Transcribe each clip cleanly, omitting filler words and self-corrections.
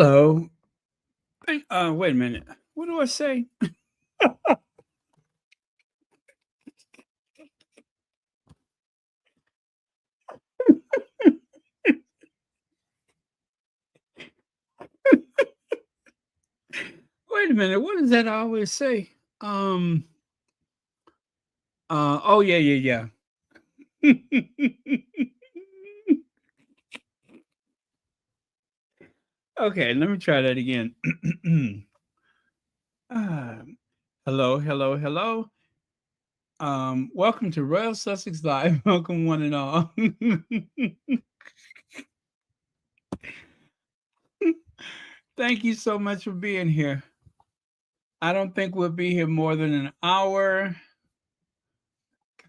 Hello. Wait a minute. What do I say? Wait a minute. What does that I always say? Um. Oh yeah, yeah, yeah. Okay, let me try that again. Ah, hello, hello, hello. Welcome to Royal Sussex Live. Welcome one and all. Thank you so much for being here. I don't think we'll be here more than an hour.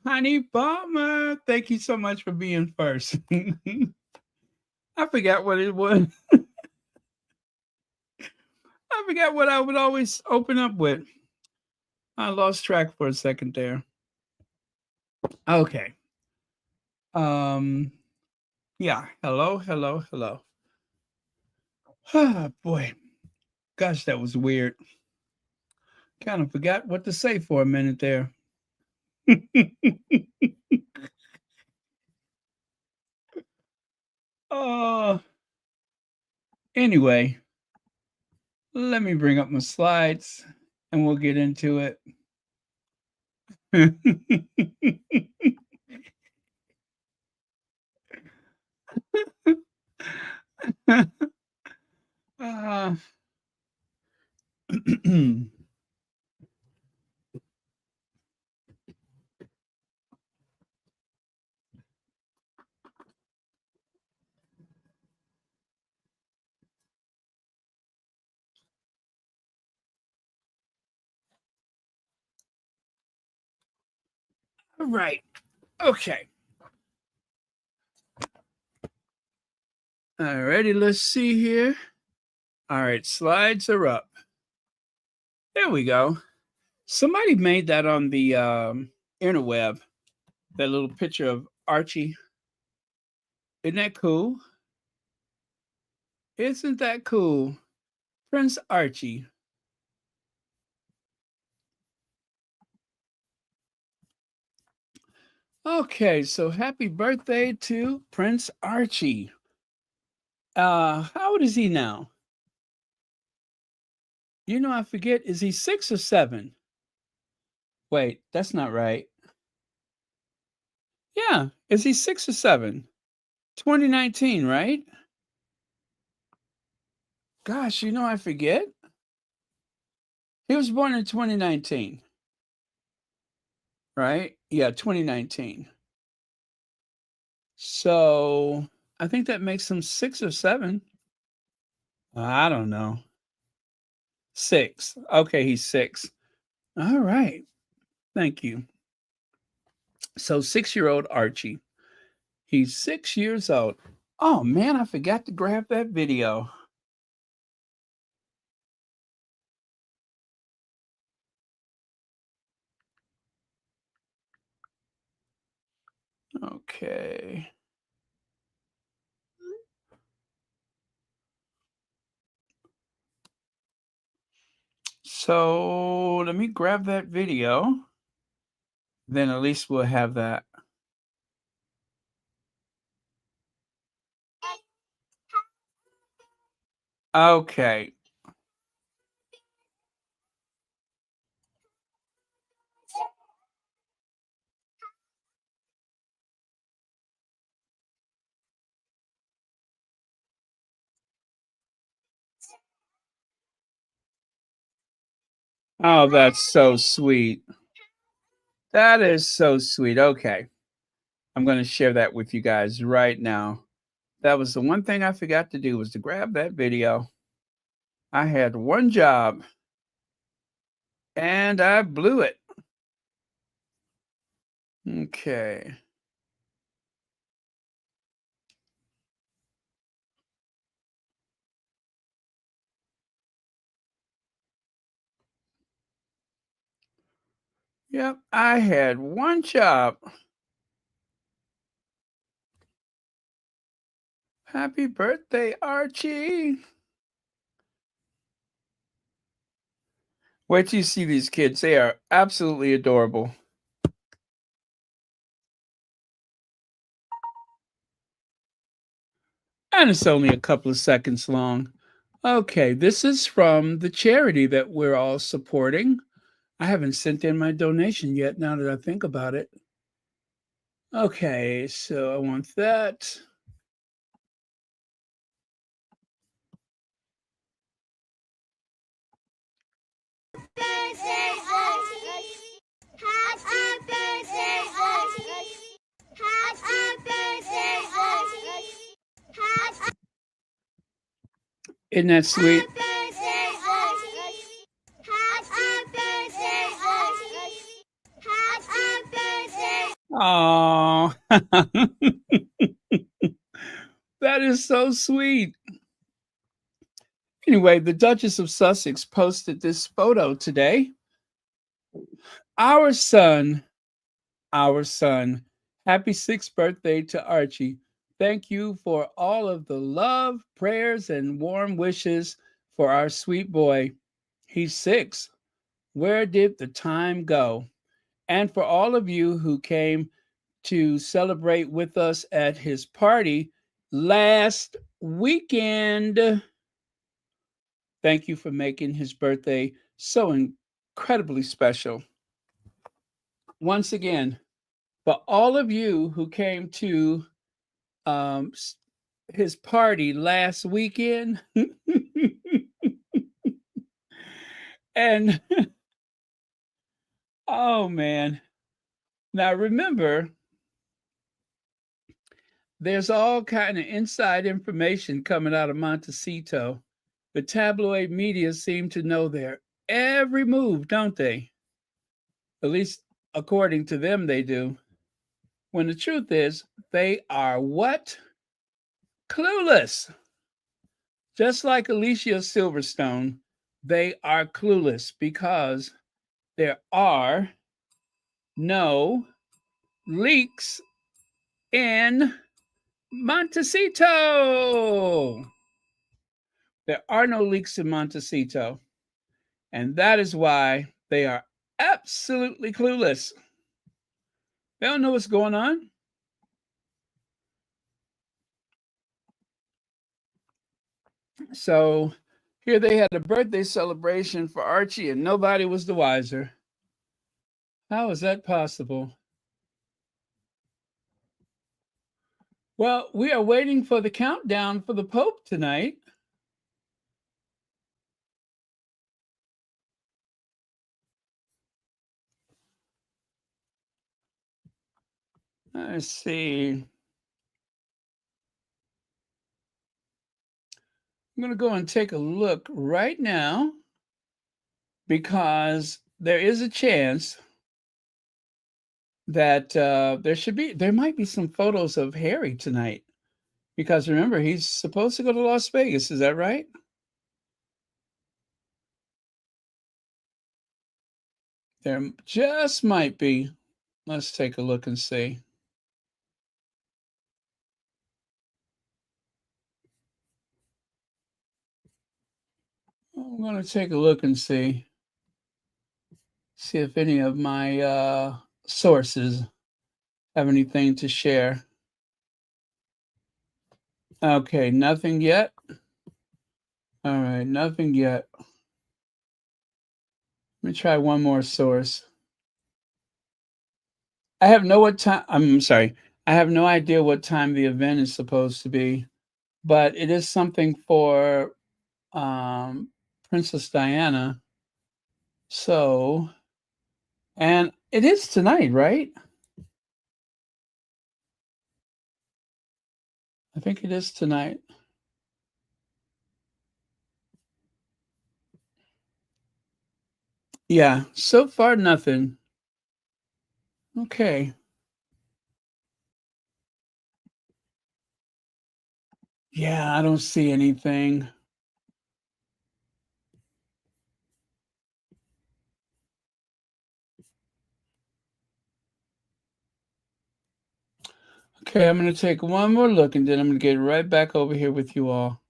Honey Bomber, thank you so much for being first. I forgot what it was. I forgot what I would always open up with. I lost track for a second there. Okay. Um yeah, hello, hello, hello. Ah, boy. Gosh, that was weird. Kind of forgot what to say for a minute there. Oh, anyway, let me bring up my slides and we'll get into it. uh, all right. Okay. All righty, let's see here. All right, slides are up. There we go. Somebody made that on the interweb, that little picture of Archie. Isn't that cool? Isn't that cool? Prince Archie. Okay, so happy birthday to Prince Archie. How old is he now? You know, I forget. Is he 6 or 7? Wait, that's not right. Yeah, is he 6 or 7? 2019, right? Gosh, you know, I forget. He was born in 2019, right? Yeah, 2019. So I think that makes him 6 or 7. I don't know. 6. Okay, he's 6. All right. Thank you. So 6-year-old Archie. He's 6 years old. Oh man, I forgot to grab that video. Okay. So let me grab that video. Then at least we'll have that. Okay. Oh, that's so sweet. That is so sweet. Okay. I'm going to share that with you guys right now. That was the one thing I forgot to do was to grab that video. I had one job and I blew it. Okay. Yep, I had one job. Happy birthday, Archie. Wait till you see these kids. They are absolutely adorable. And it's only a couple of seconds long. Okay, this is from the charity that we're all supporting. I haven't sent in my donation yet now that I think about it. Okay, so I want that. Birthday, Archie. Happy birthday, Archie. Happy birthday, Archie. Isn't that sweet? Happy birthday, Archie. Happy birthday, Archie. Happy birthday. Oh, that is so sweet. Anyway, the Duchess of Sussex posted this photo today. Our son, our son. Happy 6th birthday to Archie. Thank you for all of the love, prayers, and warm wishes for our sweet boy. He's 6. Where did the time go? And for all of you who came to celebrate with us at his party last weekend, thank you for making his birthday so incredibly special. Once again, for all of you who came to um, his party last weekend, and oh man, now remember, there's all kind of inside information coming out of Montecito. The tabloid media seem to know their every move, don't they? At least according to them, they do. When the truth is, they are what? Clueless. Just like Alicia Silverstone, they are clueless because there are no leaks in Montecito. There are no leaks in Montecito. And that is why they are absolutely clueless. They don't know what's going on. So here they had a birthday celebration for Archie and nobody was the wiser. How is that possible? Well, we are waiting for the countdown for the Pope tonight. Let's see. I'm going to go and take a look right now because there is a chance that there might be some photos of Harry tonight. Because remember, he's supposed to go to Las Vegas. Is that right? There just might be. Let's take a look and see. I'm going to take a look and see. See if any of my sources have anything to share. Okay, nothing yet. All right, nothing yet. Let me try one more source. I have no what time. I'm sorry. I have no idea what time the event is supposed to be, but it is something for Princess Diana. So, and it is tonight, right? I think it is tonight. Yeah, so far nothing. Okay. Yeah, I don't see anything. Okay, I'm going to take one more look and then I'm going to get right back over here with you all.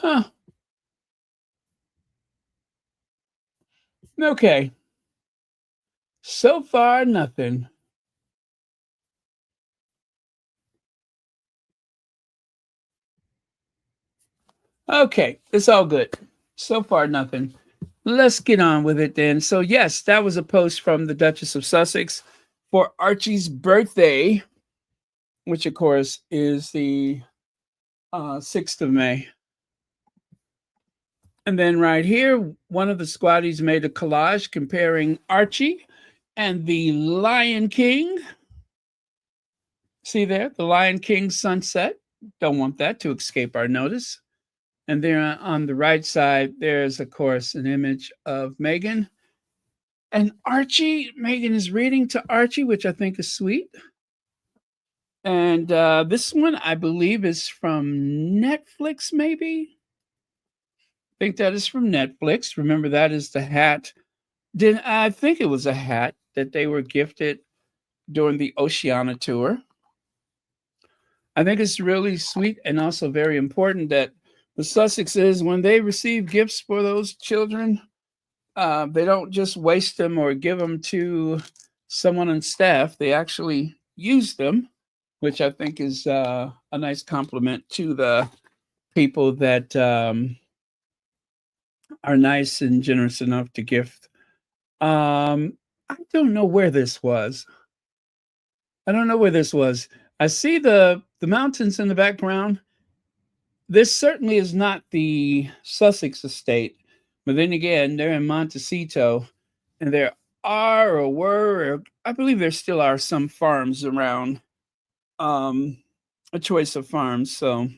Huh. Okay. So far, nothing. Okay, it's all good. So far, nothing. Let's get on with it then. So, yes, that was a post from the Duchess of Sussex for Archie's birthday, which, of course, is the 6th of May. And then right here, one of the squaddies made a collage comparing Archie and the Lion King. See there, the Lion King sunset. Don't want that to escape our notice. And there on the right side, there's, of course, an image of Meghan. And Archie, Meghan is reading to Archie, which I think is sweet. And this one, I believe, is from Netflix, maybe? I think that is from Netflix. Remember, that is the hat. I think it was a hat that they were gifted during the Oceania tour. I think it's really sweet and also very important that the Sussexes, when they receive gifts for those children, they don't just waste them or give them to someone on staff. They actually use them, which I think is a nice compliment to the people that are nice and generous enough to gift. I don't know where this was. I don't know where this was. I see the mountains in the background. This certainly is not the Sussex estate, but then again, they're in Montecito, and there are or were, or I believe there still are some farms around, a choice of farms. So,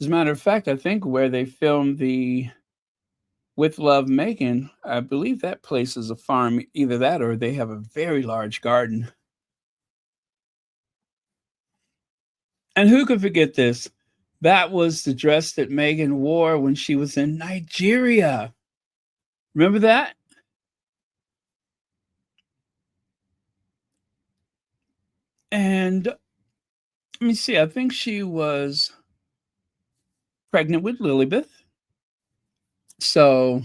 as a matter of fact, I think where they filmed the With Love Meghan, I believe that place is a farm. Either that or they have a very large garden. And who could forget this? That was the dress that Meghan wore when she was in Nigeria. Remember that? And let me see, I think she was pregnant with Lilibeth. So,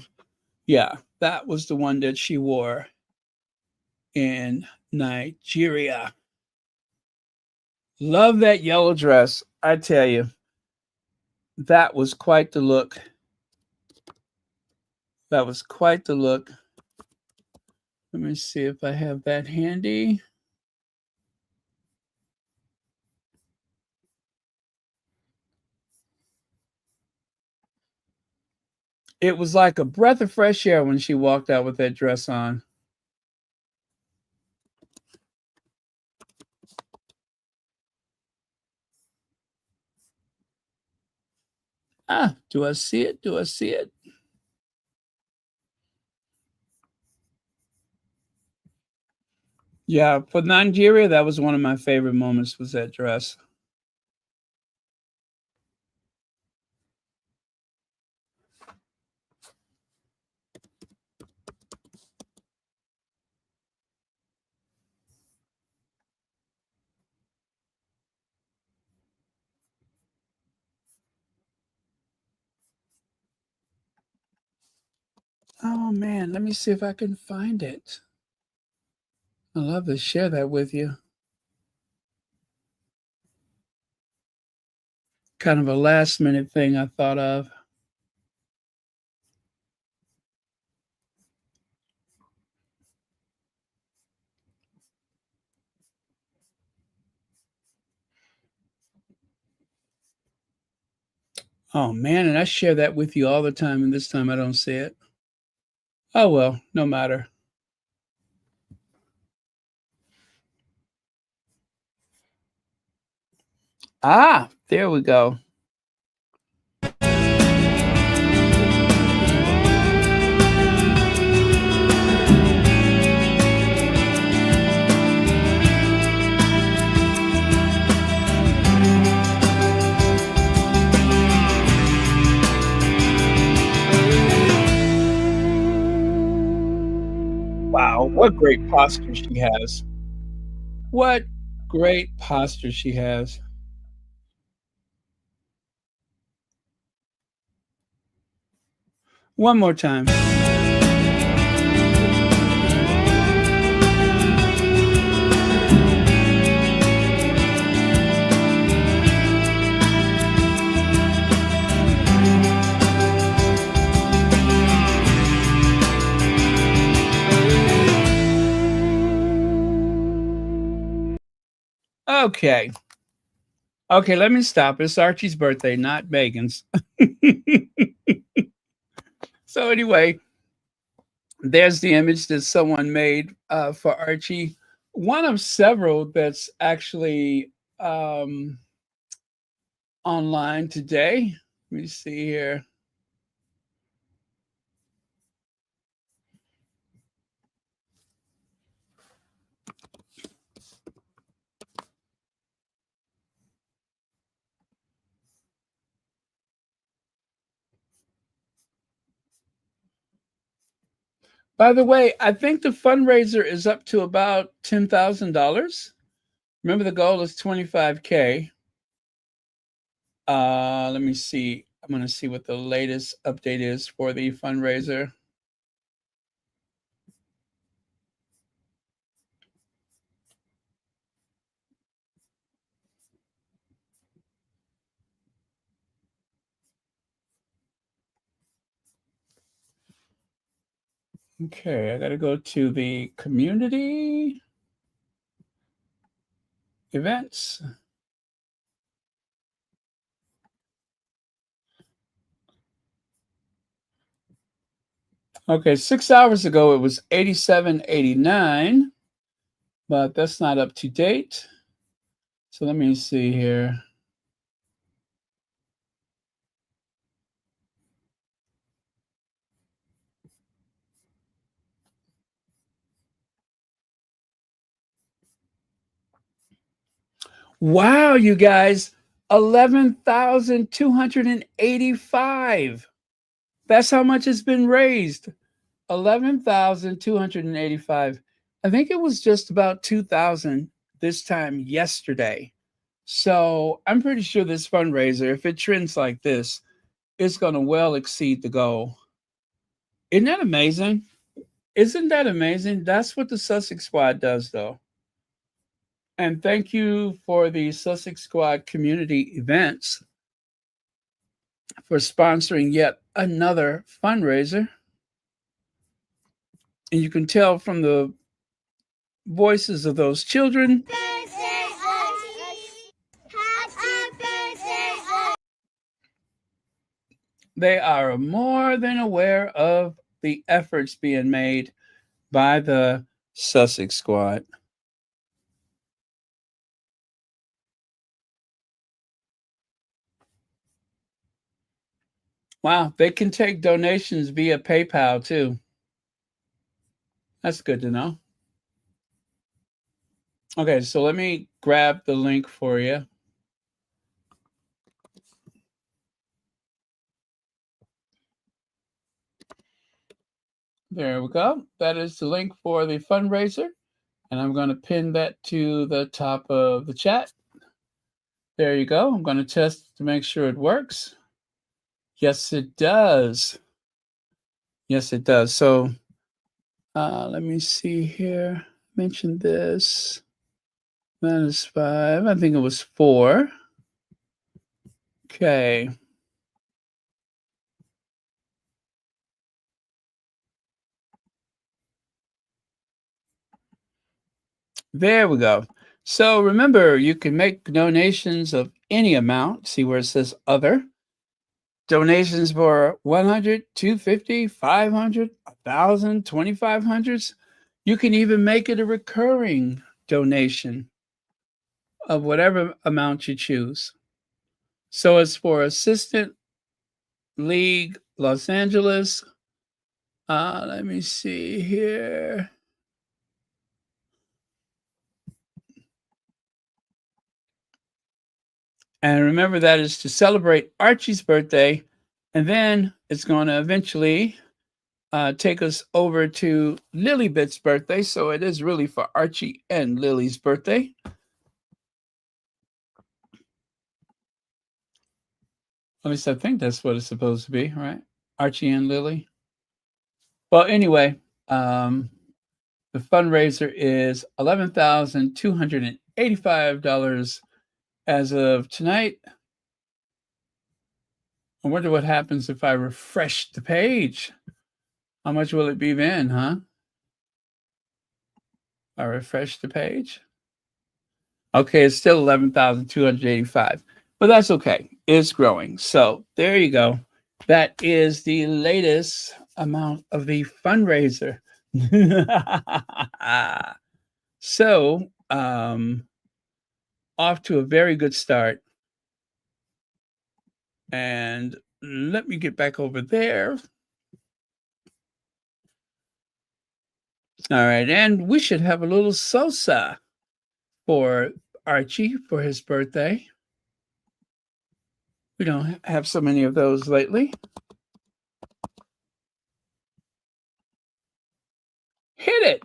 yeah, that was the one that she wore in Nigeria. Love that yellow dress. I tell you, that was quite the look. That was quite the look. Let me see if I have that handy. It was like a breath of fresh air when she walked out with that dress on. Ah, do I see it? Do I see it? Yeah, for Nigeria, that was one of my favorite moments was that dress. Oh man, let me see if I can find it. I'd love to share that with you. Kind of a last minute thing I thought of. Oh man, and I share that with you all the time, and this time I don't see it. Oh well, no matter. Ah, there we go. Wow, what great posture she has. What great posture she has. One more time. Okay. Okay, let me stop. It's Archie's birthday, not Megan's. So anyway, there's the image that someone made for Archie. One of several that's actually online today. Let me see here. By the way, I think the fundraiser is up to about $10,000. Remember, the goal is 25K. Let me see. I'm going to see what the latest update is for the fundraiser. Okay, I got to go to the community events. Okay, 6 hours ago it was 87.89, but that's not up to date. So let me see here. Wow, you guys, 11,285. That's how much has been raised. 11,285. I think it was just about 2,000 this time yesterday. So I'm pretty sure this fundraiser, if it trends like this, is going to well exceed the goal. Isn't that amazing? Isn't that amazing? That's what the Sussex Squad does, though. And thank you for the Sussex Squad community events for sponsoring yet another fundraiser. And you can tell from the voices of those children they are more than aware of the efforts being made by the Sussex Squad. Wow, they can take donations via PayPal too. That's good to know. Okay, so let me grab the link for you. There we go. That is the link for the fundraiser. And I'm going to pin that to the top of the chat. There you go. I'm going to test to make sure it works. Yes, it does. Yes, it does. So let me see here. Mention this. Minus 5. I think it was 4. Okay. There we go. So remember, you can make donations of any amount. See where it says other. Donations for 100, 250, 500, 1,000, 2,500s. You can even make it a recurring donation of whatever amount you choose. So it's for Assistant League Los Angeles. Let me see here. And remember, that is to celebrate Archie's birthday. And then it's going to eventually take us over to Lilybit's birthday. So it is really for Archie and Lily's birthday. At least I think that's what it's supposed to be, right? Archie and Lily. Well, anyway, the fundraiser is $11,285 as of tonight. I wonder what happens if I refresh the page. How much will it be then, huh? I refresh the page. Okay, it's still 11,285, but that's okay. It's growing. So there you go. That is the latest amount of the fundraiser. So, off to a very good start. And let me get back over there. All right, and we should have a little salsa for Archie for his birthday. We don't have so many of those lately. Hit it.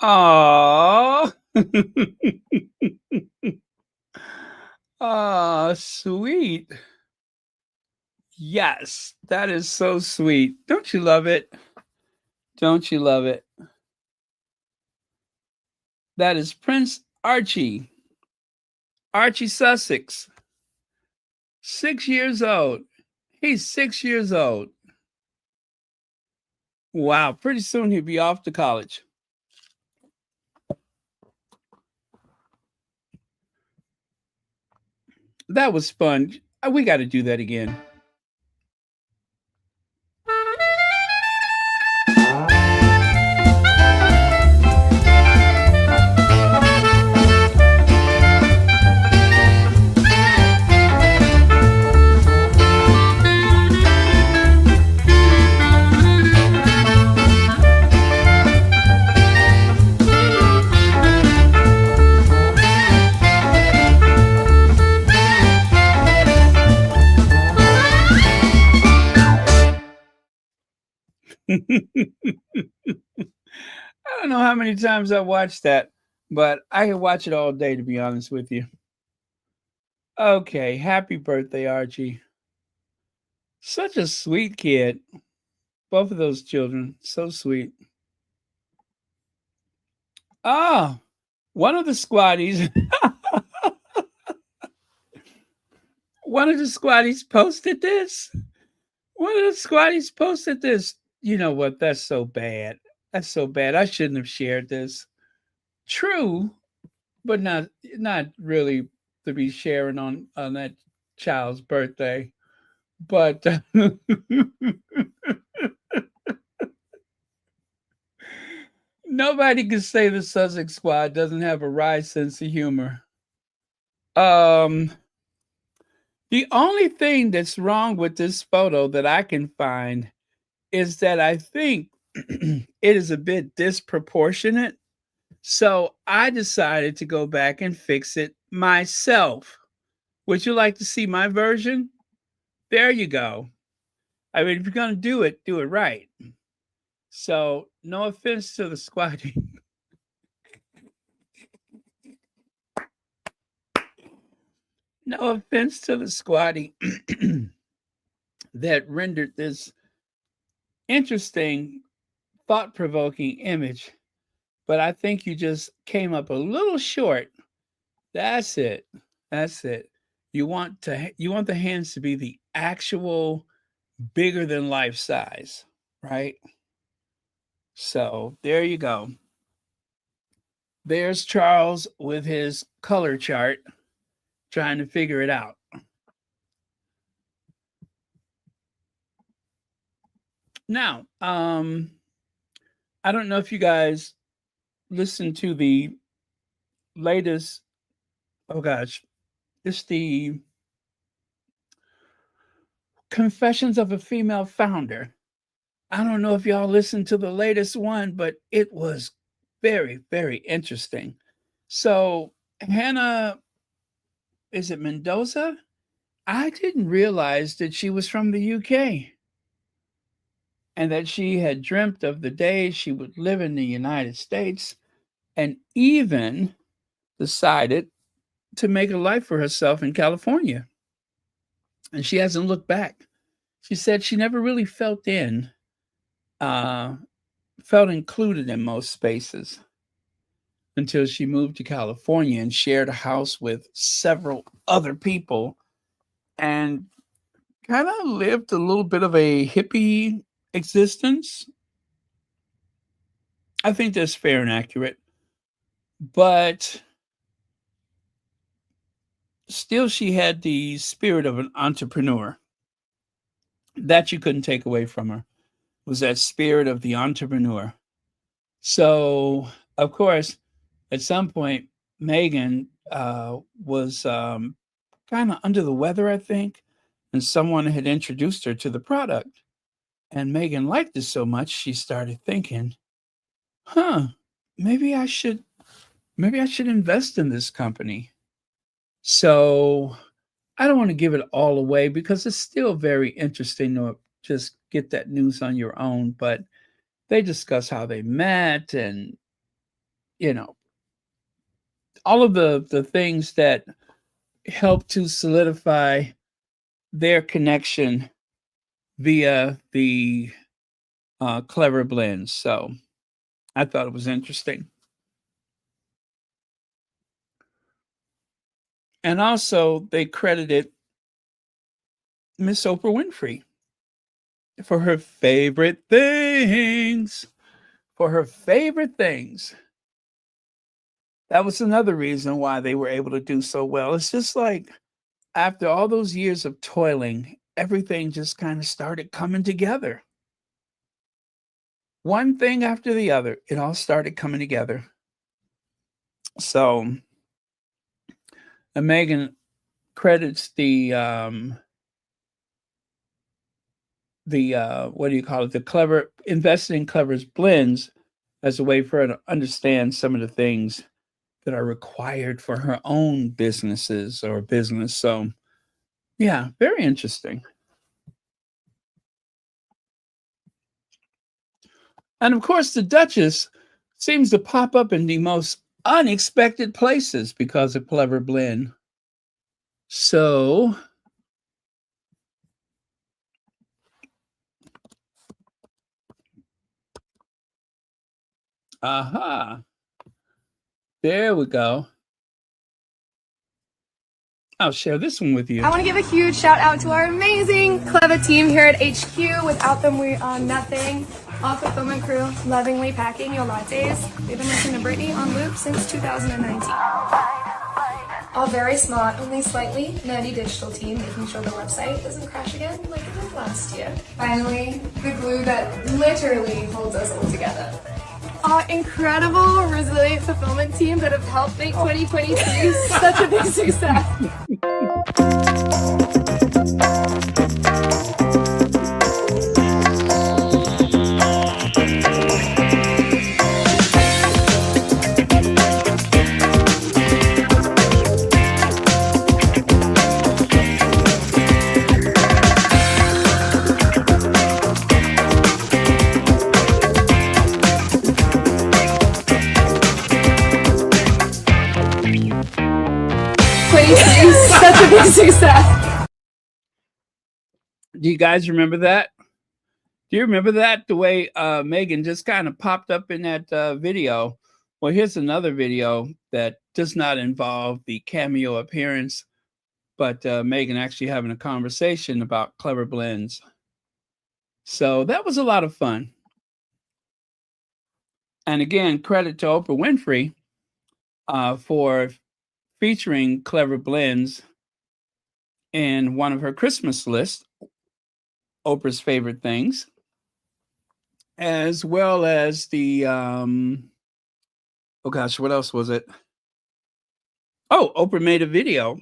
Oh, oh, sweet. Yes, that is so sweet. Don't you love it? Don't you love it? That is Prince Archie, Archie Sussex, 6 years old. He's 6 years old. Wow, pretty soon he'll be off to college. That was fun. We got to do that again. I don't know how many times I watched that, but I could watch it all day, to be honest with you. Okay, happy birthday, Archie. Such a sweet kid. Both of those children, so sweet. Oh, one of the squatties, one of the squatties posted this. One of the squatties posted this. You know what? That's so bad. That's so bad. I shouldn't have shared this. True, but not really to be sharing on that child's birthday. But nobody can say the Sussex Squad doesn't have a wry sense of humor. Um, the only thing that's wrong with this photo that I can find is that I think it is a bit disproportionate. So I decided to go back and fix it myself. Would you like to see my version? There you go. I mean, if you're going to do it right. So, no offense to the squatty. No offense to the squatty that rendered this interesting, thought provoking image, but I think you just came up a little short. That's it. That's it. You want the hands to be the actual bigger than life size, right? So there you go. There's Charles with his color chart trying to figure it out. Now, I don't know if you guys listened to the latest, oh gosh, it's the Confessions of a Female Founder. I don't know if y'all listened to the latest one, but it was very, very interesting. So, Hannah, is it Mendoza? I didn't realize that she was from the UK and that she had dreamt of the day she would live in the United States and even decided to make a life for herself in California. And she hasn't looked back. She said she never really felt included in most spaces until she moved to California and shared a house with several other people and kind of lived a little bit of a hippie existence. I think that's fair and accurate. But still, she had the spirit of an entrepreneur. That you couldn't take away from her, was that spirit of the entrepreneur. So, of course, at some point, Meghan was kind of under the weather, I think, and someone had introduced her to the product. And Meghan liked it so much, she started thinking, maybe I should invest in this company. So I don't want to give it all away because it's still very interesting to just get that news on your own. But they discuss how they met and, all of the things that help to solidify their connection via the clever blends. So I thought it was interesting. And also, they credited Miss Oprah Winfrey for her favorite things. That was another reason why they were able to do so well. It's just like after all those years of toiling, everything just kind of started coming together. One thing after the other, it all started coming together. So, and Meghan credits the what do you call it? The clever investing in clever's blends as a way for her to understand some of the things that are required for her own businesses or business. So, yeah, very interesting. And of course, the Duchess seems to pop up in the most unexpected places because of Clever Blend. So, there we go. I'll share this one with you. I want to give a huge shout out to our amazing, clever team here at HQ. Without them, we are nothing. Our fulfillment crew, lovingly packing your lattes. They've been listening to Brittany on loop since 2019. Our very smart, only slightly nerdy digital team, making sure the website doesn't crash again like it did last year. Finally, the glue that literally holds us all together. Our incredible, resilient fulfillment team that have helped make 2023 such a big success. success. Do you guys remember that? Do you remember that? The way Meghan just kind of popped up in that video. Well, here's another video that does not involve the cameo appearance, but Meghan actually having a conversation about clever blends. So that was a lot of fun. And again, credit to Oprah Winfrey for featuring clever blends in one of her Christmas lists, Oprah's favorite things, as well as the, oh gosh, what else was it? Oh, Oprah made a video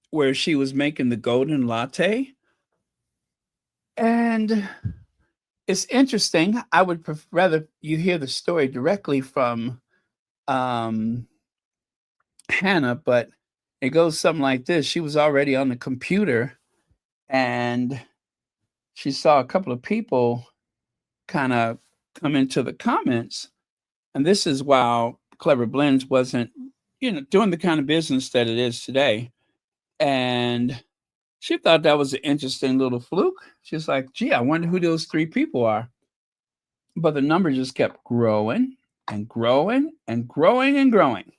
where she was making the golden latte. And it's interesting. I would rather you hear the story directly from Hannah, but it goes something like this. She was already on the computer and she saw a couple of people kind of come into the comments. And this is while Clever Blends wasn't, doing the kind of business that it is today. And she thought that was an interesting little fluke. She's like, gee, I wonder who those 3 people are. But the number just kept growing and growing and growing and growing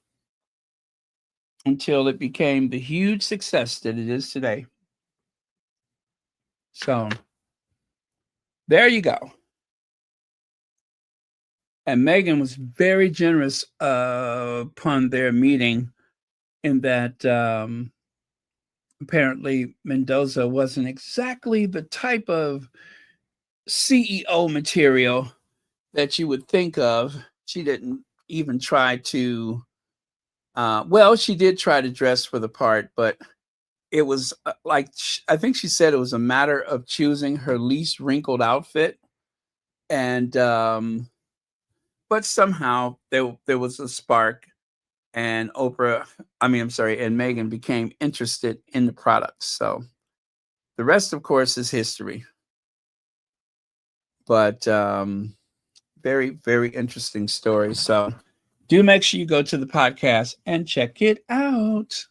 until it became the huge success that it is today. So there you go. And Meghan was very generous upon their meeting in that apparently Mendoza wasn't exactly the type of CEO material that you would think of. She didn't even try to, she did try to dress for the part, but it was I think she said it was a matter of choosing her least wrinkled outfit. And, but somehow there was a spark and and Meghan became interested in the products. So the rest, of course, is history. But very, very interesting story. So do make sure you go to the podcast and check it out.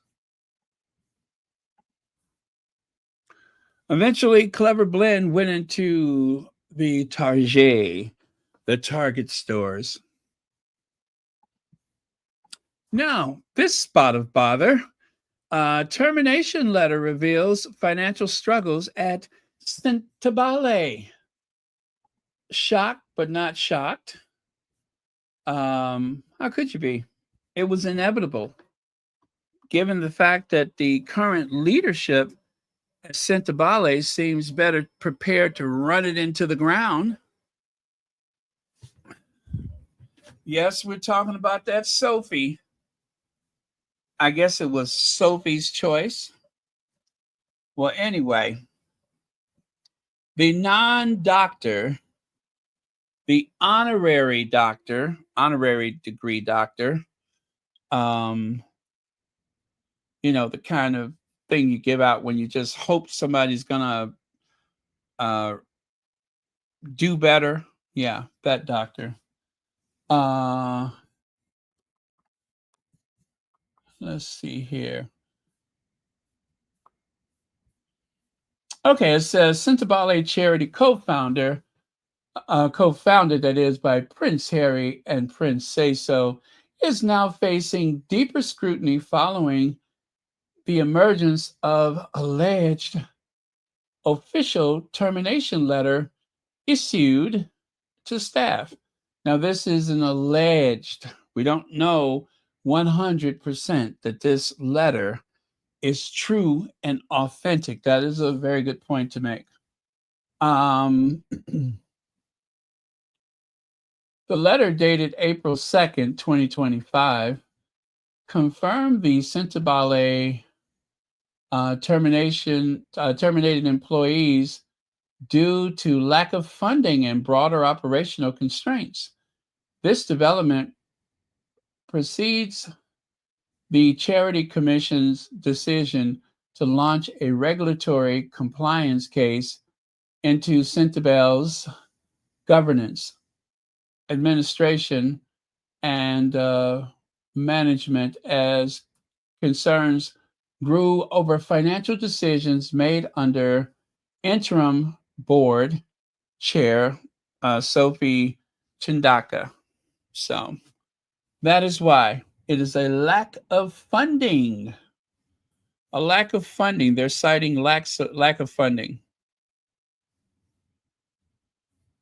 Eventually, Clever Blend went into the Target, the Target stores. Now, this spot of bother, termination letter reveals financial struggles at Sentebale. Shocked, but not shocked. How could you be? It was inevitable, given the fact that the current leadership at Sentebale seems better prepared to run it into the ground. Yes, we're talking about that Sophie. I guess it was Sophie's choice. Well, anyway, the non-doctor, the honorary degree doctor, the kind of thing you give out when you just hope somebody's gonna do better. Yeah, that doctor. Let's see here. Okay, it says Sentebale Charity co-founded, that is, by Prince Harry and Prince Say-So, is now facing deeper scrutiny following the emergence of alleged official termination letter issued to staff. Now, this is an alleged. We don't know 100% that this letter is true and authentic. That is a very good point to make. The letter dated April 2nd, 2025, confirmed the Sentebale terminated employees due to lack of funding and broader operational constraints. This development precedes the Charity Commission's decision to launch a regulatory compliance case into Sentebale's governance, administration, and management as concerns grew over financial decisions made under interim board chair Sophie Chindaka. So that is why it is a lack of funding. A lack of funding. They're citing lack of funding.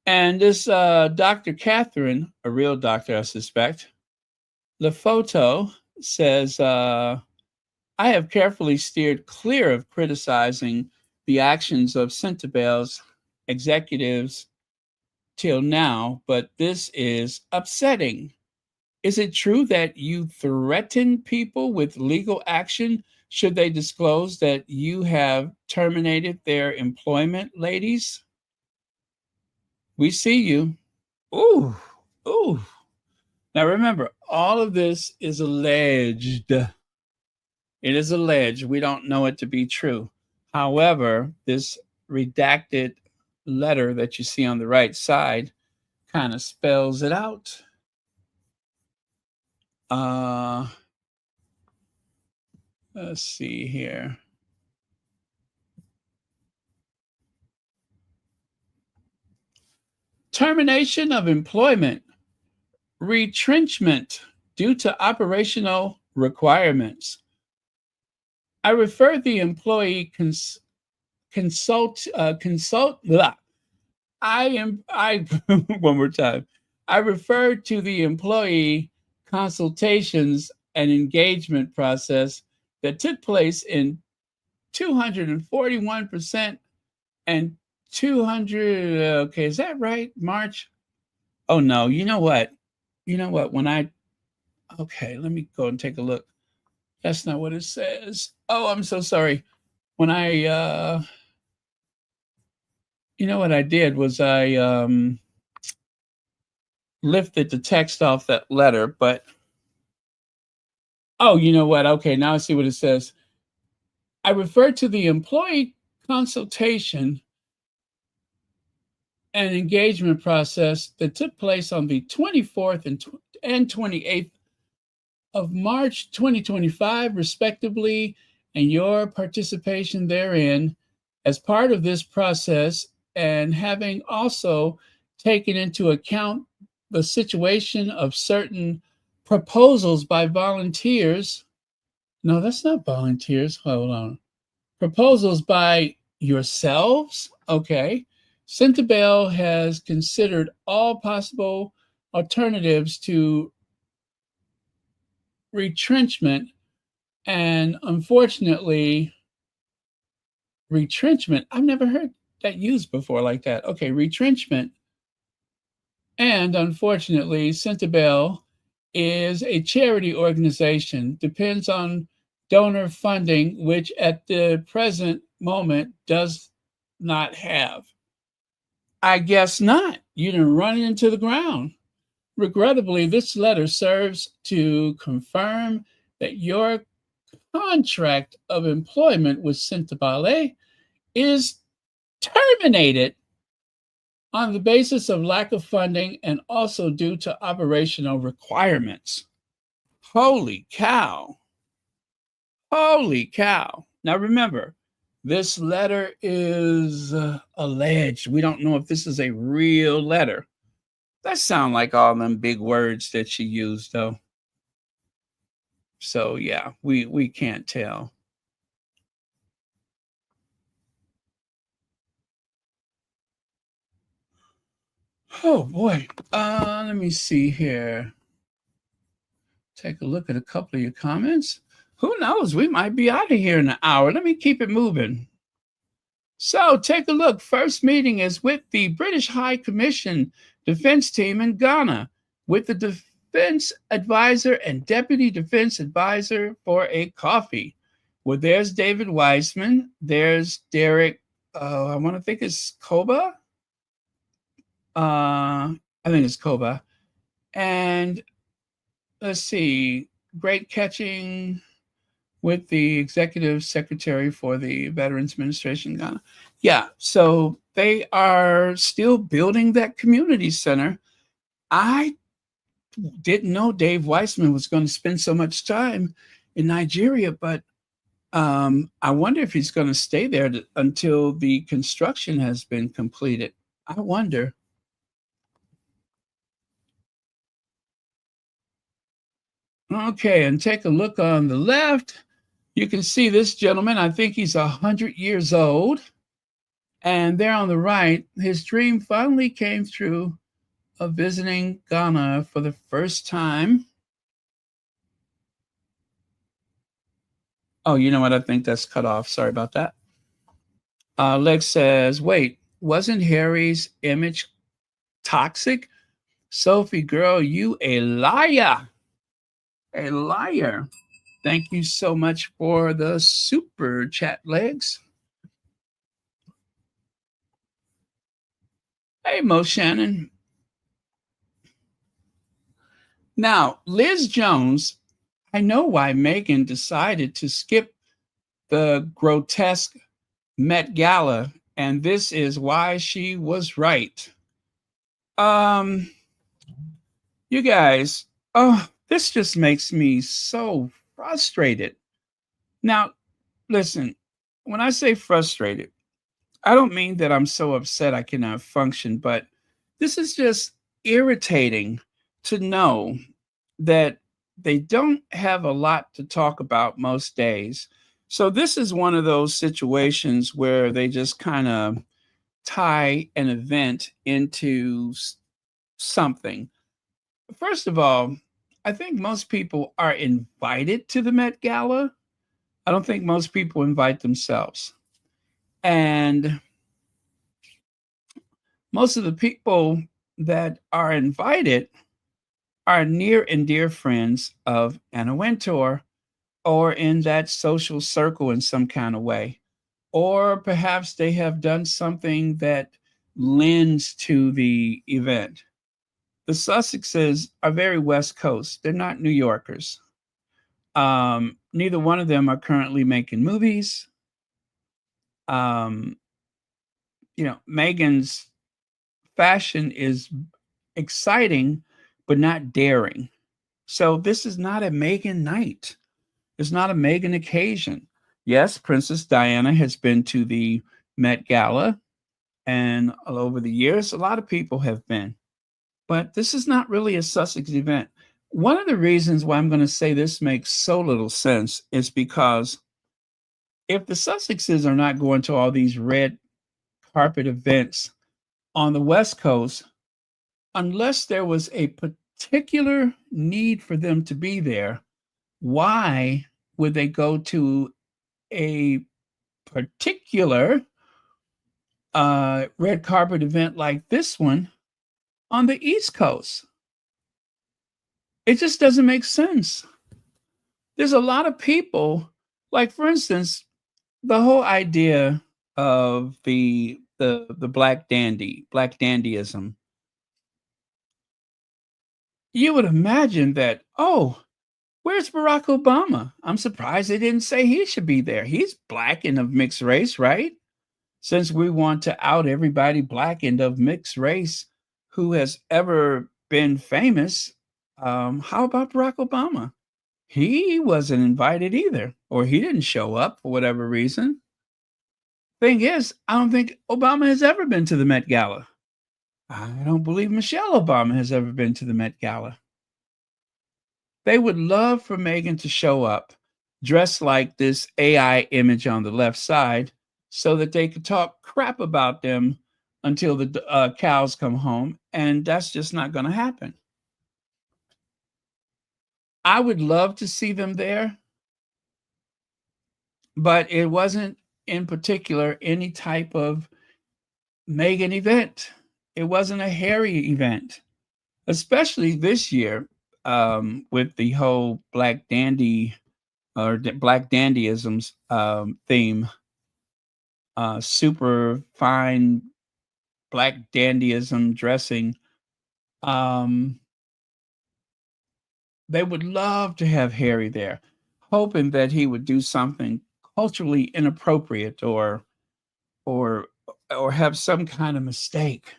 And this Dr. Catherine, a real doctor, I suspect, the photo says, I have carefully steered clear of criticizing the actions of Sentebale's executives till now, but this is upsetting. Is it true that you threaten people with legal action should they disclose that you have terminated their employment, ladies? We see you. Ooh, ooh. Now remember, all of this is alleged. It is alleged. We don't know it to be true. However, this redacted letter that you see on the right side kind of spells it out. Let's see here. Termination of employment, retrenchment due to operational requirements. I refer the employee one more time. I refer to the employee consultations and engagement process that took place in 241% and 200. Okay, is that right? March? Oh no, you know what? Okay, let me go and take a look. That's not what it says. Oh, I'm so sorry. When I what I did was I lifted the text off that letter, but oh, you know what? Okay, now I see what it says. I refer to the employee consultation and engagement process that took place on the 24th and 28th of March 2025, respectively, and your participation therein as part of this process, and having also taken into account the situation of certain proposals by volunteers. No, that's not volunteers. Hold on. Proposals by yourselves. Okay. Sentebale has considered all possible alternatives to retrenchment, and unfortunately, retrenchment, I've never heard that used before like that. Okay, retrenchment. And unfortunately, Sentebale is a charity organization, depends on donor funding, which at the present moment does not have. I guess not. You didn't run it into the ground. Regrettably, this letter serves to confirm that your contract of employment with Sentebale is terminated on the basis of lack of funding and also due to operational requirements. Holy cow. Holy cow. Now remember, this letter is alleged. We don't know if this is a real letter. That sound like all them big words that she used, though. So yeah, we can't tell. Oh boy. Let me see here. Take a look at a couple of your comments. Who knows? We might be out of here in an hour. Let me keep it moving. So take a look. First meeting is with the British High Commission defense team in Ghana, with the defense advisor and deputy defense advisor for a coffee. Well, there's David Weissman. There's Derek, I want to think it's Koba. I think it's Koba. And let's see, great catching with the executive secretary for the Veterans Administration Ghana. Yeah, so they are still building that community center. I didn't know Dave Weissman was going to spend so much time in Nigeria, but I wonder if he's going to stay there until the construction has been completed. I wonder. Okay, and take a look on the left. You can see this gentleman. I think he's 100 years old. And there on the right, his dream finally came through of visiting Ghana for the first time. Oh, you know what? I think that's cut off. Sorry about that. Lex says, wait, wasn't Harry's image toxic? Sophie, girl, you a liar. A liar. Thank you so much for the super chat, Legs. Hey, Mo Shannon. Now, Liz Jones, I know why Meghan decided to skip the grotesque Met Gala, and this is why she was right. You guys, oh, this just makes me so frustrated. Now, listen, when I say frustrated, I don't mean that I'm so upset I cannot function, but this is just irritating to know that they don't have a lot to talk about most days. So this is one of those situations where they just kind of tie an event into something. First of all, I think most people are invited to the Met Gala. I don't think most people invite themselves. And most of the people that are invited are near and dear friends of Anna Wintour or in that social circle in some kind of way. Or perhaps they have done something that lends to the event. The Sussexes are very West Coast. They're not New Yorkers. Neither one of them are currently making movies. Meghan's fashion is exciting, but not daring. So this is not a Meghan night. It's not a Meghan occasion. Yes, Princess Diana has been to the Met Gala, and all over the years, a lot of people have been. But this is not really a Sussex event. One of the reasons why I'm going to say this makes so little sense is because if the Sussexes are not going to all these red carpet events on the West Coast, unless there was a particular need for them to be there, why would they go to a particular red carpet event like this one on the East Coast? It just doesn't make sense. There's a lot of people, like for instance, the whole idea of the black dandyism. You would imagine that, oh, where's Barack Obama? I'm surprised they didn't say he should be there. He's black and of mixed race, right? Since we want to out everybody black and of mixed race who has ever been famous, how about Barack Obama? He wasn't invited either, or he didn't show up for whatever reason. Thing is, I don't think Obama has ever been to the Met Gala. I don't believe Michelle Obama has ever been to the Met Gala. They would love for Meghan to show up dressed like this AI image on the left side so that they could talk crap about them until the cows come home, and that's just not going to happen. I would love to see them there, but it wasn't in particular any type of Meghan event. It wasn't a Harry event, especially this year with the whole black dandy or black dandyisms theme. Super fine black dandyism dressing. They would love to have Harry there, hoping that he would do something culturally inappropriate or have some kind of mistake.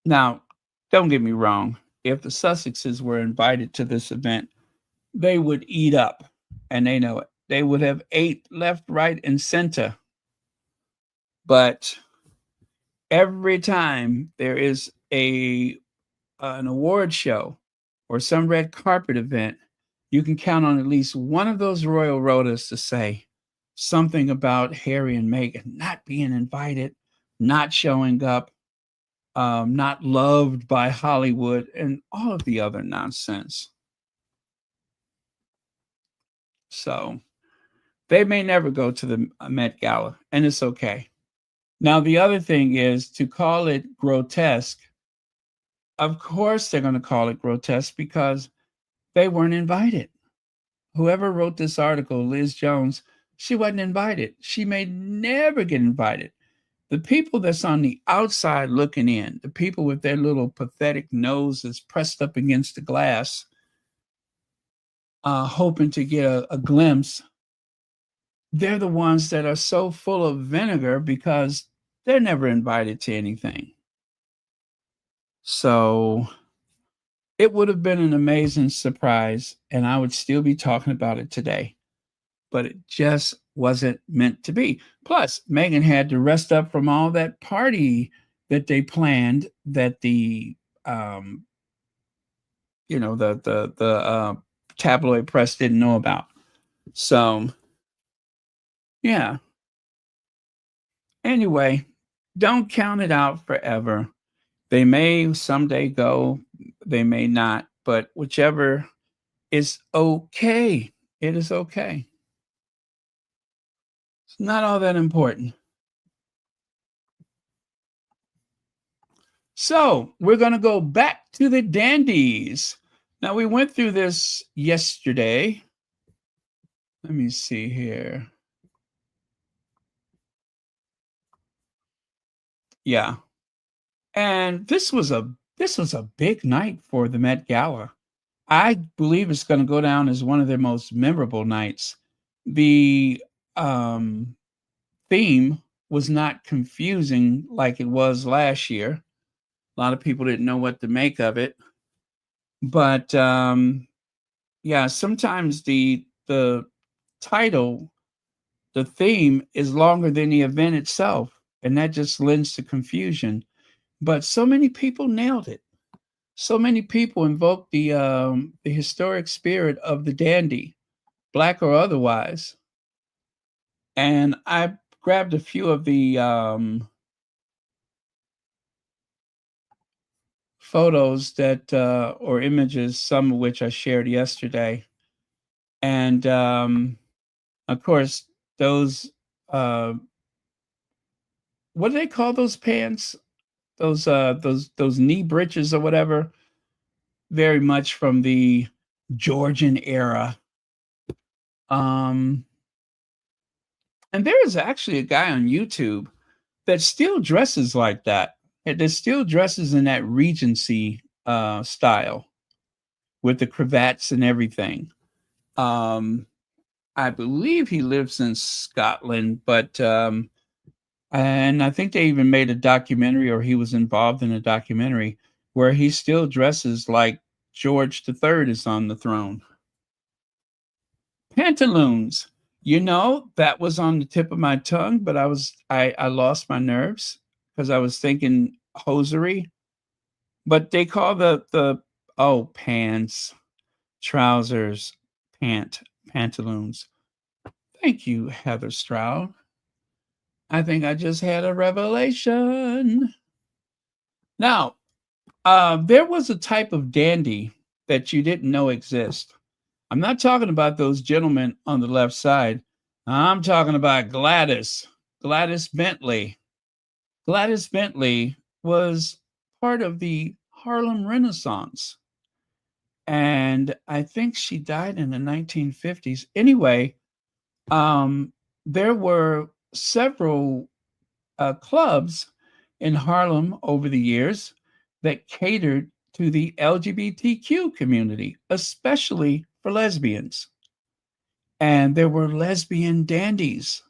Now, don't get me wrong. If the Sussexes were invited to this event, they would eat up, and they know it. They would have ate left, right, and center. But every time there is an award show or some red carpet event, you can count on at least one of those royal rotas to say something about Harry and Meghan not being invited, not showing up, not loved by Hollywood, and all of the other nonsense. So they may never go to the Met Gala, and it's okay. Now, the other thing is to call it grotesque. Of course, they're going to call it grotesque because they weren't invited. Whoever wrote this article, Liz Jones, she wasn't invited. She may never get invited. The people that's on the outside looking in, the people with their little pathetic noses pressed up against the glass, hoping to get a glimpse, they're the ones that are so full of vinegar because they're never invited to anything. So it would have been an amazing surprise, and I would still be talking about it today. But it just wasn't meant to be. Plus, Meghan had to rest up from all that party that they planned that the tabloid press didn't know about. So, yeah. Anyway, don't count it out forever. They may someday go, they may not, but whichever is okay. It is okay. It's not all that important. So we're going to go back to the dandies. Now, we went through this yesterday. Let me see here. Yeah. And this was a big night for the Met Gala. I believe it's going to go down as one of their most memorable nights. The theme was not confusing like it was last year. A lot of people didn't know what to make of it. But yeah, sometimes the title, the theme is longer than the event itself, and that just lends to confusion. But so many people nailed it. So many people invoked the historic spirit of the dandy, black or otherwise. And I grabbed a few of the photos that or images, some of which I shared yesterday. And of course, those what do they call those pants? Those knee breeches or whatever, very much from the Georgian era. And there is actually a guy on YouTube that still dresses like that. That still dresses in that Regency style with the cravats and everything. I believe he lives in Scotland, but and I think they even made a documentary, or he was involved in a documentary where he still dresses like George III is on the throne. Pantaloons. That was on the tip of my tongue, but I lost my nerves because I was thinking hosiery. But they call the pants, trousers, pantaloons. Thank you, Heather Stroud. I think I just had a revelation. Now, there was a type of dandy that you didn't know exist. I'm not talking about those gentlemen on the left side. I'm talking about Gladys Bentley. Gladys Bentley was part of the Harlem Renaissance. And I think she died in the 1950s. Anyway, there were several clubs in Harlem over the years that catered to the LGBTQ community, especially for lesbians. And there were lesbian dandies.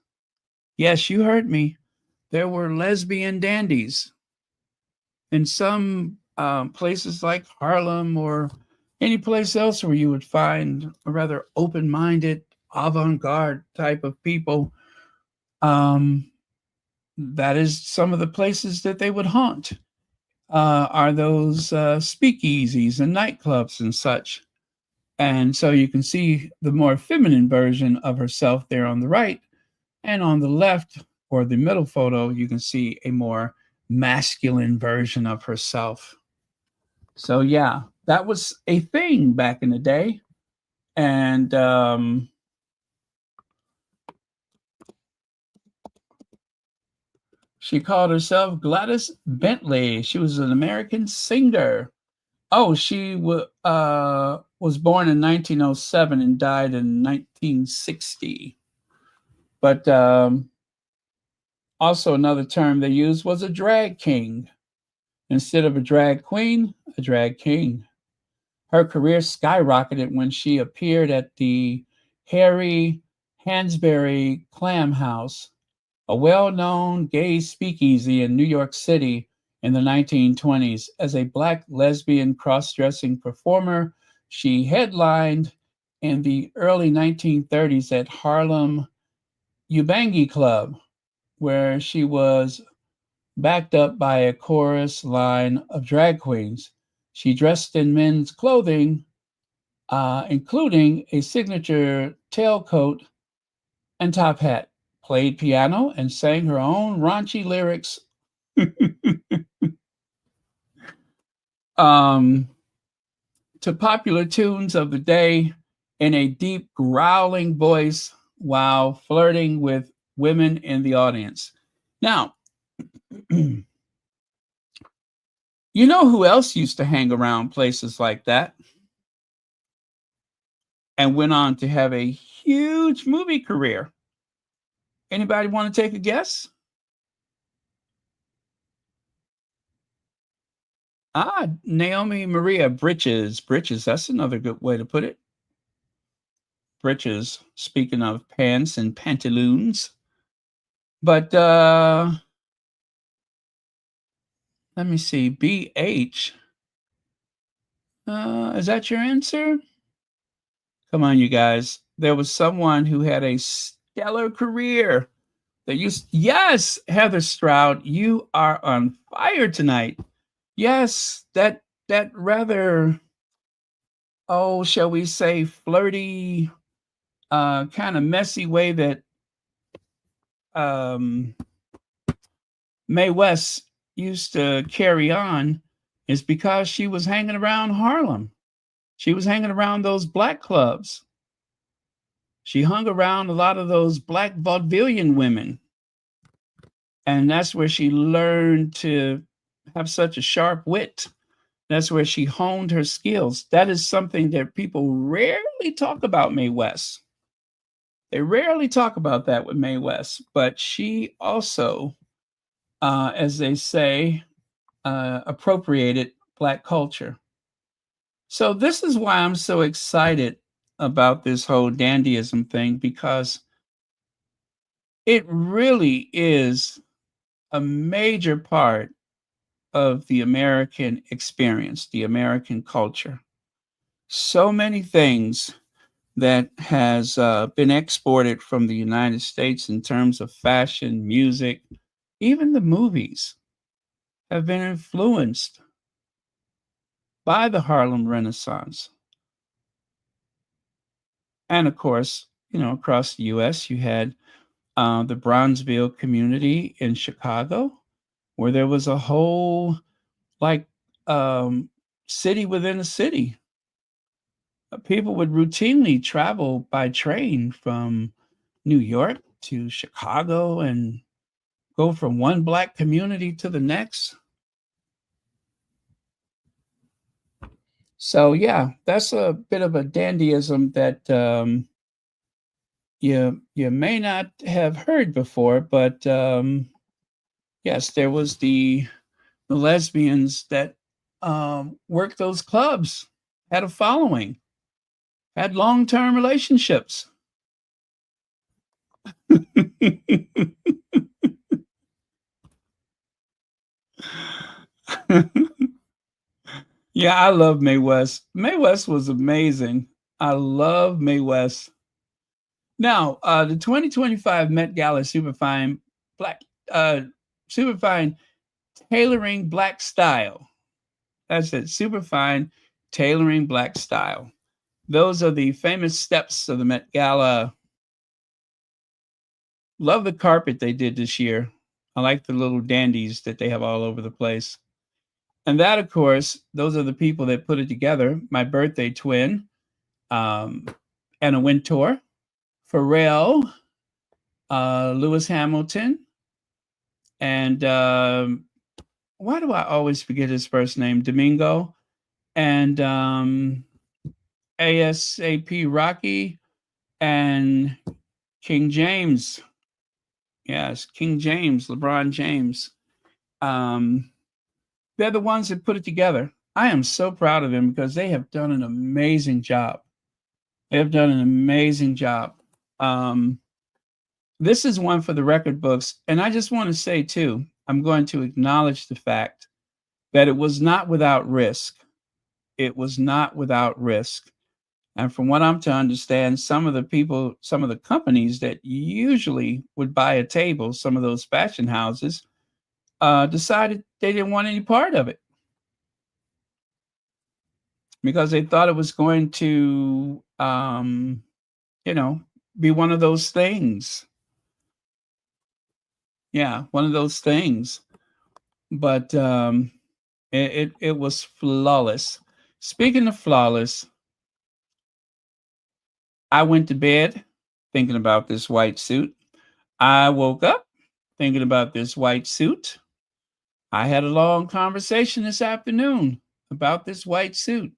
Yes, you heard me. There were lesbian dandies in some places like Harlem or Any place else where you would find a rather open-minded, avant-garde type of people, um, that is some of the places that they would haunt. Are those speakeasies and nightclubs and such. And so you can see the more feminine version of herself there on the right. And on the left or the middle photo, you can see a more masculine version of herself. So, yeah, that was a thing back in the day. And she called herself Gladys Bentley. She was an American singer. Oh, she was born in 1907 and died in 1960. But also another term they used was a drag king. Instead of a drag queen, a drag king. Her career skyrocketed when she appeared at the Harry Hansberry Clam House, a well-known gay speakeasy in New York City in the 1920s. As a Black lesbian cross-dressing performer, she headlined in the early 1930s at Harlem Ubangi Club, where she was backed up by a chorus line of drag queens. She dressed in men's clothing, including a signature tailcoat and top hat, played piano, and sang her own raunchy lyrics to popular tunes of the day in a deep, growling voice while flirting with women in the audience. Now, you know who else used to hang around places like that and went on to have a huge movie career? Anybody want to take a guess? Naomi Maria Bridges. Bridges, that's another good way to put it. Bridges, speaking of pants and pantaloons. But let me see. BH. Is that your answer? Come on, you guys. There was someone who had a stellar career. That used, yes, Heather Stroud, you are on fire tonight. Yes, that rather, oh, shall we say, flirty, kind of messy way that um, Mae West used to carry on is because she was hanging around Harlem. She was hanging around those black clubs. She hung around a lot of those black vaudevillian women. And that's where she learned to have such a sharp wit. That's where she honed her skills. That is something that people rarely talk about Mae West. They rarely talk about that with Mae West, but she also, as they say, appropriated Black culture. So this is why I'm so excited about this whole dandyism thing, because it really is a major part of the American experience, the American culture. So many things that has been exported from the United States in terms of fashion, music, even the movies have been influenced by the Harlem Renaissance. And of course, you know, across the US, you had the Bronzeville community in Chicago, where there was a whole like city within a city. People would routinely travel by train from New York to Chicago and go from one Black community to the next. So, yeah, that's a bit of a dandyism that you may not have heard before, but yes, there was the lesbians that worked those clubs, had a following, had long-term relationships. Yeah, I love Mae West. Mae West was amazing. I love Mae West. Now, the 2025 Met Gala Superfine Black Superfine Tailoring Black Style. That's it. Superfine Tailoring Black Style. Those are the famous steps of the Met Gala. Love the carpet they did this year. I like the little dandies that they have all over the place. And that, of course, those are the people that put it together. My birthday twin, Anna Wintour, Pharrell, Lewis Hamilton, and why do I always forget his first name? Domingo, and ASAP Rocky, and King James. Yes, King James, LeBron James. They're the ones that put it together. I am so proud of them because they have done an amazing job. They have done an amazing job. This is one for the record books. And I just want to say, too, I'm going to acknowledge the fact that it was not without risk. It was not without risk. And from what I'm to understand, some of the people, some of the companies that usually would buy a table, some of those fashion houses, decided they didn't want any part of it because they thought it was going to, be one of those things. Yeah, one of those things. But it was flawless. Speaking of flawless, I went to bed thinking about this white suit. I woke up thinking about this white suit. I had a long conversation this afternoon about this white suit.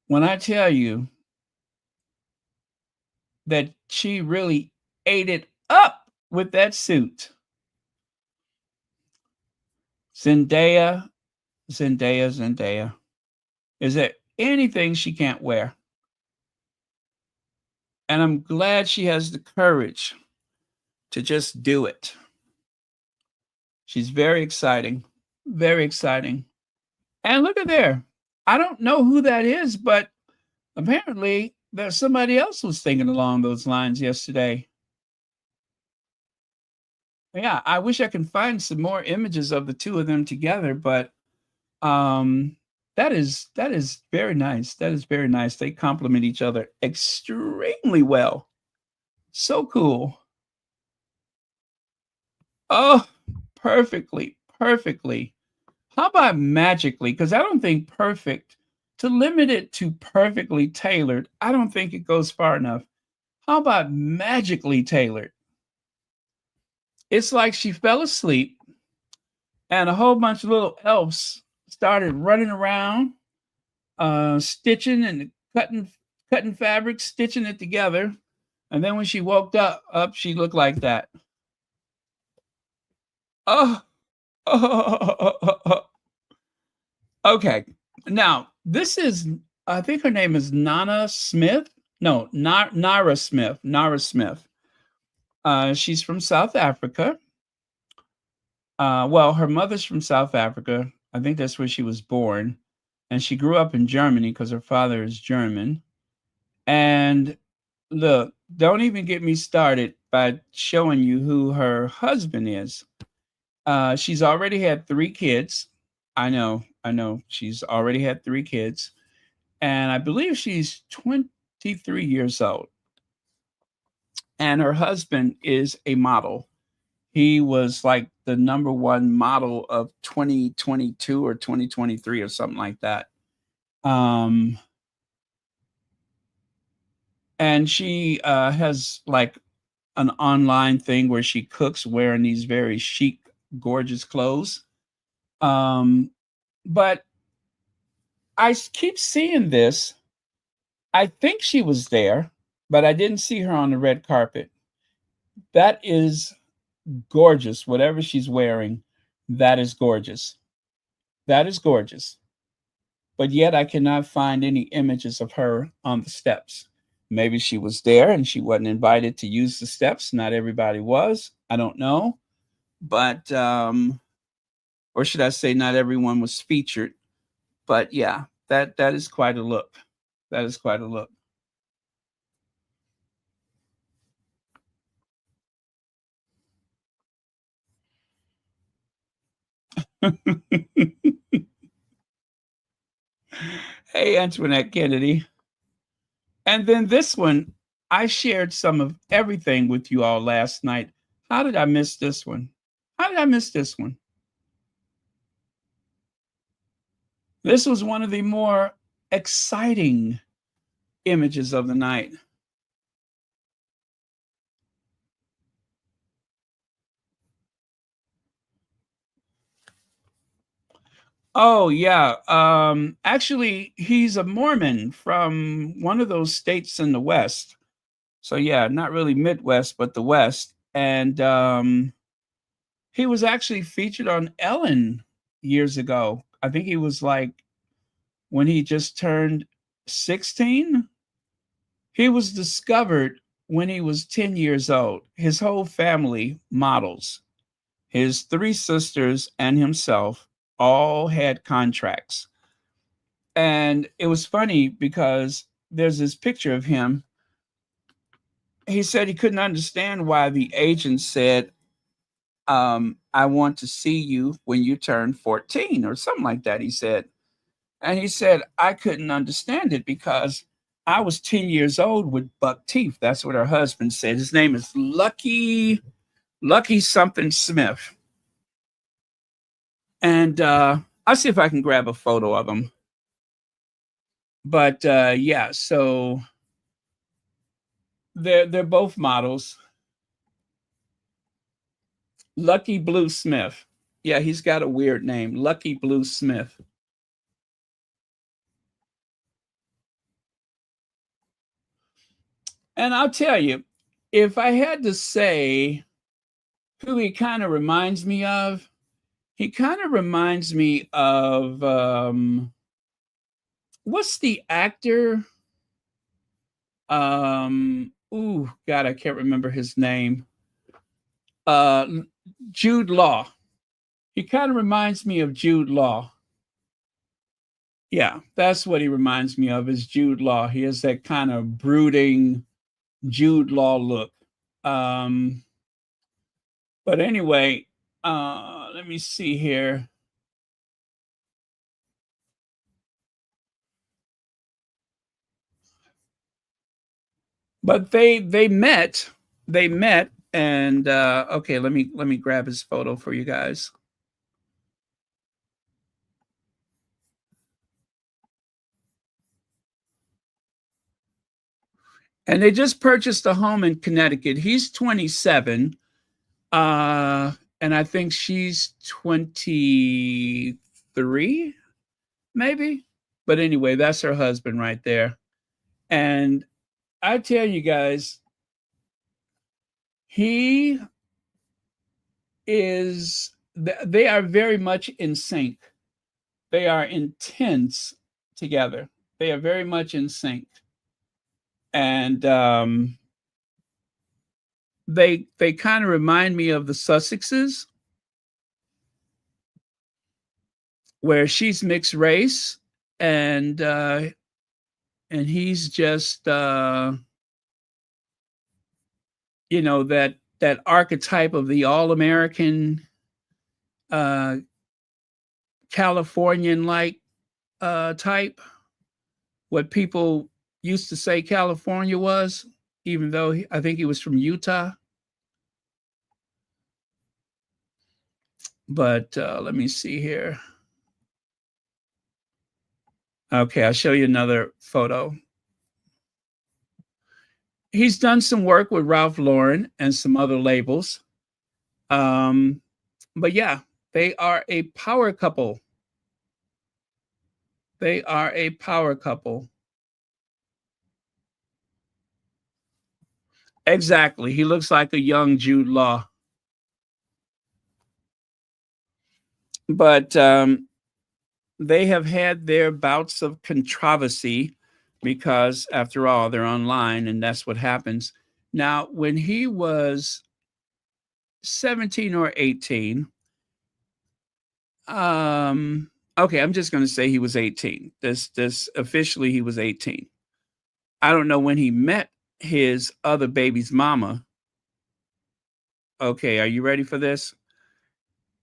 When I tell you that she really ate it up with that suit. Zendaya. Is there anything she can't wear? And I'm glad she has the courage to just do it. She's very exciting. Very exciting. And look at there. I don't know who that is, but apparently there's somebody else who's thinking along those lines yesterday. Yeah, I wish I can find some more images of the two of them together, but that is very nice. That is very nice. They complement each other extremely well. So cool. Oh, perfectly, perfectly. How about magically? Because I don't think perfect, to limit it to perfectly tailored, I don't think it goes far enough. How about magically tailored? It's like she fell asleep and a whole bunch of little elves started running around, stitching and cutting fabric, stitching it together. And then when she woke up, she looked like that. Oh, okay. Now, this is, I think her name is Nana Smith. No, Nara Smith. Nara Smith. She's from South Africa. Well, her mother's from South Africa. I think that's where she was born. And she grew up in Germany because her father is German. And look, don't even get me started by showing you who her husband is. She's already had 3 kids. I know. She's already had 3 kids. And I believe she's 23 years old. And her husband is a model. He was like the number 1 model of 2022 or 2023 or something like that. And she has like an online thing where she cooks wearing these very chic, gorgeous clothes. But I keep seeing this. I think she was there, but I didn't see her on the red carpet. That is gorgeous. Whatever she's wearing, that is gorgeous. That is gorgeous. But yet I cannot find any images of her on the steps. Maybe she was there and she wasn't invited to use the steps. Not everybody was. I don't know. But, or should I say, not everyone was featured But yeah, that is quite a look. That is quite a look. Hey, Antoinette Kennedy. And then this one, I shared some of everything with you all last night. How did I miss this one? How did I miss this one? This was one of the more exciting images of the night. Oh yeah. Actually, he's a Mormon from one of those states in the West. So yeah, not really Midwest, but the West. And he was actually featured on Ellen years ago. I think he was like when he just turned 16. He was discovered when he was 10 years old. His whole family models. His three sisters and himself all had contracts. And it was funny because there's this picture of him. He said he couldn't understand why the agent said, I want to see you when you turn 14 or something like that, he said. And he said, I couldn't understand it because I was 10 years old with buck teeth. That's what her husband said. His name is Lucky something Smith. And I'll see if I can grab a photo of him. But yeah, so they're both models. Lucky Blue Smith. Yeah, he's got a weird name. Lucky Blue Smith. And I'll tell you, if I had to say who he kind of reminds me of, he kind of reminds me of what's the actor? Ooh, God, I can't remember his name. Uh, Jude Law. He kind of reminds me of Jude Law. Yeah, that's what he reminds me of is Jude Law. He has that kind of brooding Jude Law look. Um, but anyway, let me see here. But they met, and okay, let me grab his photo for you guys. And they just purchased a home in Connecticut. He's 27, and I think she's 23, maybe. But anyway, that's her husband right there. And I tell you guys, he is, they are very much in sync. They are intense together. They are very much in sync. And they kind of remind me of the Sussexes, where she's mixed race and he's just you know that archetype of the all-American uh Californian like type, what people used to say California was, even though I think he was from Utah. But let me see here. Okay, I'll show you another photo. He's done some work with Ralph Lauren and some other labels. But yeah, they are a power couple. They are a power couple. Exactly. He looks like a young Jude Law. But they have had their bouts of controversy because, after all, they're online and that's what happens. Now, when he was 17 or 18, Okay, I'm just going to say he was 18. This officially he was 18. I don't know when he met his other baby's mama. Okay, are you ready for this?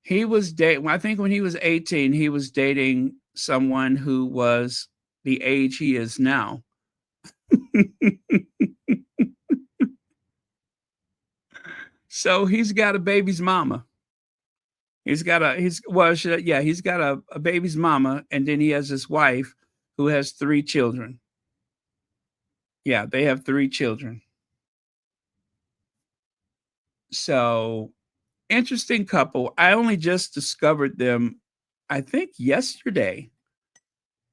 He was dating, I think when he was 18, he was dating someone who was the age he is now. So he's got a baby's mama. He's got a he's got a baby's mama, and then he has his wife who has 3 children. Yeah, they have 3 children. So interesting couple. I only just discovered them, I think yesterday.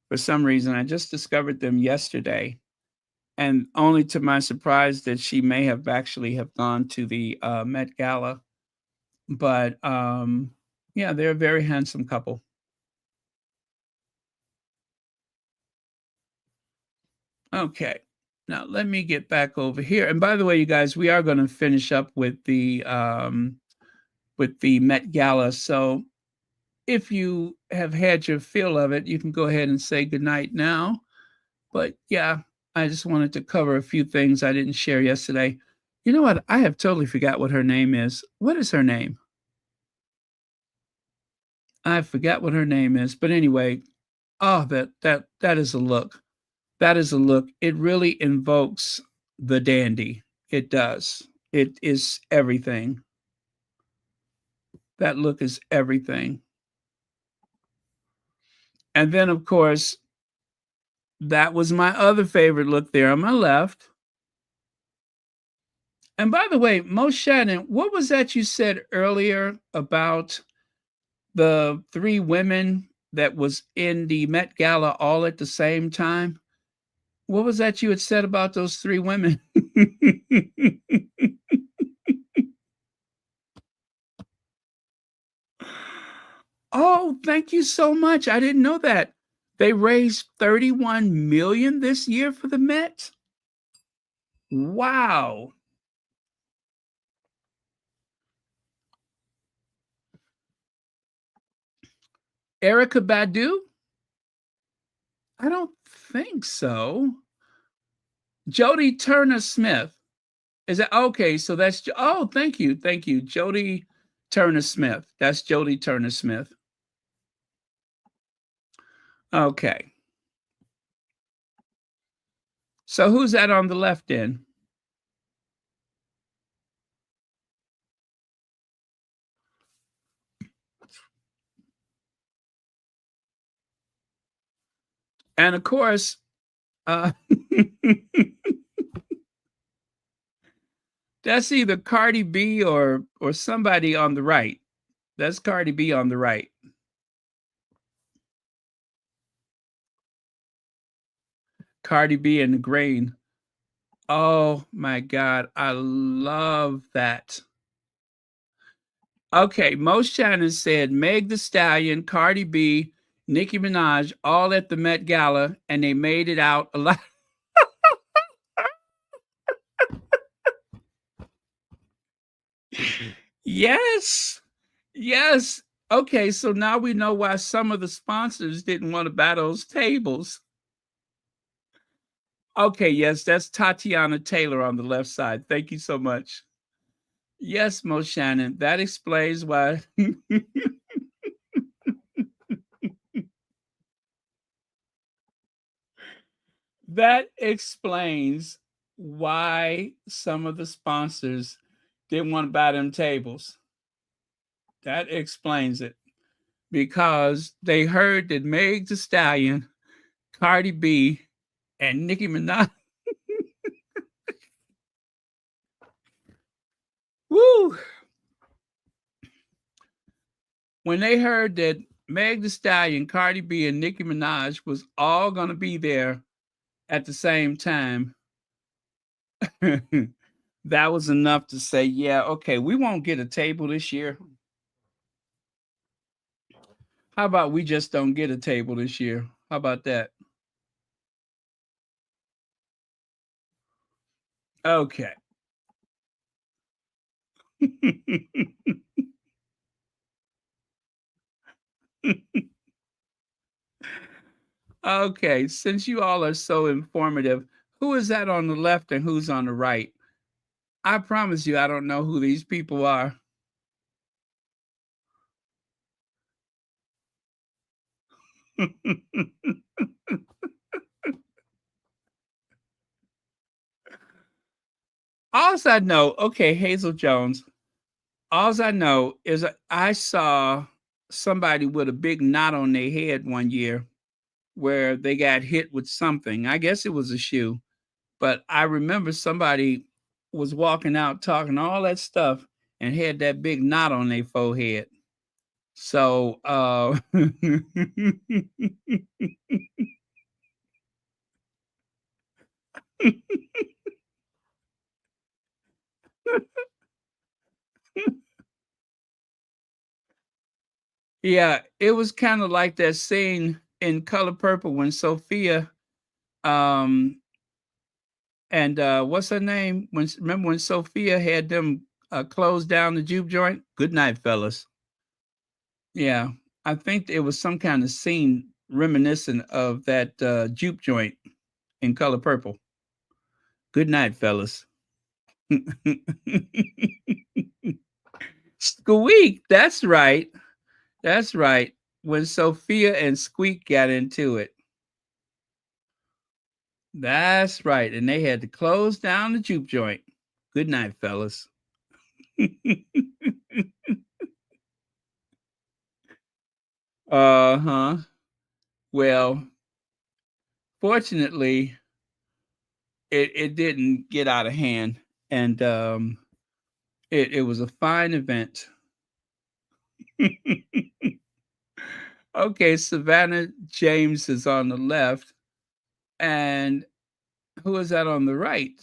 For some reason, I just discovered them yesterday, and only to my surprise that she may have actually have gone to the Met Gala. But yeah, they're a very handsome couple. Okay. Now let me get back over here. And by the way, you guys, we are going to finish up with the Met Gala. So if you have had your fill of it, you can go ahead and say goodnight now. But yeah, I just wanted to cover a few things I didn't share yesterday. You know what? I have totally forgot what her name is. What is her name? I forgot what her name is. But anyway, oh, that is a look. That is a look. It really invokes the dandy. It does. It is everything. That look is everything. And then, of course, that was my other favorite look there on my left. And by the way, Mo Shannon, what was that you said earlier about the 3 women that was in the Met Gala all at the same time? What was that you had said about those 3 women? Oh, thank you so much. I didn't know that. They raised 31 million this year for the Met. Wow. Erica Badu? I don't think so. Jodie Turner Smith. Is that okay? So that's oh, thank you. Thank you. Jodie Turner Smith. That's Jodie Turner Smith. Okay. So who's that on the left end? And of course, uh, that's either Cardi B or somebody on the right. That's Cardi B on the right. Cardi B and the grain. Oh my God, I love that. Okay, Mo Shannon said Meg the Stallion, Cardi B, Nicki Minaj, all at the Met Gala, and they made it out alive. Yes, yes. Okay, so now we know why some of the sponsors didn't want to buy those tables. Okay, yes, that's Tatiana Taylor on the left side. Thank you so much. Yes, Mo Shannon, that explains why. That explains why some of the sponsors didn't want to buy them tables. That explains it. Because they heard that Meg the Stallion, Cardi B, and Nicki Minaj. Woo! When they heard that Meg the Stallion, Cardi B, and Nicki Minaj was all going to be there at the same time, that was enough to say, yeah, okay, we won't get a table this year. How about we just don't get a table this year? How about that? Okay. Okay, since you all are so informative, who is that on the left and who's on the right? I promise you, I don't know who these people are. All I know, okay, Hazel Jones. All I know is I saw somebody with a big knot on their head one year where they got hit with something. I guess it was a shoe, but I remember somebody was walking out talking all that stuff and had that big knot on their forehead. So, yeah, it was kind of like that scene in Color Purple when Sophia um and what's her name? Remember when Sophia had them close down the juke joint? Good night, fellas. Yeah, I think it was some kind of scene reminiscent of that juke joint in Color Purple. Good night, fellas. Squeak, that's right. That's right. When Sophia and Squeak got into it. That's right. And they had to close down the juke joint. Good night, fellas. Uh-huh. Well, fortunately, it didn't get out of hand. And it was a fine event. Okay, Savannah James is on the left. And who is that on the right?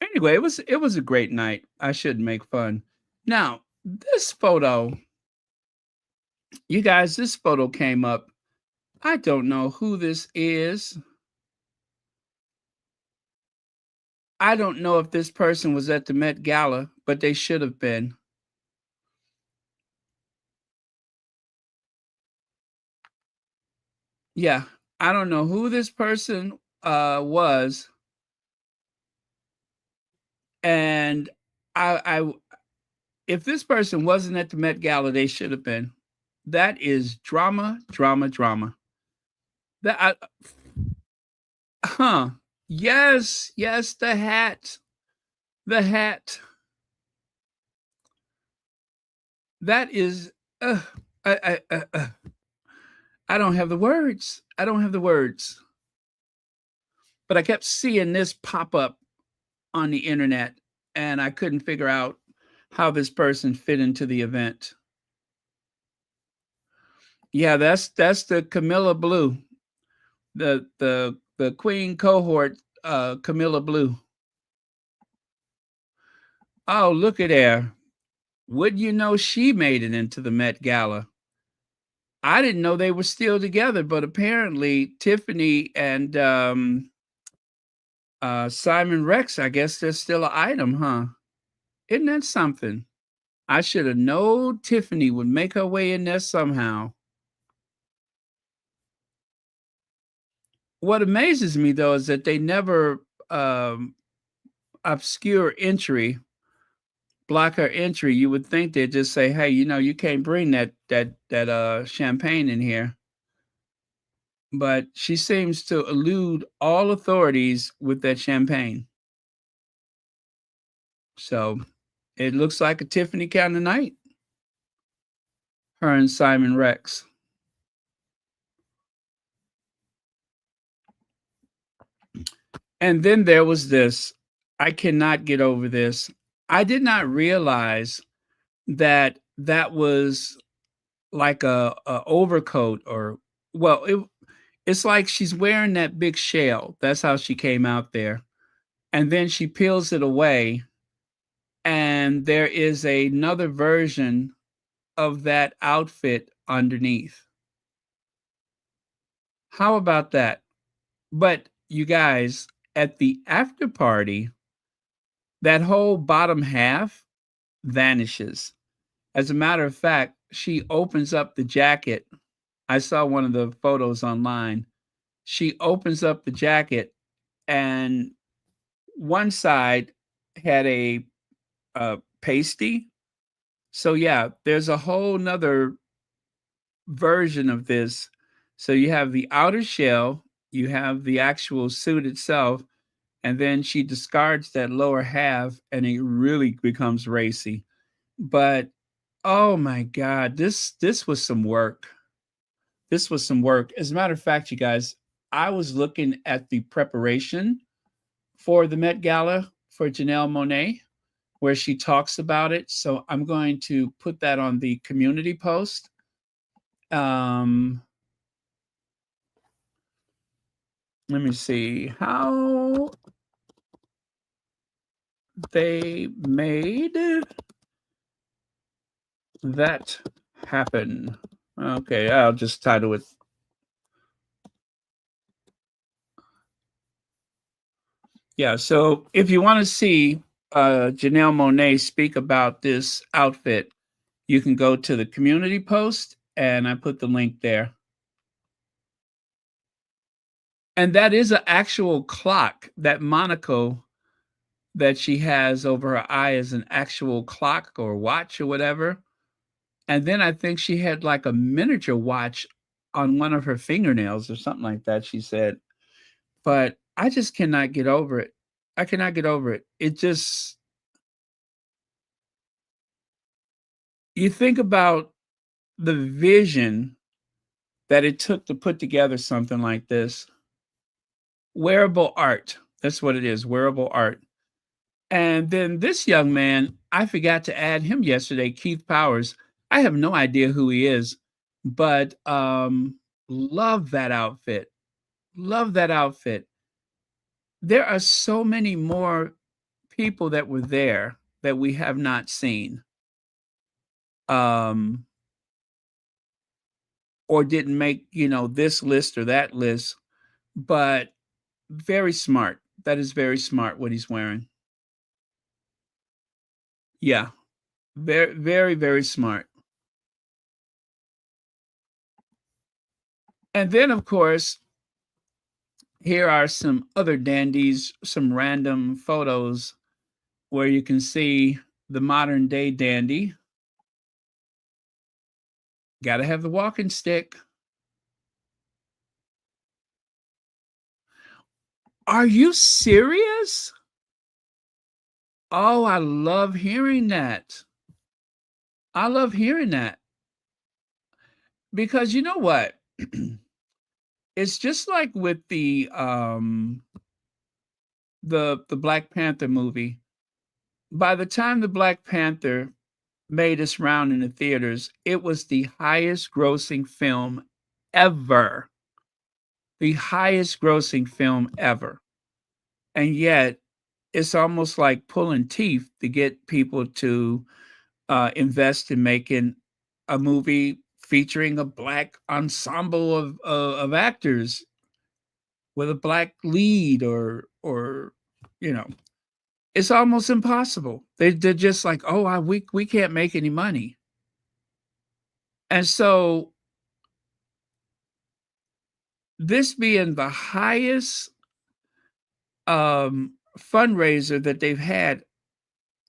Anyway, it was a great night. I shouldn't make fun. Now, this photo, you guys, this photo came up. I don't know who this is. I don't know if this person was at the Met Gala, but they should have been. Yeah, I don't know who this person was, and I if this person wasn't at the Met Gala, they should have been. That is drama, drama, drama. That huh? Yes, yes, the hat, the hat. That is. I don't have the words. I don't have the words. But I kept seeing this pop up on the internet, and I couldn't figure out how this person fit into the event. Yeah, that's the Camilla Blue, the Queen cohort, Camilla Blue. Oh, look at there! Wouldn't you know she made it into the Met Gala? I didn't know they were still together, but apparently Tiffany and Simon Rex, I guess they're still an item, huh? Isn't that something? I should have known Tiffany would make her way in there somehow. What amazes me though is that they never obscure entry, block her entry. You would think they'd just say, "Hey, you can't bring that champagne in here." But she seems to elude all authorities with that champagne. So it looks like a Tiffany kind of night. Her and Simon Rex. And then there was this. I cannot get over this. I did not realize that that was like a overcoat or well, it's like she's wearing that big shell. That's how she came out there. And then she peels it away and there is another version of that outfit underneath. How about that? But you guys, at the after party, that whole bottom half vanishes. As a matter of fact, she opens up the jacket. I saw one of the photos online. She opens up the jacket, and one side had a pasty. So yeah, there's a whole nother version of this. So you have the outer shell, you have the actual suit itself, and then she discards that lower half, and it really becomes racy. But oh my God, this was some work. This was some work. As a matter of fact, you guys, I was looking at the preparation for the Met Gala for Janelle Monae, where she talks about it. So I'm going to put that on the community post. Let me see how they made that happen. Okay, I'll just title it. Yeah, so if you want to see Janelle Monae speak about this outfit, you can go to the community post, and I put the link there. And that is an actual clock. That monocle that she has over her eye is an actual clock or watch or whatever. And then I think she had like a miniature watch on one of her fingernails or something like that, she said. But I just cannot get over it. I cannot get over it. It just, you think about the vision that it took to put together something like this. Wearable art. That's what it is, wearable art. And then this young man, I forgot to add him yesterday, Keith Powers. I have no idea who he is, but love that outfit. Love that outfit. There are so many more people that were there that we have not seen. Or didn't make, this list or that list, but very smart. That is very smart what he's wearing. Yeah. Very, very, very smart. And then, of course, here are some other dandies, some random photos where you can see the modern day dandy. Got to have the walking stick. Are you serious? Oh, I love hearing that. I love hearing that. Because you know what? It's just like with the Black Panther movie. By the time the Black Panther made its round in the theaters, it was the highest grossing film ever. The highest grossing film ever. And yet, it's almost like pulling teeth to get people to invest in making a movie featuring a Black ensemble of actors with a Black lead or you know it's almost impossible. They're just like, oh, we can't make any money. And so this being the highest fundraiser that they've had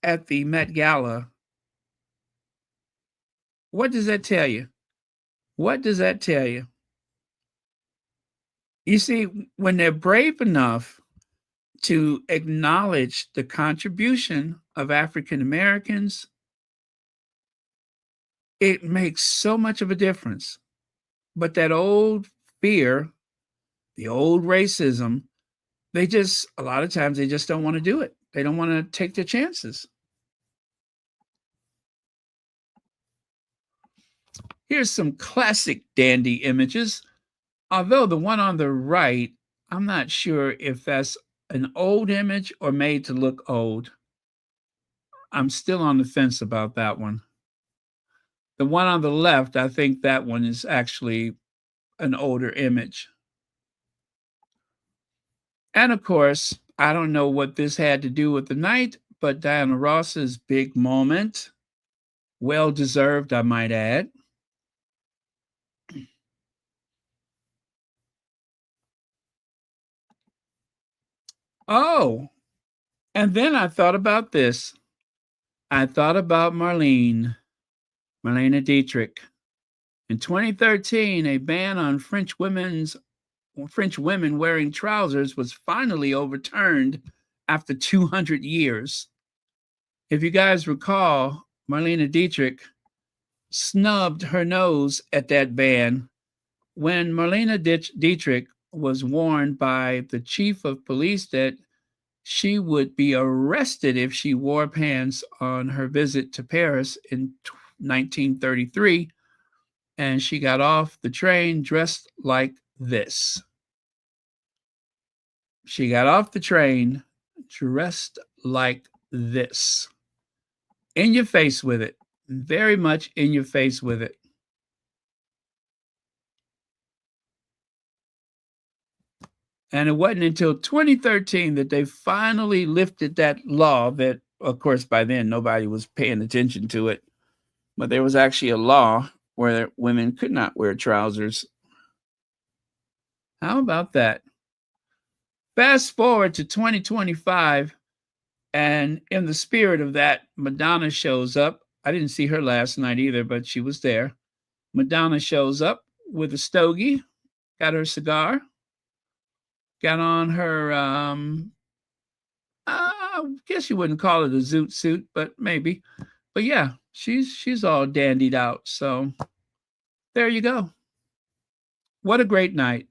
at the Met Gala, what does that tell you? What does that tell you? You see, when they're brave enough to acknowledge the contribution of African Americans, it makes so much of a difference. But that old fear, the old racism, a lot of times, they just don't want to do it. They don't want to take the chances. Here's some classic dandy images. Although the one on the right, I'm not sure if that's an old image or made to look old. I'm still on the fence about that one. The one on the left, I think that one is actually an older image. And of course, I don't know what this had to do with the night, but Diana Ross's big moment, well deserved, I might add. Oh, and then I thought about this. I thought about Marlene Dietrich. In 2013, a ban on French women wearing trousers was finally overturned after 200 years. If you guys recall, Marlene Dietrich snubbed her nose at that ban when Marlene Dietrich was warned by the chief of police that she would be arrested if she wore pants on her visit to Paris in 1933, and she got off the train dressed like this. She got off the train dressed like this. In your face with it. Very much in your face with it. And it wasn't until 2013 that they finally lifted that law that, of course, by then nobody was paying attention to it. But there was actually a law where women could not wear trousers. How about that? Fast forward to 2025, and in the spirit of that, Madonna shows up. I didn't see her last night either, but she was there. Madonna shows up with a stogie, got her cigar, got on her, I guess you wouldn't call it a zoot suit, but maybe. But yeah, she's all dandied out. So there you go. What a great night.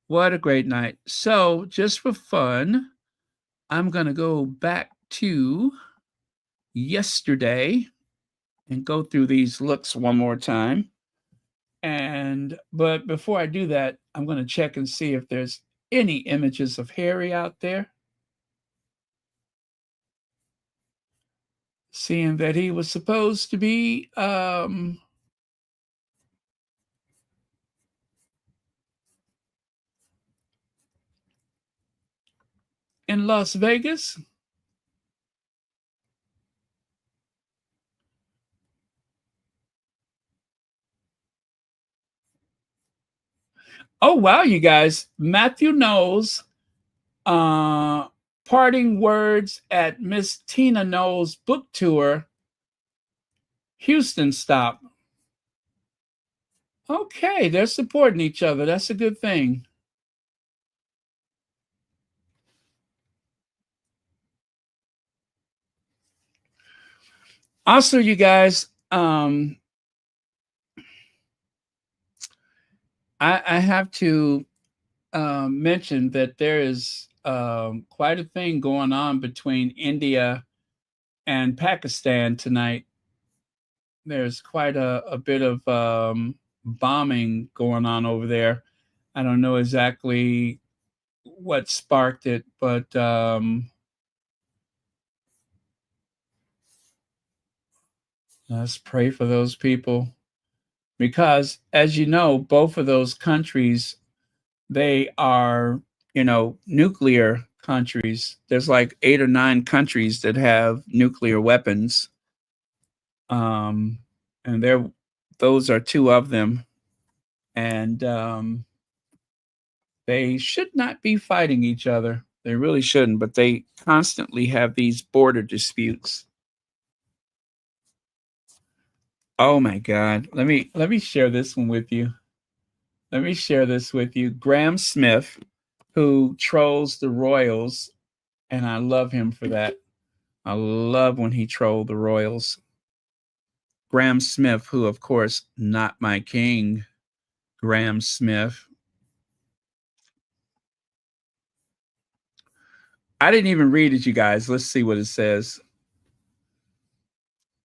What a great night. So just for fun, I'm going to go back to yesterday and go through these looks one more time. But before I do that, I'm going to check and see if there's any images of Harry out there. Seeing that he was supposed to be in Las Vegas. Oh, wow, you guys. Matthew Knowles, parting words at Miss Tina Knowles' book tour, Houston stop. Okay, they're supporting each other. That's a good thing. Also, you guys, I have to mention that there is quite a thing going on between India and Pakistan tonight. There's quite a bit of bombing going on over there. I don't know exactly what sparked it, but let's pray for those people. Because, as you know, both of those countries, they are, nuclear countries. There's like 8 or 9 countries that have nuclear weapons. And those are 2 of them. And they should not be fighting each other. They really shouldn't, but they constantly have these border disputes. Oh my God. Let me share this one with you. Let me share this with you. Graham Smith, who trolls the royals, and I love him for that. I love when he trolled the royals. Graham Smith, who, of course, not my king, Graham Smith. I didn't even read it, you guys. Let's see what it says.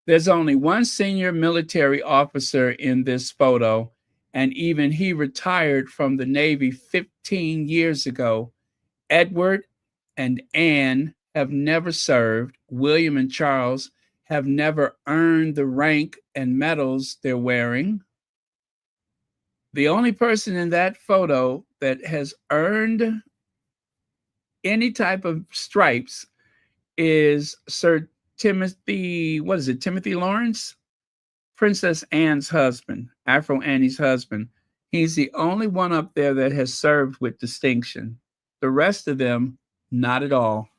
There's only one senior military officer in this photo, and even he retired from the Navy 15 years ago. Edward and Anne have never served. William and Charles have never earned the rank and medals they're wearing. The only person in that photo that has earned any type of stripes is Sir Timothy, what is it? Timothy Lawrence, Princess Anne's husband, Afro Annie's husband. He's the only one up there that has served with distinction. The rest of them, not at all.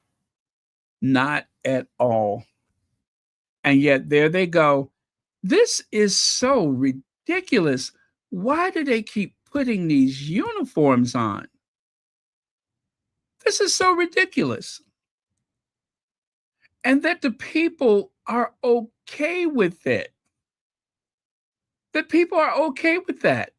Not at all. And yet there they go. This is so ridiculous. Why do they keep putting these uniforms on? This is so ridiculous. And that the people are okay with it. That people are okay with that.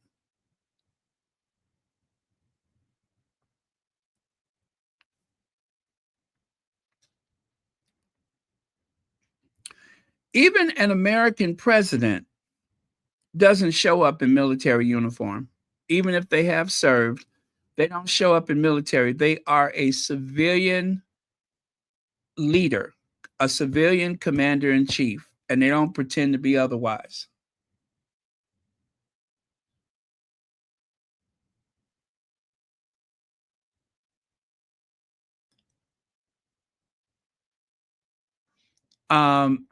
Even an American president doesn't show up in military uniform. Even if they have served, they don't show up in military. They are a civilian leader, a civilian commander in chief, and they don't pretend to be otherwise.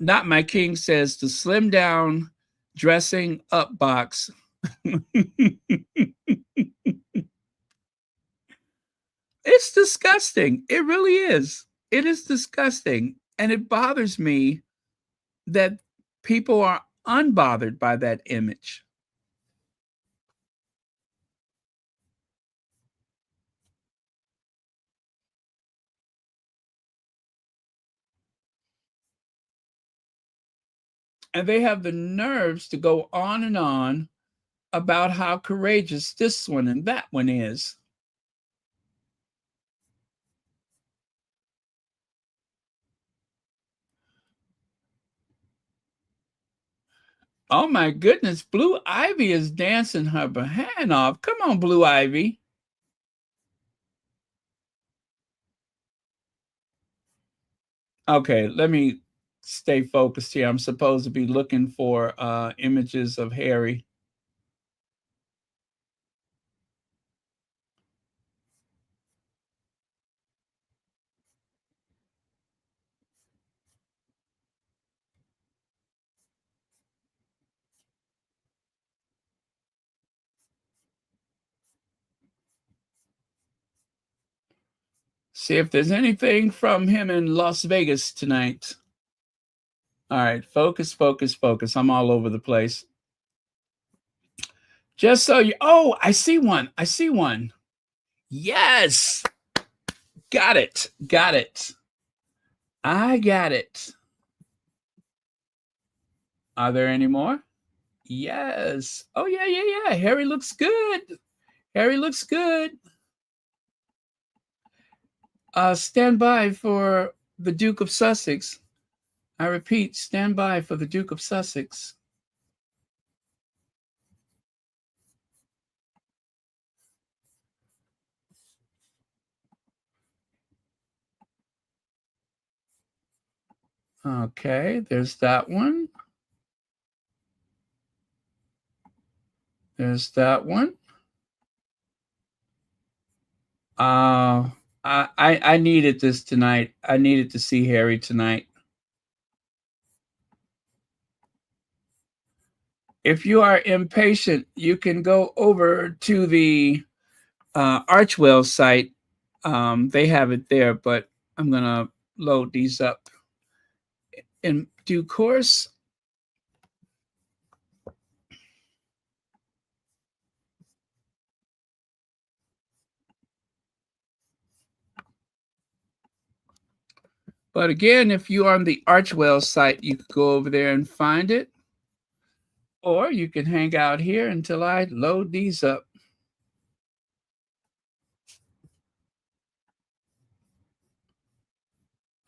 Not My King says the slim down dressing up box. It's disgusting. It really is. It is disgusting. And it bothers me that people are unbothered by that image. And they have the nerves to go on and on about how courageous this one and that one is. Oh my goodness, Blue Ivy is dancing her behind off. Come on, Blue Ivy. Okay, let me stay focused here. I'm supposed to be looking for images of Harry. See if there's anything from him in Las Vegas tonight. All right, focus, focus, focus. I'm all over the place. Just so you, oh, I see one. I see one. Yes. Got it. Got it. I got it. Are there any more? Yes. Oh, yeah, yeah, yeah. Harry looks good. Harry looks good. Stand by for the Duke of Sussex. I repeat, stand by for the Duke of Sussex. Okay, there's that one. There's that one. I needed this tonight. I needed to see Harry tonight. If you are impatient, you can go over to the Archwell site. They have it there, but I'm going to load these up in due course. But again, if you're on the Archwell site, you can go over there and find it. Or you can hang out here until I load these up.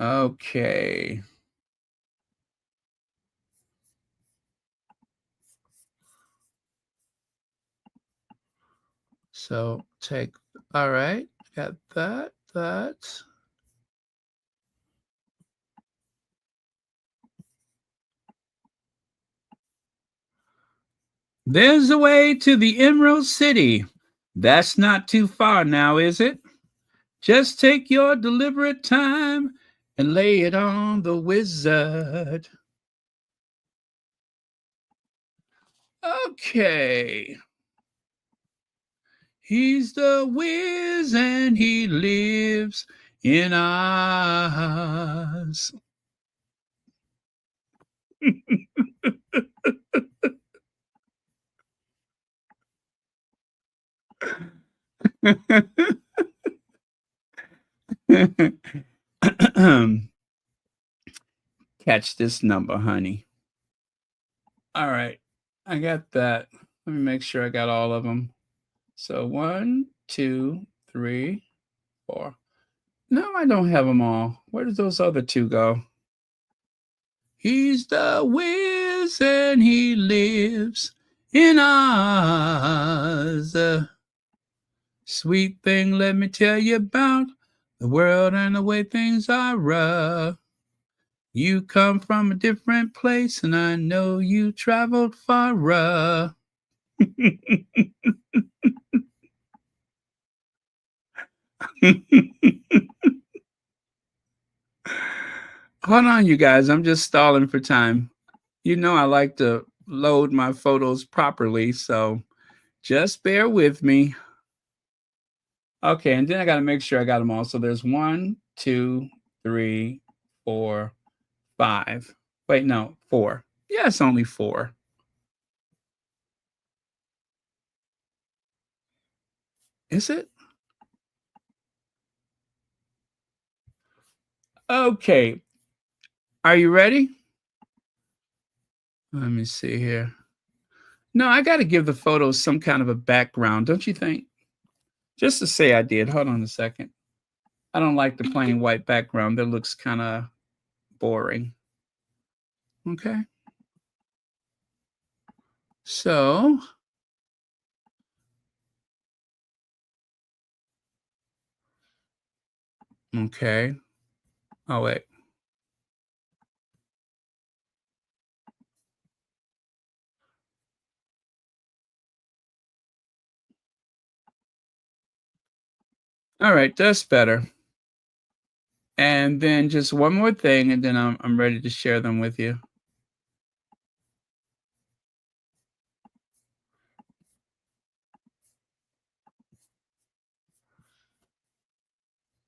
Okay. So take, all right, got that. There's a way to the Emerald City. That's not too far now, is it? Just take your deliberate time and lay it on the wizard. Okay. He's the whiz and he lives in Oz. Catch this number, honey. All right. I got that. Let me make sure I got all of them. So 1, 2, 3, 4. No, I don't have them all. Where did those other two go? He's the whiz and he lives in Oz. Sweet thing, let me tell you about the world and the way things are. You come from a different place, and I know you traveled far. Hold on, you guys. I'm just stalling for time. You know I like to load my photos properly, so just bear with me. Okay, and then I got to make sure I got them all. So there's 1, 2, 3, 4, 5. Wait, no, 4. Yeah, it's only 4. Is it? Okay. Are you ready? Let me see here. No, I got to give the photos some kind of a background, don't you think? Just to say I did. Hold on a second. I don't like the plain white background. That looks kind of boring. Okay. So, okay. Oh, wait. All right, that's better. And then just one more thing, and then I'm ready to share them with you.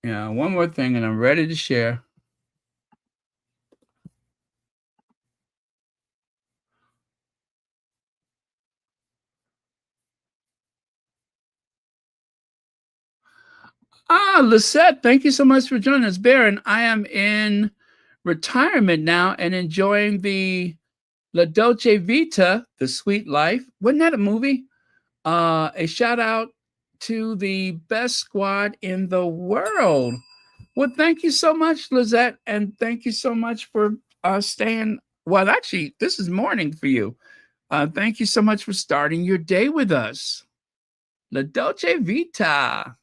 Yeah, one more thing, and I'm ready to share. Lisette, thank you so much for joining us. Baron, I am in retirement now and enjoying the La Dolce Vita, The Sweet Life. Wasn't that a movie? A shout out to the best squad in the world. Well, thank you so much, Lizette, and thank you so much for staying. Well, actually, this is morning for you. Thank you so much for starting your day with us. La Dolce Vita.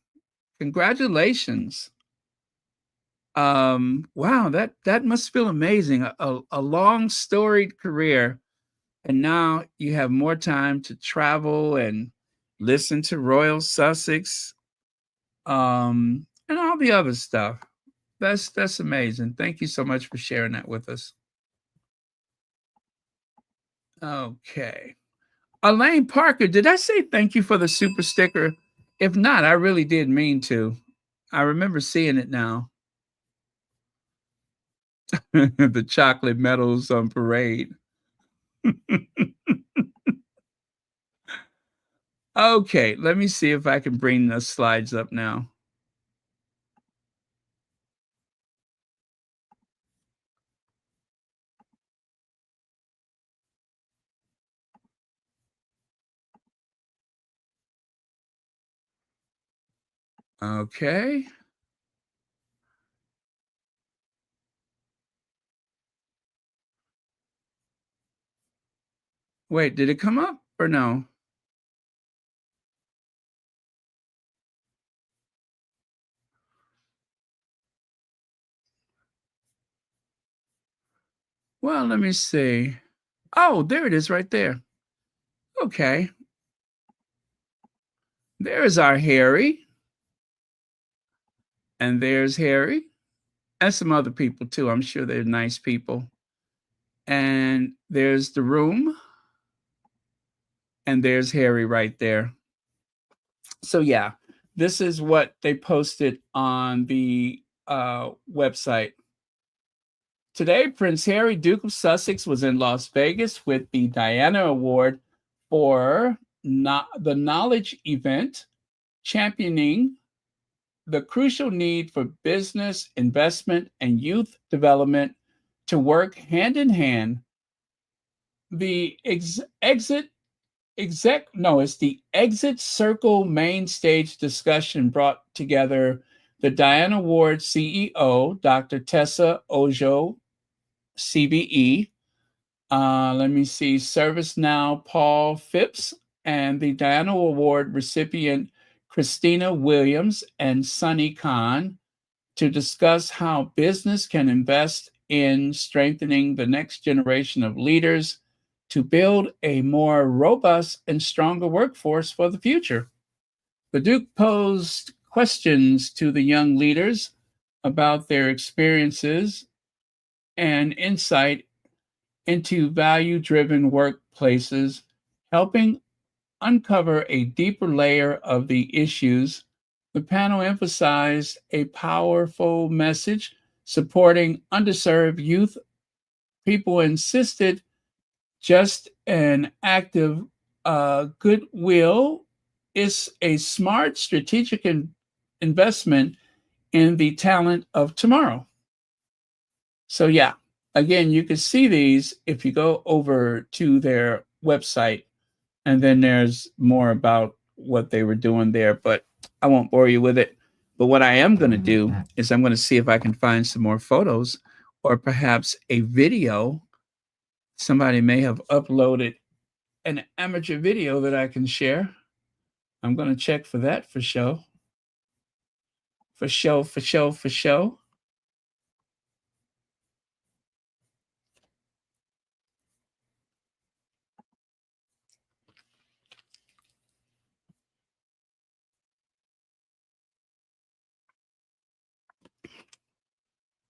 Congratulations. Wow, that must feel amazing. A long storied career, and now you have more time to travel and listen to Royal Sussex, and all the other stuff. That's amazing. Thank you so much for sharing that with us. Okay. Elaine Parker, did I say thank you for the super sticker? If not, I really did mean to. I remember seeing it now. The chocolate medals on parade. Okay, let me see if I can bring the slides up now. Okay. Wait, did it come up or no? Well, let me see. Oh, there it is right there. Okay. There's our Harry. And there's Harry. and some other people too. I'm sure they're nice people. And there's the room, and there's Harry right there. So yeah, this is what they posted on the website. Today, Prince Harry, Duke of Sussex, was in Las Vegas with the Diana Award for the Knowledge event, championing the crucial need for business, investment, and youth development to work hand in hand. The it's the Exit Circle main stage discussion brought together the Diana Award CEO, Dr. Tessa Ojo, CBE. Let me see, ServiceNow Paul Phipps, and the Diana Award recipient Christina Williams and Sunny Khan to discuss how business can invest in strengthening the next generation of leaders to build a more robust and stronger workforce for the future. The Duke posed questions to the young leaders about their experiences and insight into value-driven workplaces, helping uncover a deeper layer of the issues. The panel emphasized a powerful message supporting underserved youth. People insisted just an active goodwill is a smart strategic investment in the talent of tomorrow. So yeah, again, you can see these if you go over to their website, and then there's more about what they were doing there, but I won't bore you with it. But what I am going to do is I'm going to see if I can find some more photos or perhaps a video. Somebody may have uploaded an amateur video that I can share. I'm going to check for that for show. For show.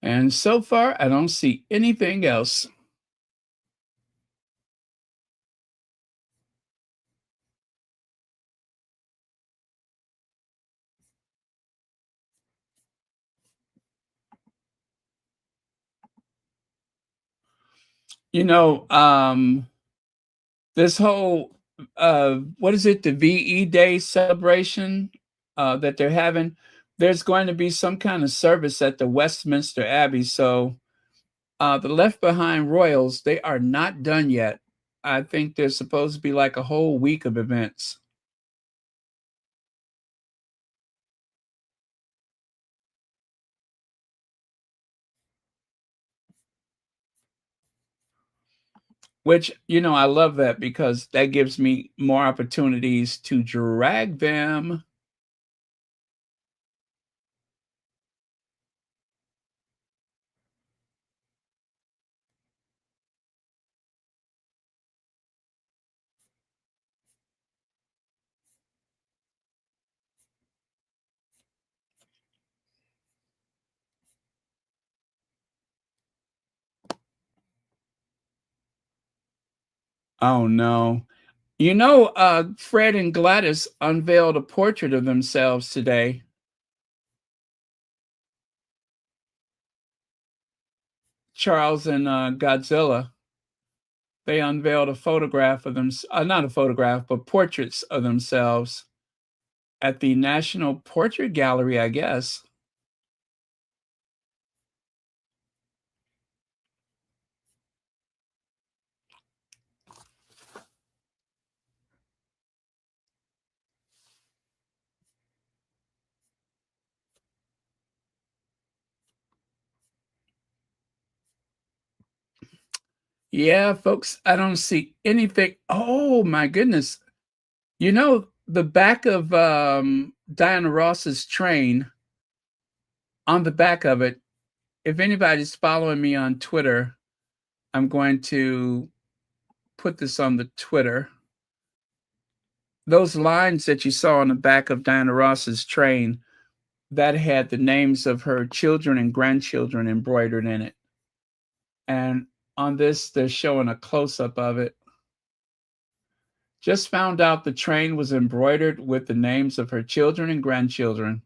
And so far, I don't see anything else. You know, this whole what is it, the VE Day celebration that they're having, there's going to be some kind of service at the Westminster Abbey. So the Left Behind Royals, they are not done yet. I think there's supposed to be like a whole week of events. Which, you know, I love that because that gives me more opportunities to drag them. Oh no. You know, Fred and Gladys unveiled a portrait of themselves today. Charles and Godzilla. They unveiled a photograph of them, not a photograph, but portraits of themselves at the National Portrait Gallery, I guess. Yeah, folks, I don't see anything. Oh my goodness. You know, the back of Diana Ross's train, on the back of it, if anybody's following me on Twitter, I'm going to put this on the Twitter. Those lines that you saw on the back of Diana Ross's train, that had the names of her children and grandchildren embroidered in it. And on this, they're showing a close-up of it. Just found out the train was embroidered with the names of her children and grandchildren.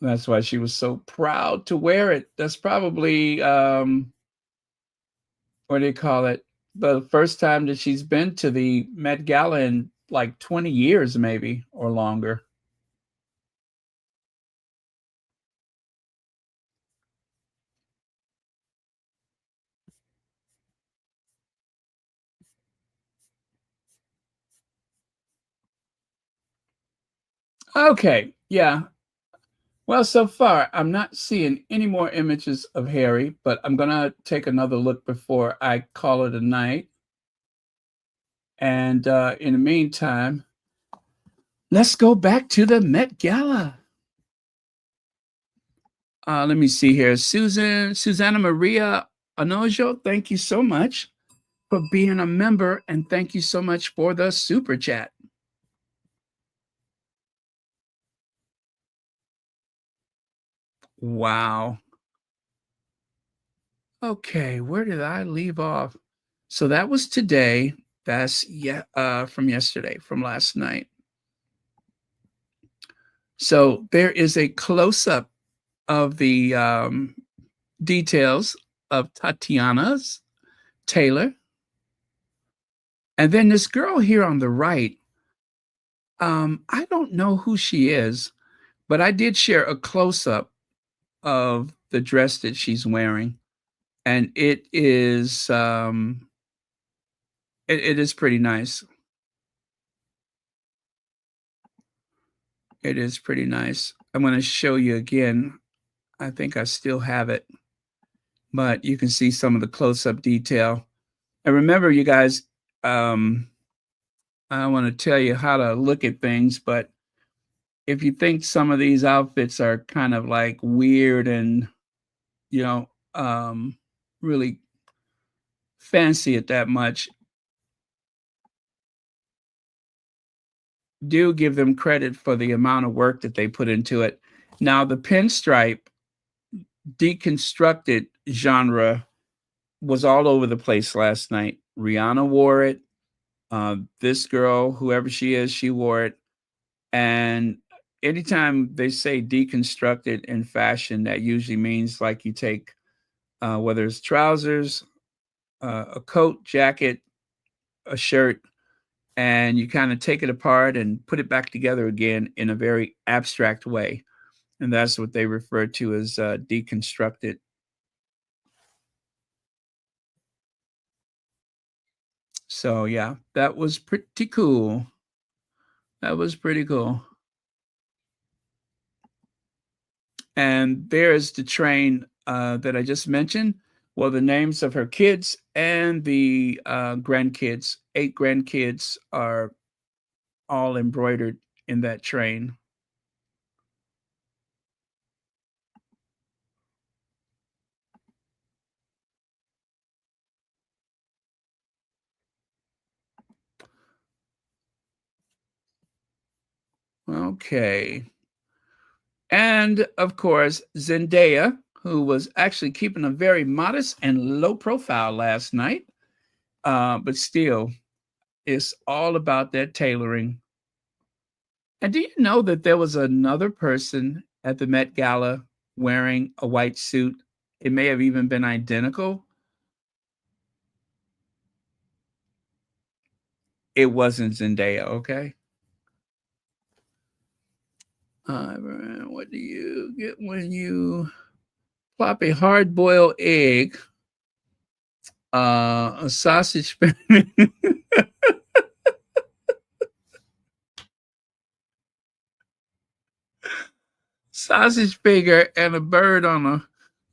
That's why she was so proud to wear it. That's probably, what do you call it? The first time that she's been to the Met Gala in like 20 years, maybe, or longer. Okay, yeah. Well, so far, I'm not seeing any more images of Harry, but I'm going to take another look before I call it a night. And in the meantime, let's go back to the Met Gala. Let me see here. Susanna Maria Anojo, thank you so much for being a member, and thank you so much for the super chat. Wow. Okay, where did I leave off? So that was today. That's from yesterday, from last night. So there is a close-up of the details of Tatiana's Taylor. And then this girl here on the right, I don't know who she is, but I did share a close-up of the dress that she's wearing. And it is it is pretty nice. It is pretty nice. I'm going to show you again. I think I still have it, but you can see some of the close-up detail. And remember, you guys, I want to tell you how to look at things, but if you think some of these outfits are kind of like weird and, you know, really fancy it that much, do give them credit for the amount of work that they put into it. Now, the pinstripe deconstructed genre was all over the place last night. Rihanna wore it. This girl, whoever she is, she wore it. And anytime they say deconstructed in fashion, that usually means like you take whether it's trousers, a coat, jacket, a shirt, and you kind of take it apart and put it back together again in a very abstract way. And that's what they refer to as deconstructed. So, yeah, that was pretty cool. That was pretty cool. And there's the train that I just mentioned. Well, the names of her kids and the grandkids, 8 grandkids, are all embroidered in that train. Okay. And of course, Zendaya, who was actually keeping a very modest and low profile last night, but still, it's all about that tailoring. And do you know that there was another person at the Met Gala wearing a white suit? It may have even been identical. It wasn't Zendaya, okay? What do you get when you plop a hard-boiled egg, a sausage sausage finger, and a bird on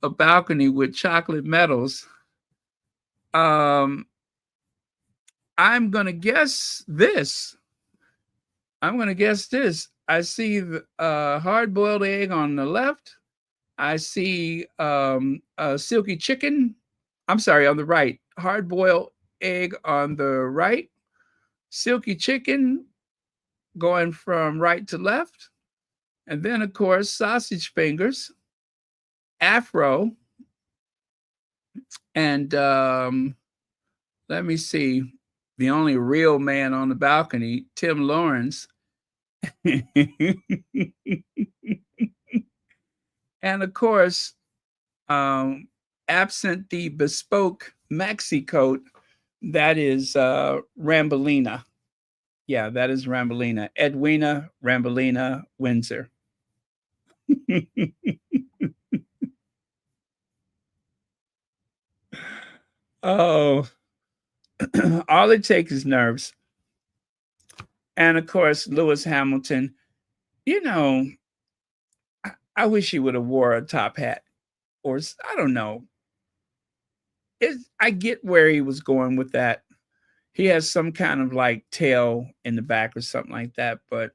a balcony with chocolate medals? I'm gonna guess this. I see the hard-boiled egg on the left. I see a silky chicken. I'm sorry, on the right. Hard-boiled egg on the right. Silky chicken going from right to left. And then, of course, sausage fingers, afro, and let me see, the only real man on the balcony, Tim Lawrence. And of course, absent the bespoke maxi coat, that is Rambolina. Yeah, that is Rambolina. Edwina Rambolina Windsor. Oh, all it takes is nerves. And of course, Lewis Hamilton. You know, I wish he would have wore a top hat, or I don't know. I get where he was going with that. He has some kind of like tail in the back or something like that, but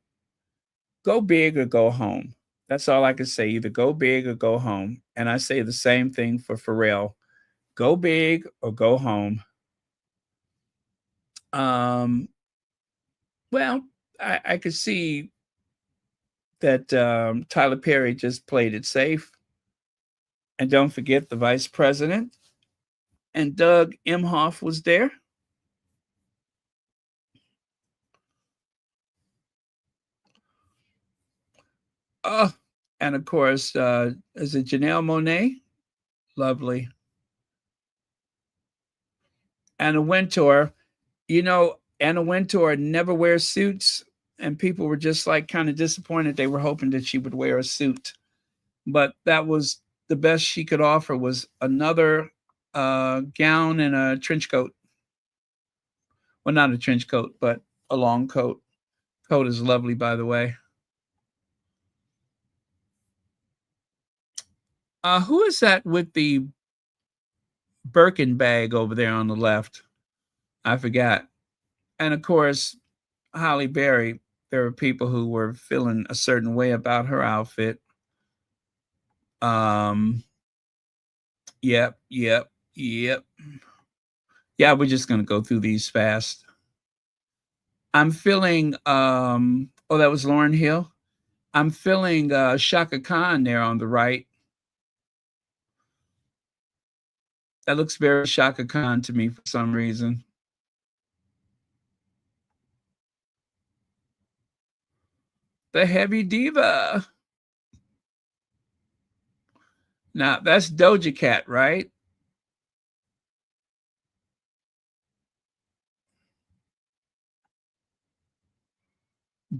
go big or go home. That's all I can say. Either go big or go home. And I say the same thing for Pharrell. Go big or go home. Well, I could see that Tyler Perry just played it safe. And don't forget the vice president. And Doug Emhoff was there. Oh, and of course, is it Janelle Monae? Lovely. Anna Wintour. Anna Wintour never wears suits, and people were just like kind of disappointed. They were hoping that she would wear a suit, but that was the best she could offer was another gown and a trench coat. Well, not a trench coat, but a long coat. Coat is lovely, by the way. Who is that with the Birkin bag over there on the left? I forgot. And of course, Holly Berry. There were people who were feeling a certain way about her outfit. Yep. Yeah, we're just gonna go through these fast. I'm feeling oh, that was Lauryn Hill. I'm feeling Shaka Khan there on the right. That looks very Shaka Khan to me for some reason. The heavy diva. Now that's Doja Cat, right?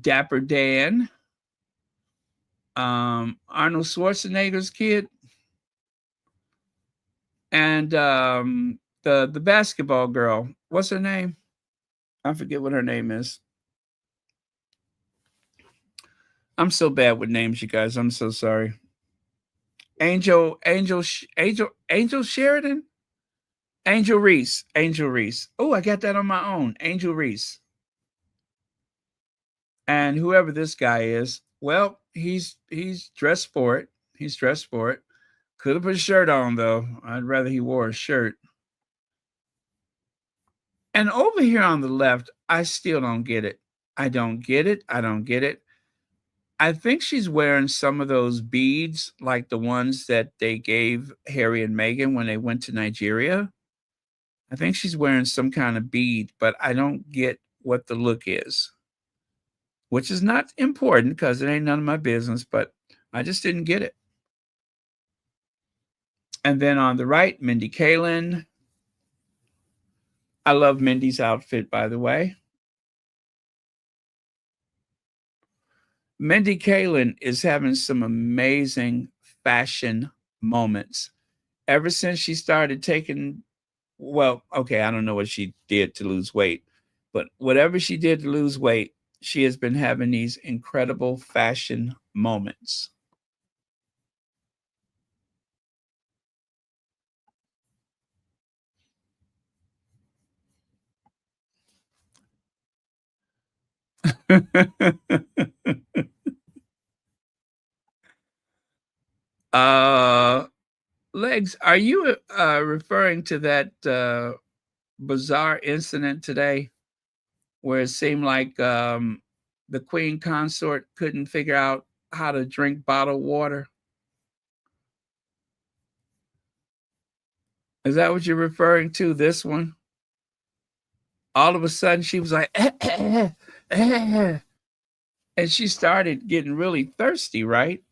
Dapper Dan. Arnold Schwarzenegger's kid. And the basketball girl. What's her name? I forget what her name is. I'm so bad with names, you guys. I'm so sorry. Angel Sheridan? Angel Reese. Oh, I got that on my own. Angel Reese. And whoever this guy is, well, he's dressed for it. Could have put a shirt on though. I'd rather he wore a shirt. And over here on the left, I still don't get it. I don't get it. I think she's wearing some of those beads, like the ones that they gave Harry and Meghan when they went to Nigeria. I think she's wearing some kind of bead, but I don't get what the look is, which is not important because it ain't none of my business, but I just didn't get it. And then on the right, Mindy Kaling. I love Mindy's outfit, by the way. Mindy Kaling is having some amazing fashion moments. Ever since she started taking, well, okay, I don't know what she did to lose weight, but whatever she did to lose weight, she has been having these incredible fashion moments. uh Legs, are you referring to that bizarre incident today where it seemed like the queen consort couldn't figure out how to drink bottled water? Is that what you're referring to, this one? All of a sudden, she was like, and she started getting really thirsty, right?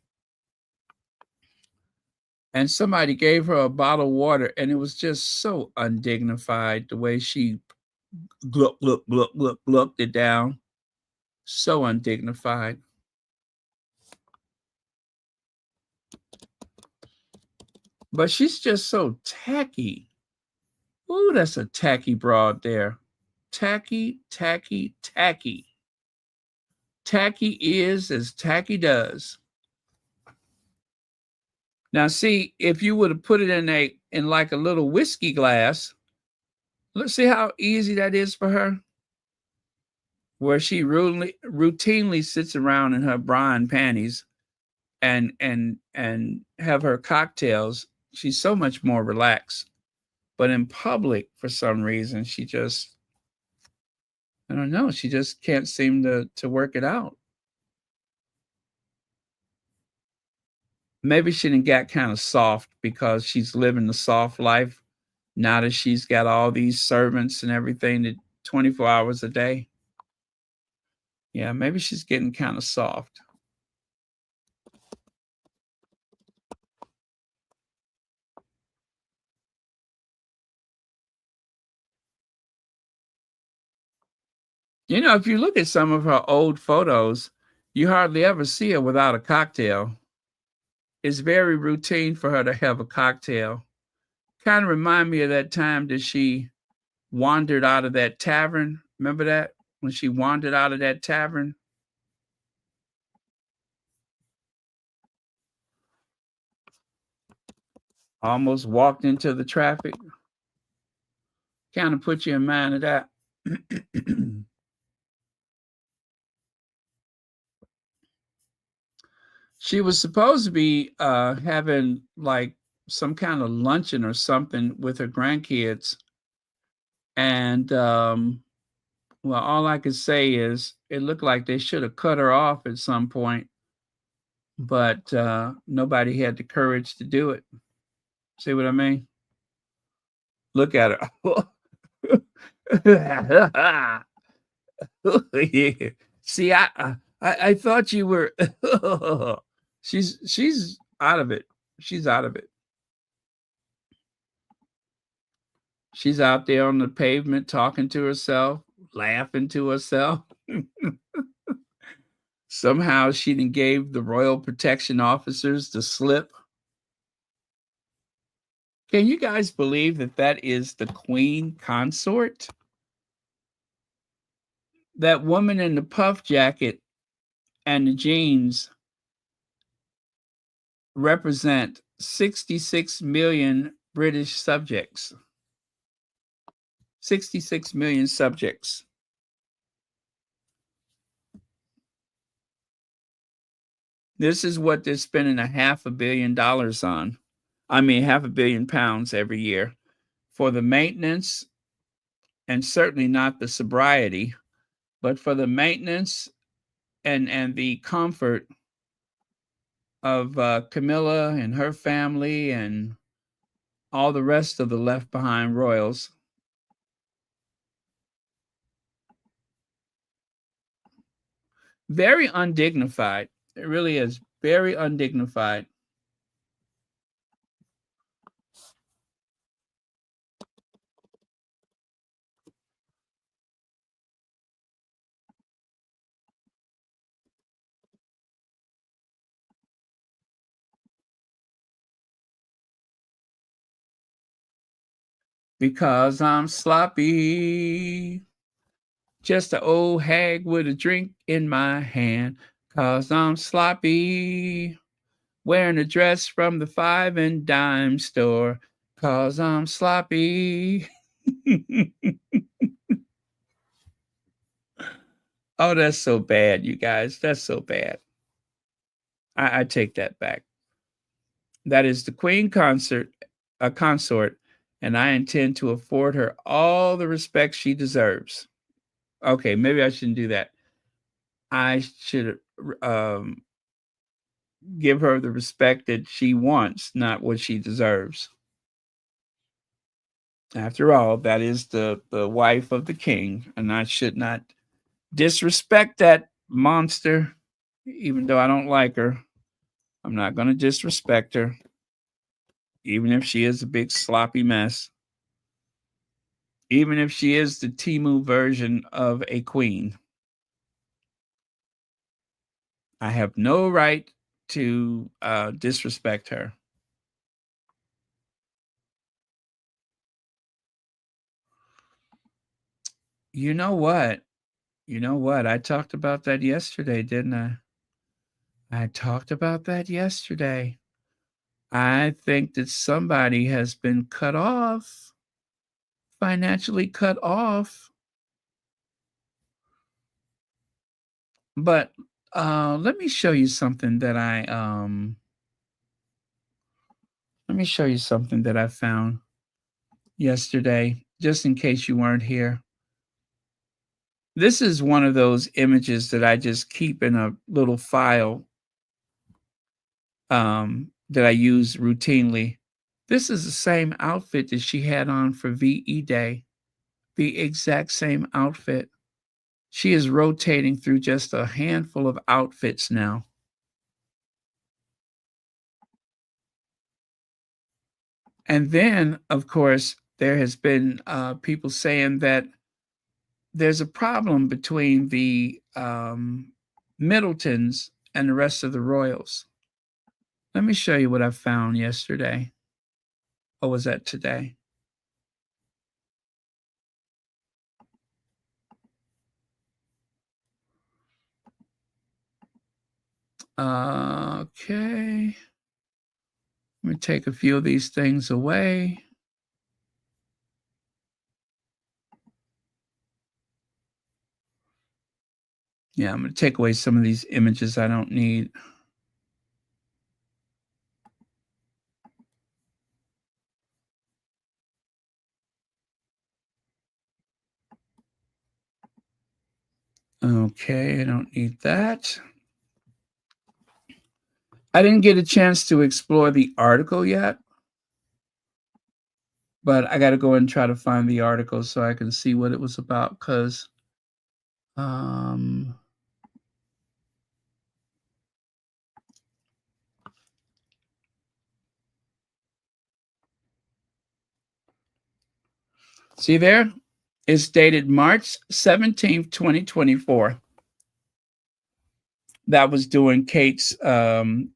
And somebody gave her a bottle of water, and it was just so undignified the way she glucked it down. So undignified. But she's just so tacky. Ooh, that's a tacky broad there. Tacky, tacky, tacky. Tacky is as tacky does. Now, see, if you would have put it in like a little whiskey glass, let's see how easy that is for her. Where she routinely sits around in her bra and panties and have her cocktails. She's so much more relaxed. But in public, for some reason, she just, I don't know, she just can't seem to work it out. Maybe she done got kind of soft because she's living the soft life now that she's got all these servants and everything that 24 hours a day. Yeah, maybe she's getting kind of soft. You know, if you look at some of her old photos, you hardly ever see her without a cocktail. It's very routine for her to have a cocktail. Kind of remind me of that time that she wandered out of that tavern. Remember that? When she wandered out of that tavern? Almost walked into the traffic. Kind of put you in mind of that. She was supposed to be having like some kind of luncheon or something with her grandkids. And well, all I could say is it looked like they should have cut her off at some point, but nobody had the courage to do it. See what I mean? Look at her. Yeah. See, I thought you were. She's out of it. She's out of it. She's out there on the pavement talking to herself, laughing to herself. Somehow she done gave the Royal Protection Officers the slip. Can you guys believe that that is the Queen Consort? That woman in the puff jacket and the jeans represent 66 million British subjects. 66 million subjects. This is what they're spending $500 million on. I mean, £500 million every year for the maintenance, and certainly not the sobriety, but for the maintenance and the comfort of Camilla and her family and all the rest of the left behind royals. Very undignified. It really is very undignified. Because I'm sloppy. Just an old hag with a drink in my hand. 'Cause I'm sloppy. Wearing a dress from the 5 and dime store. 'Cause I'm sloppy. Oh, that's so bad, you guys. That's so bad. I take that back. That is the Queen consort, and I intend to afford her all the respect she deserves. Okay, maybe I shouldn't do that. I should give her the respect that she wants, not what she deserves. After all, that is the wife of the king, and I should not disrespect that monster, even though I don't like her. I'm not going to disrespect her, even if she is a big sloppy mess, even if she is the Timu version of a queen. I have no right to disrespect her. You know what? You know what? I talked about that yesterday, didn't I? I talked about that yesterday. I think that somebody has been cut off, financially cut off. But let me show you something that let me show you something that I found yesterday, just in case you weren't here. This is one of those images that I just keep in a little file that I use routinely. This is the same outfit that she had on for VE Day, the exact same outfit. She is rotating through just a handful of outfits now. And then, of course, there has been people saying that there's a problem between the Middletons and the rest of the royals. Let me show you what I found yesterday. Or was that today? Okay. Let me take a few of these things away. Yeah, I'm going to take away some of these images I don't need. Okay, I don't need that. I didn't get a chance to explore the article yet, but I got to go and try to find the article so I can see what it was about, because see there? It's dated March 17th, 2024. That was during Kate's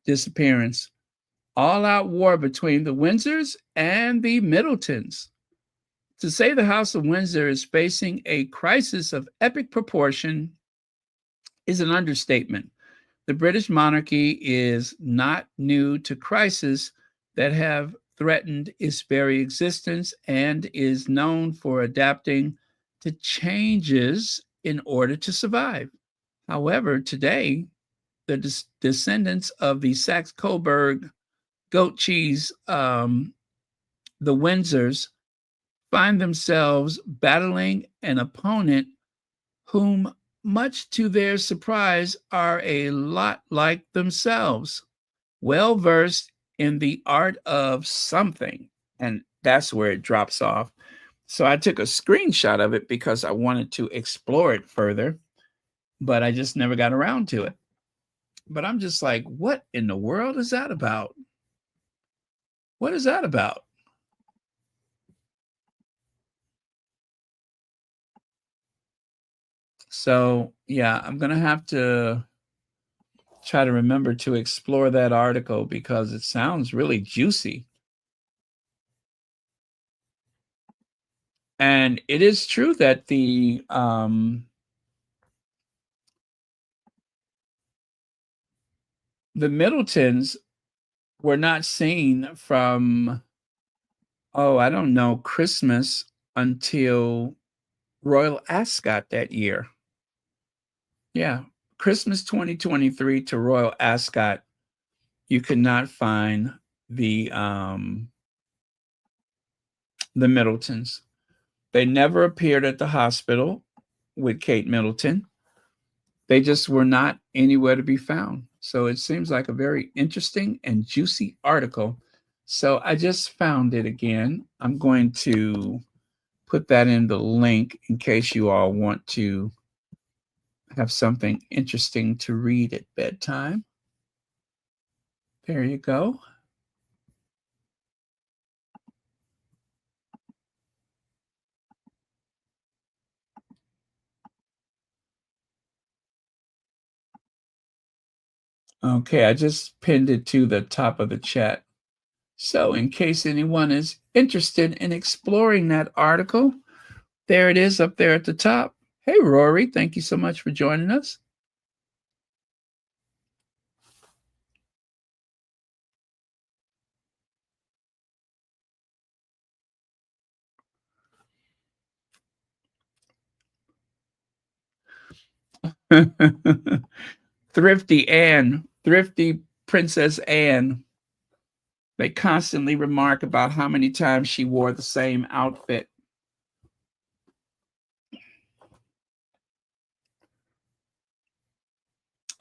disappearance. All out war between the Windsors and the Middletons. To say the House of Windsor is facing a crisis of epic proportion is an understatement. The British monarchy is not new to crises that have threatened its very existence and is known for adapting to changes in order to survive. However, today, the descendants of the Saxe-Coburg goat cheese, the Windsors, find themselves battling an opponent whom, much to their surprise, are a lot like themselves, well versed in the art of something. And that's where it drops off. So I took a screenshot of it because I wanted to explore it further, but I just never got around to it. But I'm just like, what in the world is that about? What is that about? So, yeah, I'm going to have to try to remember to explore that article because it sounds really juicy. And it is true that the Middletons were not seen from, oh, I don't know, Christmas until Royal Ascot that year. Yeah, Christmas 2023 to Royal Ascot, you could not find the Middletons. They never appeared at the hospital with Kate Middleton. They just were not anywhere to be found. So it seems like a very interesting and juicy article. So I just found it again. I'm going to put that in the link in case you all want to have something interesting to read at bedtime. There you go. Okay, I just pinned it to the top of the chat. So in case anyone is interested in exploring that article, there it is up there at the top. Hey, Rory, thank you so much for joining us. Thrifty Princess Anne. They constantly remark about how many times she wore the same outfit.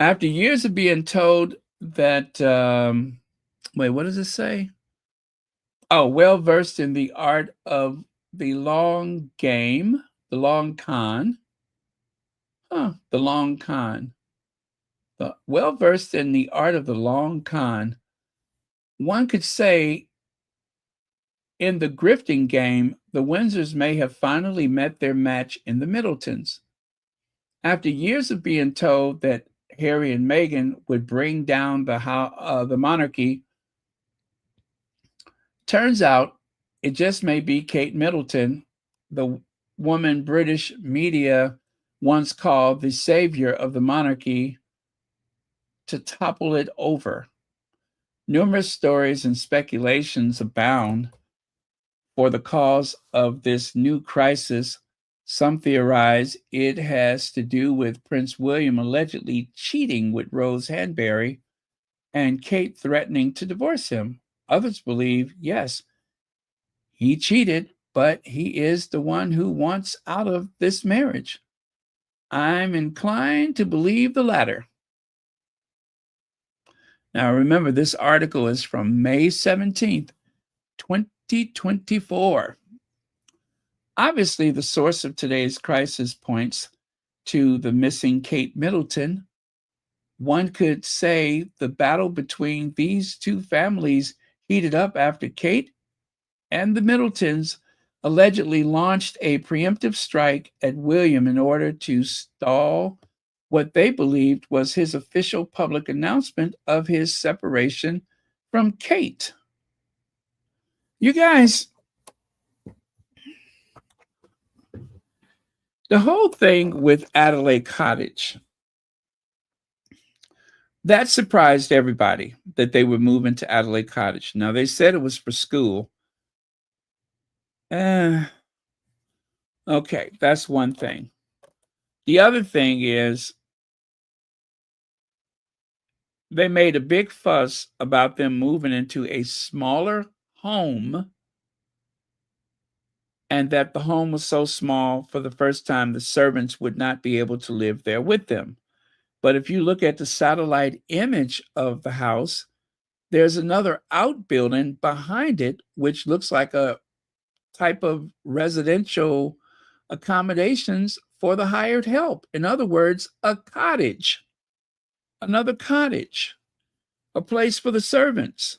After years of being told that, wait, what does it say? Oh, well versed in the art of the long game, the long con. The long con. Well versed in the art of the long con. One could say in the grifting game, the Windsors may have finally met their match in the Middletons. After years of being told that Harry and Meghan would bring down the monarchy, turns out it just may be Kate Middleton, the woman British media once called the savior of the monarchy, to topple it over. Numerous stories and speculations abound for the cause of this new crisis. Some theorize it has to do with Prince William allegedly cheating with Rose Hanbury and Kate threatening to divorce him. Others believe, yes, he cheated, but he is the one who wants out of this marriage. I'm inclined to believe the latter. Now, remember, this article is from May 17th, 2024. Obviously, the source of today's crisis points to the missing Kate Middleton. One could say the battle between these two families heated up after Kate and the Middletons allegedly launched a preemptive strike at William in order to stall what they believed was his official public announcement of his separation from Kate. You guys, the whole thing with Adelaide Cottage, that surprised everybody that they were moving to Adelaide Cottage. Now, they said it was for school. Okay, that's one thing. The other thing is they made a big fuss about them moving into a smaller home, and that the home was so small for the first time the servants would not be able to live there with them. But if you look at the satellite image of the house, there's another outbuilding behind it, which looks like a type of residential accommodations for the hired help. In other words, a cottage, another cottage, a place for the servants.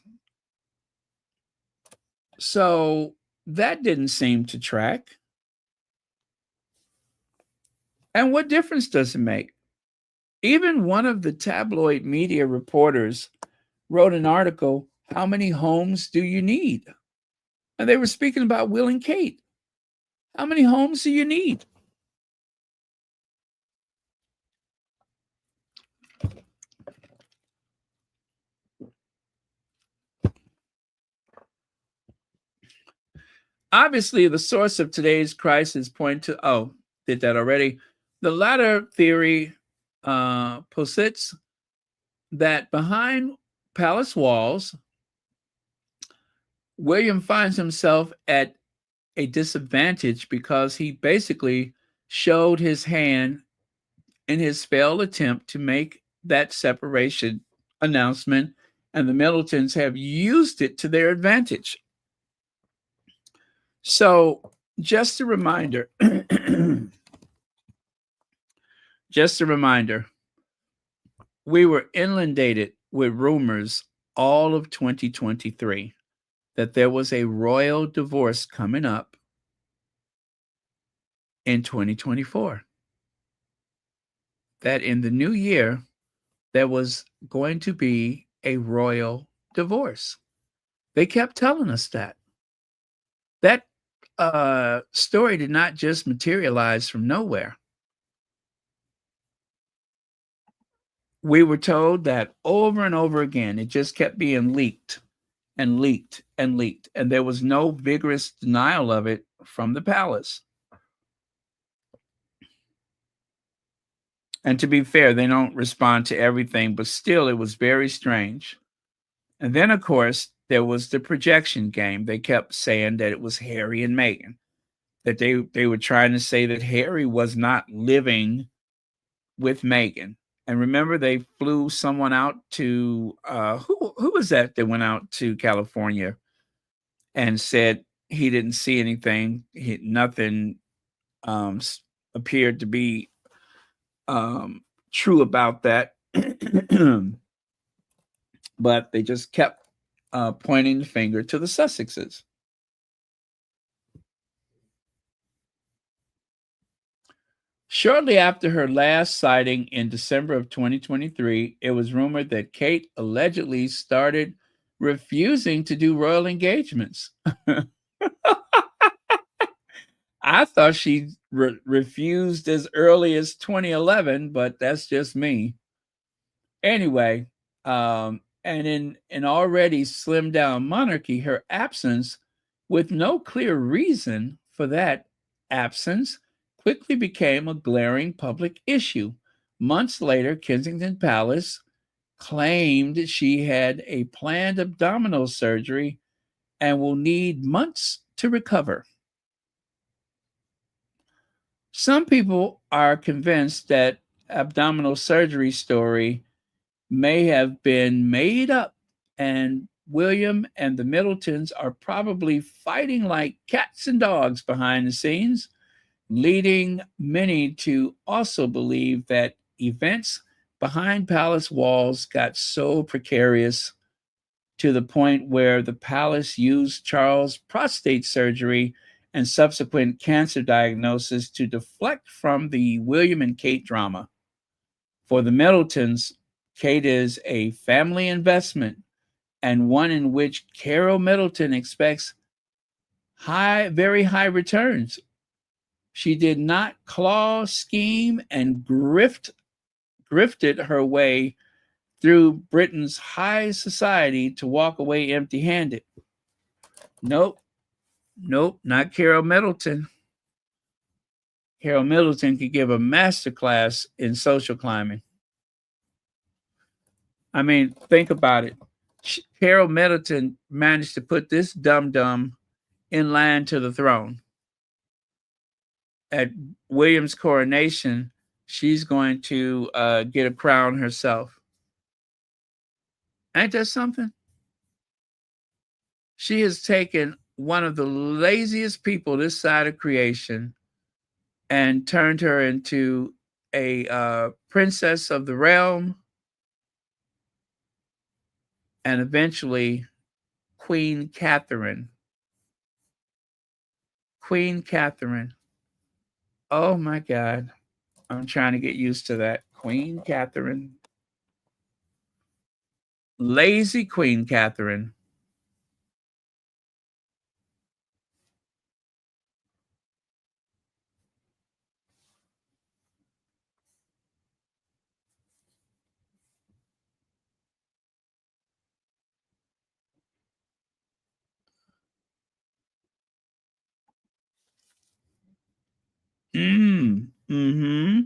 So that didn't seem to track. And what difference does it make? Even one of the tabloid media reporters wrote an article, "How many homes do you need?" And they were speaking about Will and Kate. How many homes do you need? Obviously, the source of today's crisis point to, did that already. The latter theory posits that behind palace walls, William finds himself at a disadvantage because he basically showed his hand in his failed attempt to make that separation announcement, and the Middletons have used it to their advantage. So, just a reminder, just a reminder, we were inundated with rumors all of 2023 that there was a royal divorce coming up in 2024. That in the new year, there was going to be a royal divorce. They kept telling us that. That story did not just materialize from nowhere. We were told that over and over again. It just kept being leaked and leaked and leaked, and there was no vigorous denial of it from the palace. And to be fair, they don't respond to everything, but still, it was very strange. And then, of course, there was the projection game. They kept saying that it was Harry and Meghan, that they were trying to say that Harry was not living with Meghan. And remember, they flew someone out to who was that went out to California and said he didn't see anything. Nothing um, appeared to be true about that. But they just kept pointing the finger to the Sussexes. Shortly after her last sighting in December of 2023, it was rumored that Kate allegedly started refusing to do royal engagements. I thought she refused as early as 2011, but that's just me. Anyway, and in an already slimmed down monarchy, her absence, with no clear reason for that absence, quickly became a glaring public issue. Months later, Kensington Palace claimed she had a planned abdominal surgery and will need months to recover. Some people are convinced that abdominal surgery story may have been made up, and William and the Middletons are probably fighting like cats and dogs behind the scenes, leading many to also believe that events behind palace walls got so precarious to the point where the palace used Charles' prostate surgery and subsequent cancer diagnosis to deflect from the William and Kate drama. For the Middletons, Kate is a family investment and one in which Carol Middleton expects very high returns. She did not claw, scheme, and grifted her way through Britain's high society to walk away empty-handed. Nope, nope, not Carol Middleton. Carol Middleton could give a master class in social climbing. I mean, think about it. Carol Middleton managed to put this dum-dum in line to the throne. At William's coronation, she's going to get a crown herself. Ain't that something? She has taken one of the laziest people this side of creation and turned her into a princess of the realm and eventually Queen Catherine. Queen Catherine. Oh my God. I'm trying to get used to that. Queen Catherine. Lazy Queen Catherine. Mm-hmm.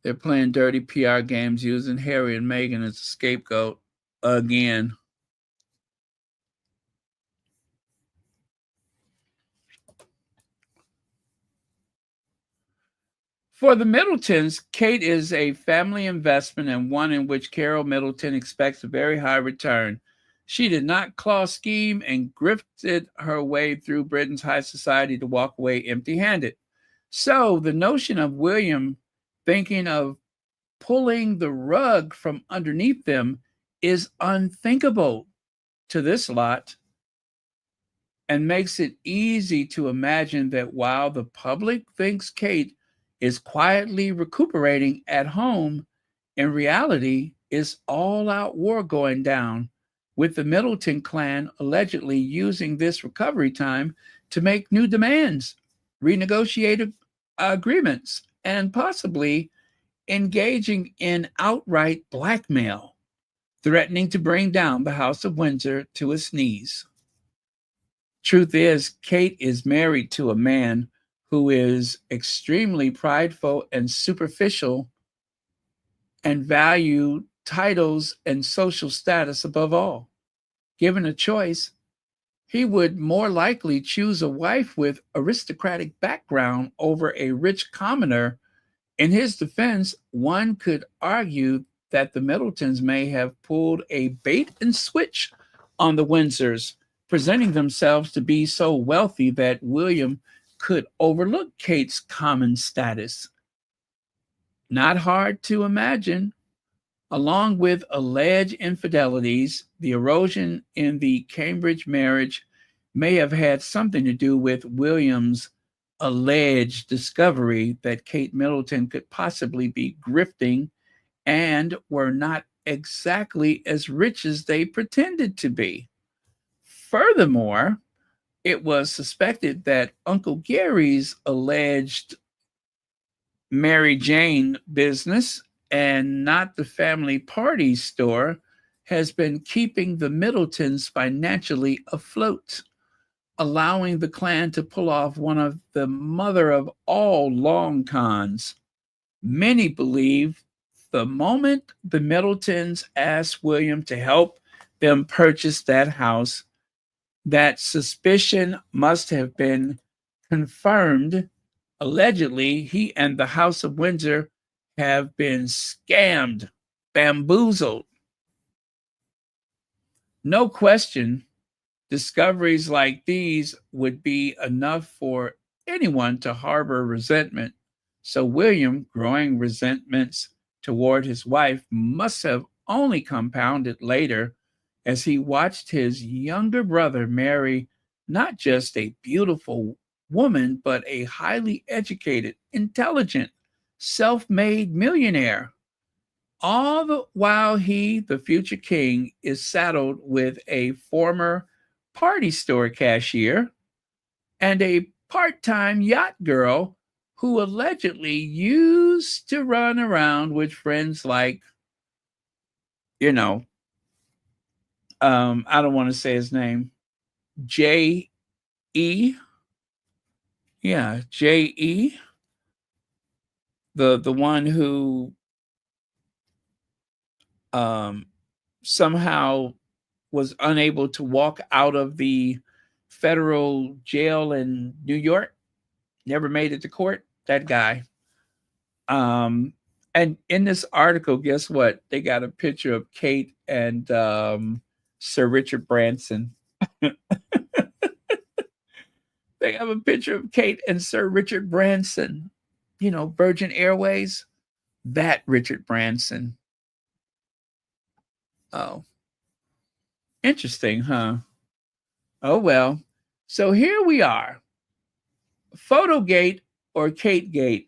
They're playing dirty PR games using Harry and Meghan as a scapegoat again. For the Middletons, Kate is a family investment and one in which Carol Middleton expects a very high return. She did not claw scheme and grifted her way through Britain's high society to walk away empty-handed. So the notion of William thinking of pulling the rug from underneath them is unthinkable to this lot, and makes it easy to imagine that while the public thinks Kate is quietly recuperating at home, in reality is all-out war going down, with the Middleton clan allegedly using this recovery time to make new demands, renegotiate agreements, and possibly engaging in outright blackmail, threatening to bring down the House of Windsor to its knees. Truth is, Kate is married to a man who is extremely prideful and superficial and value titles and social status above all. Given a choice, he would more likely choose a wife with aristocratic background over a rich commoner. In his defense, one could argue that the Middletons may have pulled a bait and switch on the Windsors, presenting themselves to be so wealthy that William could overlook Kate's common status. Not hard to imagine. Along with alleged infidelities, the erosion in the Cambridge marriage may have had something to do with William's alleged discovery that Kate Middleton could possibly be grifting and were not exactly as rich as they pretended to be. Furthermore, it was suspected that Uncle Gary's alleged Mary Jane business and not the family party store has been keeping the Middletons financially afloat, allowing the clan to pull off one of the mother of all long cons. Many believe the moment the Middletons asked William to help them purchase that house, that suspicion must have been confirmed. Allegedly, he and the House of Windsor have been scammed, bamboozled. No question, discoveries like these would be enough for anyone to harbor resentment. So William, growing resentments toward his wife, must have only compounded later as he watched his younger brother marry not just a beautiful woman, but a highly educated, intelligent, self-made millionaire. All the while he, the future king, is saddled with a former party store cashier and a part-time yacht girl who allegedly used to run around with friends like, you know, I don't want to say his name, J.E. Yeah, J.E. The one who somehow was unable to walk out of the federal jail in New York, never made it to court. That guy. And in this article, guess what? They got a picture of Kate and Sir Richard Branson. They have a picture of Kate and Sir Richard Branson. You know, Virgin Airways, that Richard Branson. Oh, interesting, huh? Oh, well. So here we are. Photogate or Kategate,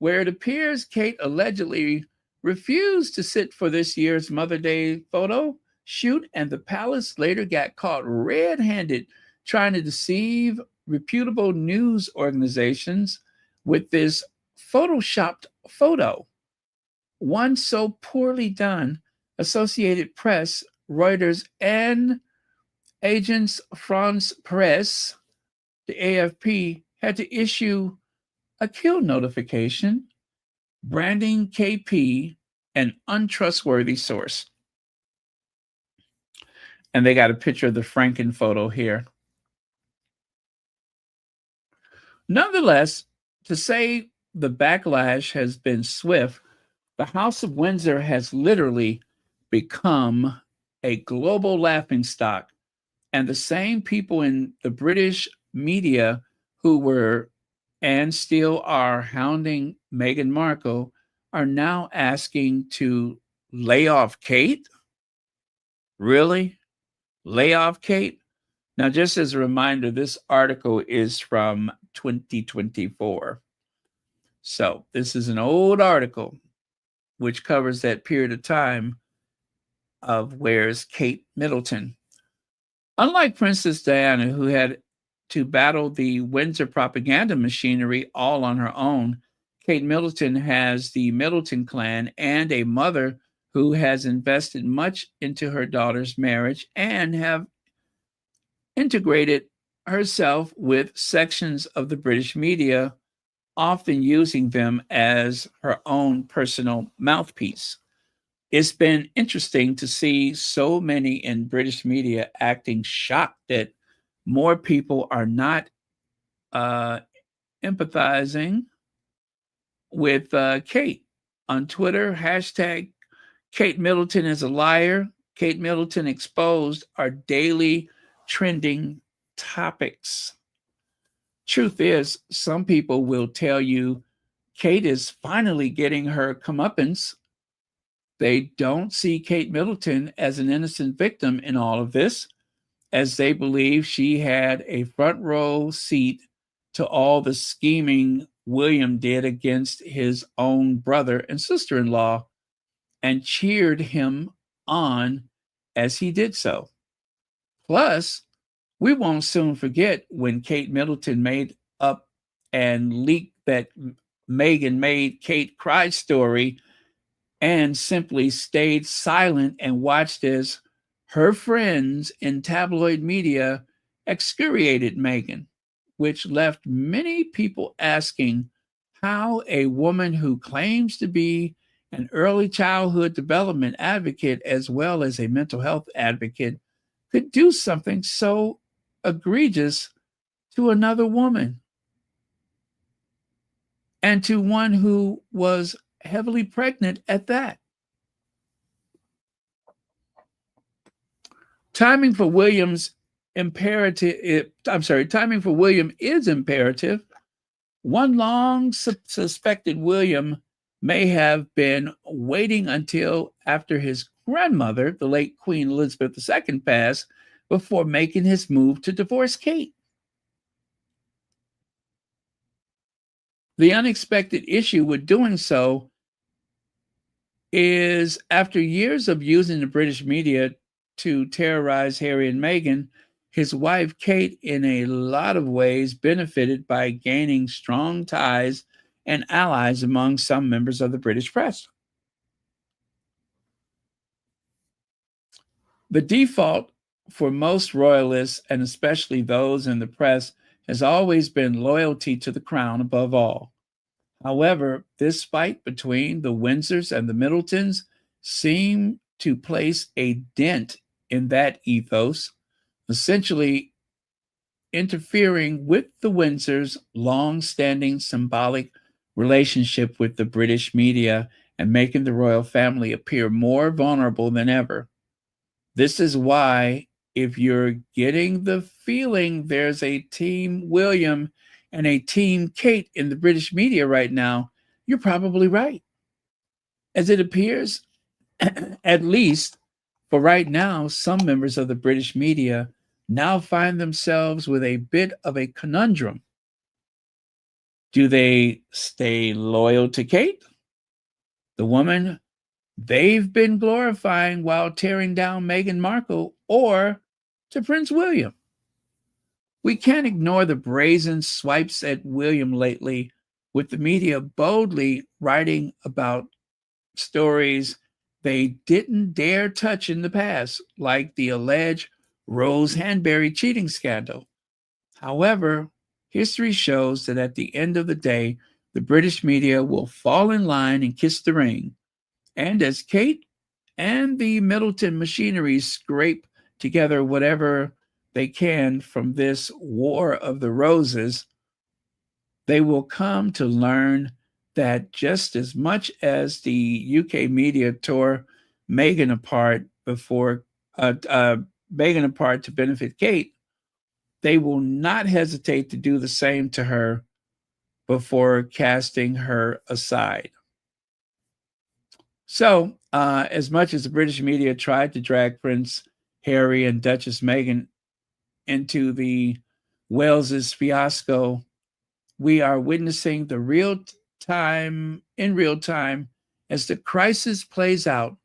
where it appears Kate allegedly refused to sit for this year's Mother Day photo shoot, and the palace later got caught red-handed trying to deceive reputable news organizations with this photoshopped photo. One so poorly done, Associated Press, Reuters, and Agence France Presse, the AFP, had to issue a kill notification branding KP an untrustworthy source. And they got a picture of the Franken photo here. Nonetheless, to say the backlash has been swift, the House of Windsor has literally become a global laughingstock. And the same people in the British media who were and still are hounding Meghan Markle are now asking to lay off Kate? Really? Lay off Kate? Now, just as a reminder, this article is from 2024. So, this is an old article which covers that period of time of where's Kate Middleton. Unlike Princess Diana, who had to battle the Windsor propaganda machinery all on her own, Kate Middleton has the Middleton clan and a mother who has invested much into her daughter's marriage and have integrated herself with sections of the British media, often using them as her own personal mouthpiece. It's been interesting to see so many in British media acting shocked that more people are not empathizing with Kate. On Twitter, hashtag Kate Middleton is a liar, Kate Middleton exposed are daily trending topics. Truth is, some people will tell you Kate is finally getting her comeuppance. They don't see Kate Middleton as an innocent victim in all of this, as they believe she had a front row seat to all the scheming William did against his own brother and sister-in-law and cheered him on as he did so. Plus, we won't soon forget when Kate Middleton made up and leaked that Meghan made Kate cry story and simply stayed silent and watched as her friends in tabloid media excoriated Meghan, which left many people asking how a woman who claims to be an early childhood development advocate as well as a mental health advocate could do something so egregious to another woman and to one who was heavily pregnant at that. Timing for William is imperative. One long suspected William may have been waiting until after his grandmother, the late Queen Elizabeth II, passed before making his move to divorce Kate. The unexpected issue with doing so is after years of using the British media to terrorize Harry and Meghan, his wife Kate, in a lot of ways, benefited by gaining strong ties and allies among some members of the British press. The default for most royalists, and especially those in the press, has always been loyalty to the crown above all. However, this fight between the Windsors and the Middletons seemed to place a dent in that ethos, essentially interfering with the Windsors' long-standing symbolic relationship with the British media and making the royal family appear more vulnerable than ever. This is why, if you're getting the feeling there's a Team William and a Team Kate in the British media right now, you're probably right. As it appears, at least for right now, some members of the British media now find themselves with a bit of a conundrum. Do they stay loyal to Kate, the woman they've been glorifying while tearing down Meghan Markle, or to Prince William? We can't ignore the brazen swipes at William lately, with the media boldly writing about stories they didn't dare touch in the past, like the alleged Rose Hanbury cheating scandal. However, history shows that at the end of the day, the British media will fall in line and kiss the ring. And as Kate and the Middleton machinery scrape together whatever they can from this war of the roses, they will come to learn that just as much as the UK media tore Meghan apart before Meghan apart to benefit Kate, they will not hesitate to do the same to her before casting her aside. So, as much as the British media tried to drag Prince Harry and Duchess Meghan into the Wales's fiasco, we are witnessing the real time as the crisis plays out,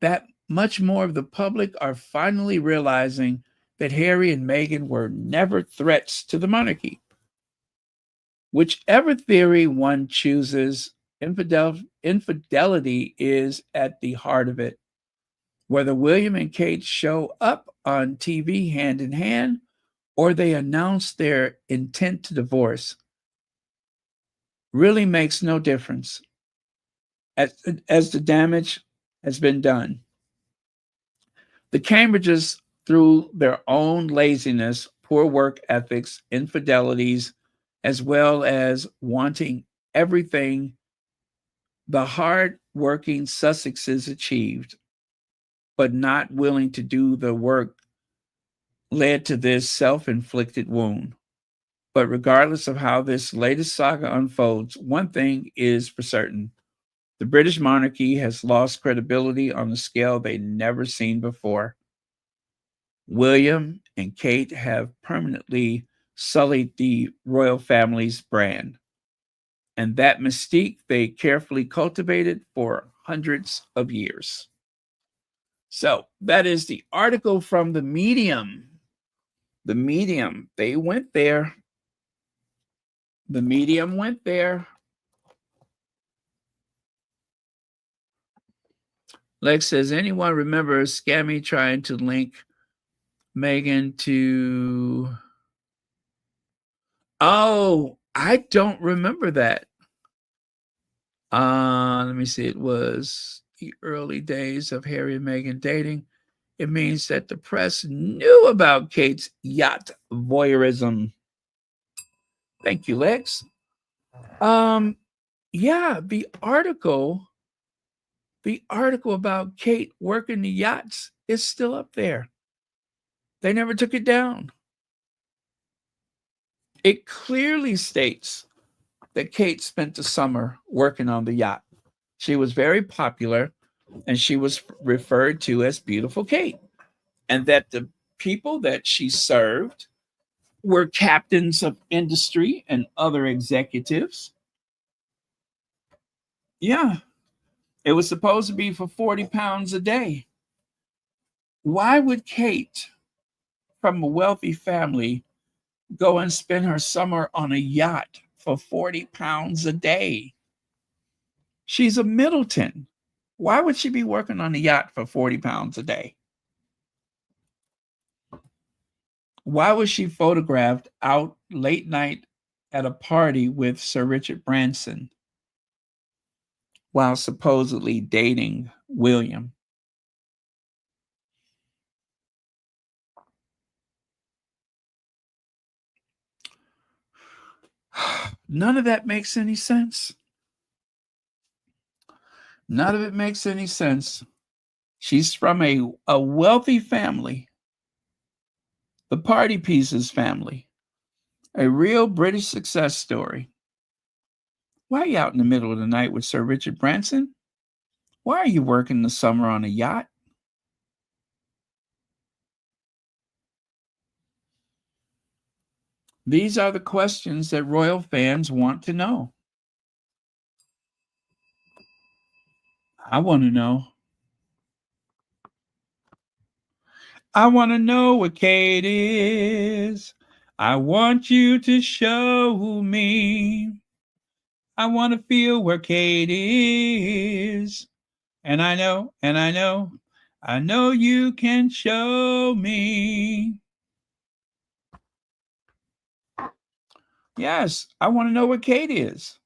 that much more of the public are finally realizing that Harry and Meghan were never threats to the monarchy. Whichever theory one chooses, infidelity is at the heart of it. Whether William and Kate show up on TV hand in hand or they announce their intent to divorce really makes no difference, as the damage has been done. The Cambridges, through their own laziness, poor work ethics, infidelities, as well as wanting everything the hard-working Sussexes achieved, but not willing to do the work, led to this self-inflicted wound. But regardless of how this latest saga unfolds, one thing is for certain. The British monarchy has lost credibility on a scale they'd never seen before. William and Kate have permanently sullied the royal family's brand, and that mystique they carefully cultivated for hundreds of years. So that is the article from the Medium. The Medium, they went there. The Medium went there. Lex says, anyone remember Scammy trying to link Meghan to... Oh, I don't remember that. Let me see. It was the early days of Harry and Meghan dating. It means that the press knew about Kate's yacht voyeurism. Thank you, Lex. Yeah, the article about Kate working the yachts is still up there. They never took it down. It clearly states that Kate spent the summer working on the yacht. She was very popular, and she was referred to as Beautiful Kate, and that the people that she served were captains of industry and other executives. Yeah, it was supposed to be for 40 pounds a day. Why would Kate, from a wealthy family, go and spend her summer on a yacht for 40 pounds a day? She's a Middleton. Why would she be working on a yacht for 40 pounds a day? Why was she photographed out late night at a party with Sir Richard Branson while supposedly dating William? None of that makes any sense. None of it makes any sense. She's from a wealthy family, the Party Pieces family, a real British success story. Why are you out in the middle of the night with Sir Richard Branson? Why are you working the summer on a yacht? These are the questions that royal fans want to know. I want to know. I want to know what Kate is. I want you to show me. I want to feel where Kate is. And I know you can show me. Yes, I want to know where Kate is.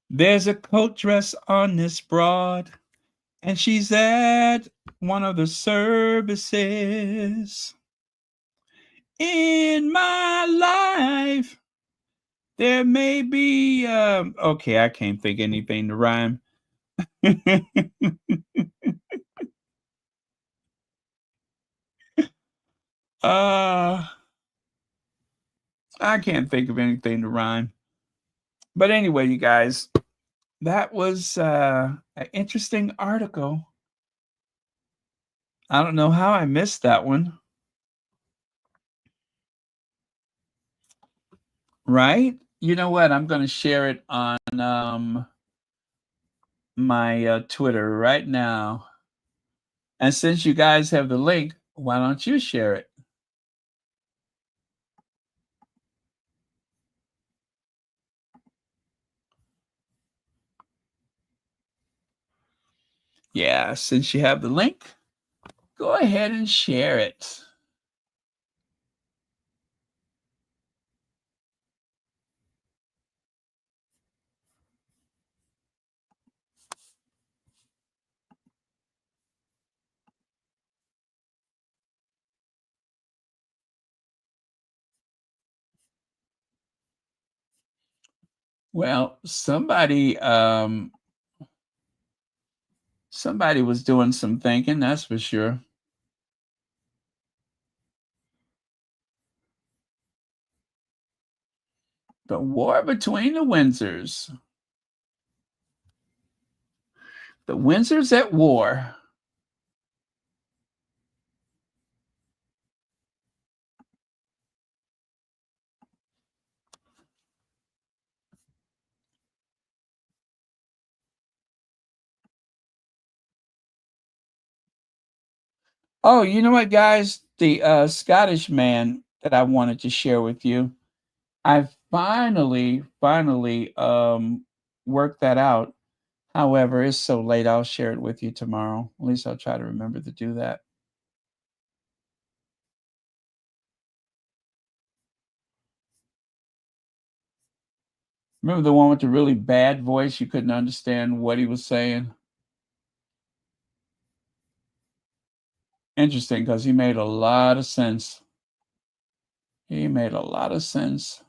There's a coat dress on this broad, and she's at one of the services. In my life, there may be, okay, I can't think anything to rhyme. I can't think of anything to rhyme. But anyway, you guys, that was an interesting article. I don't know how I missed that one. Right? You know what? I'm going to share it on my Twitter right now. And since you guys have the link, why don't you share it? Yeah, since you have the link, go ahead and share it. Well, somebody was doing some thinking, that's for sure. The war between the Windsors. The Windsors at war. Oh, you know what, guys? The Scottish man that I wanted to share with you, I finally worked that out. However, it's so late, I'll share it with you tomorrow. At least I'll try to remember to do that. Remember the one with the really bad voice? You couldn't understand what he was saying. Interesting, because he made a lot of sense. He made a lot of sense.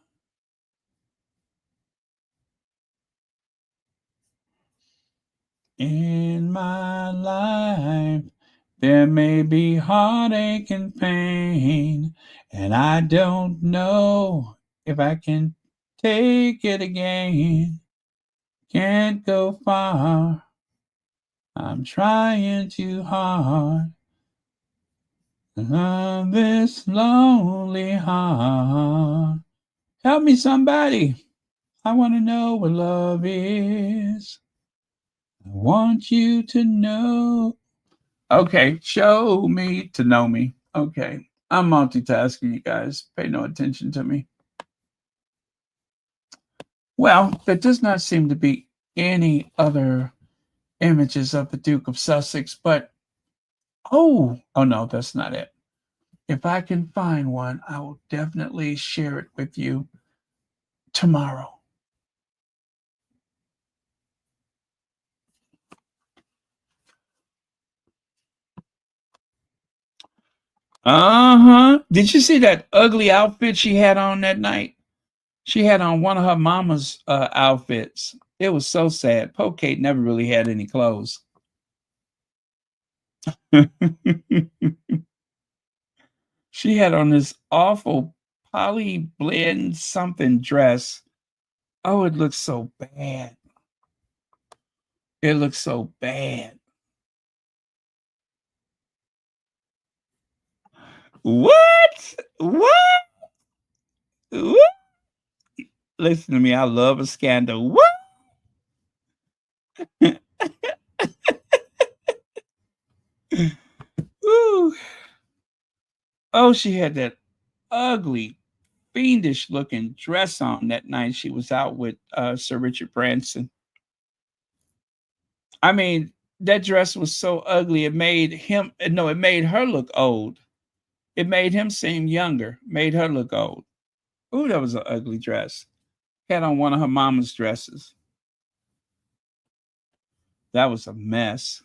In my life, there may be heartache and pain, and I don't know if I can take it again. Can't go far. I'm trying too hard. Love this lonely heart. Help me, somebody. I want to know what love is. I want you to know. Okay, show me to know me. Okay, I'm multitasking, you guys. Pay no attention to me. Well, there does not seem to be any other images of the Duke of Sussex, but oh no, that's not it. If I can find one, I will definitely share it with you tomorrow. Did you see that ugly outfit she had on that night? She had on one of her mama's outfits. It was so sad. Poor Kate never really had any clothes. She had on this awful poly blend something dress. Oh, it looks so bad. It looks so bad. What? What? What? Listen to me. I love a scandal. What? Ooh. Oh, she had that ugly, fiendish looking dress on that night she was out with Sir Richard Branson. I mean, that dress was so ugly it made her look old. It made him seem younger, made her look old. Ooh, that was an ugly dress. Had on one of her mama's dresses. That was a mess.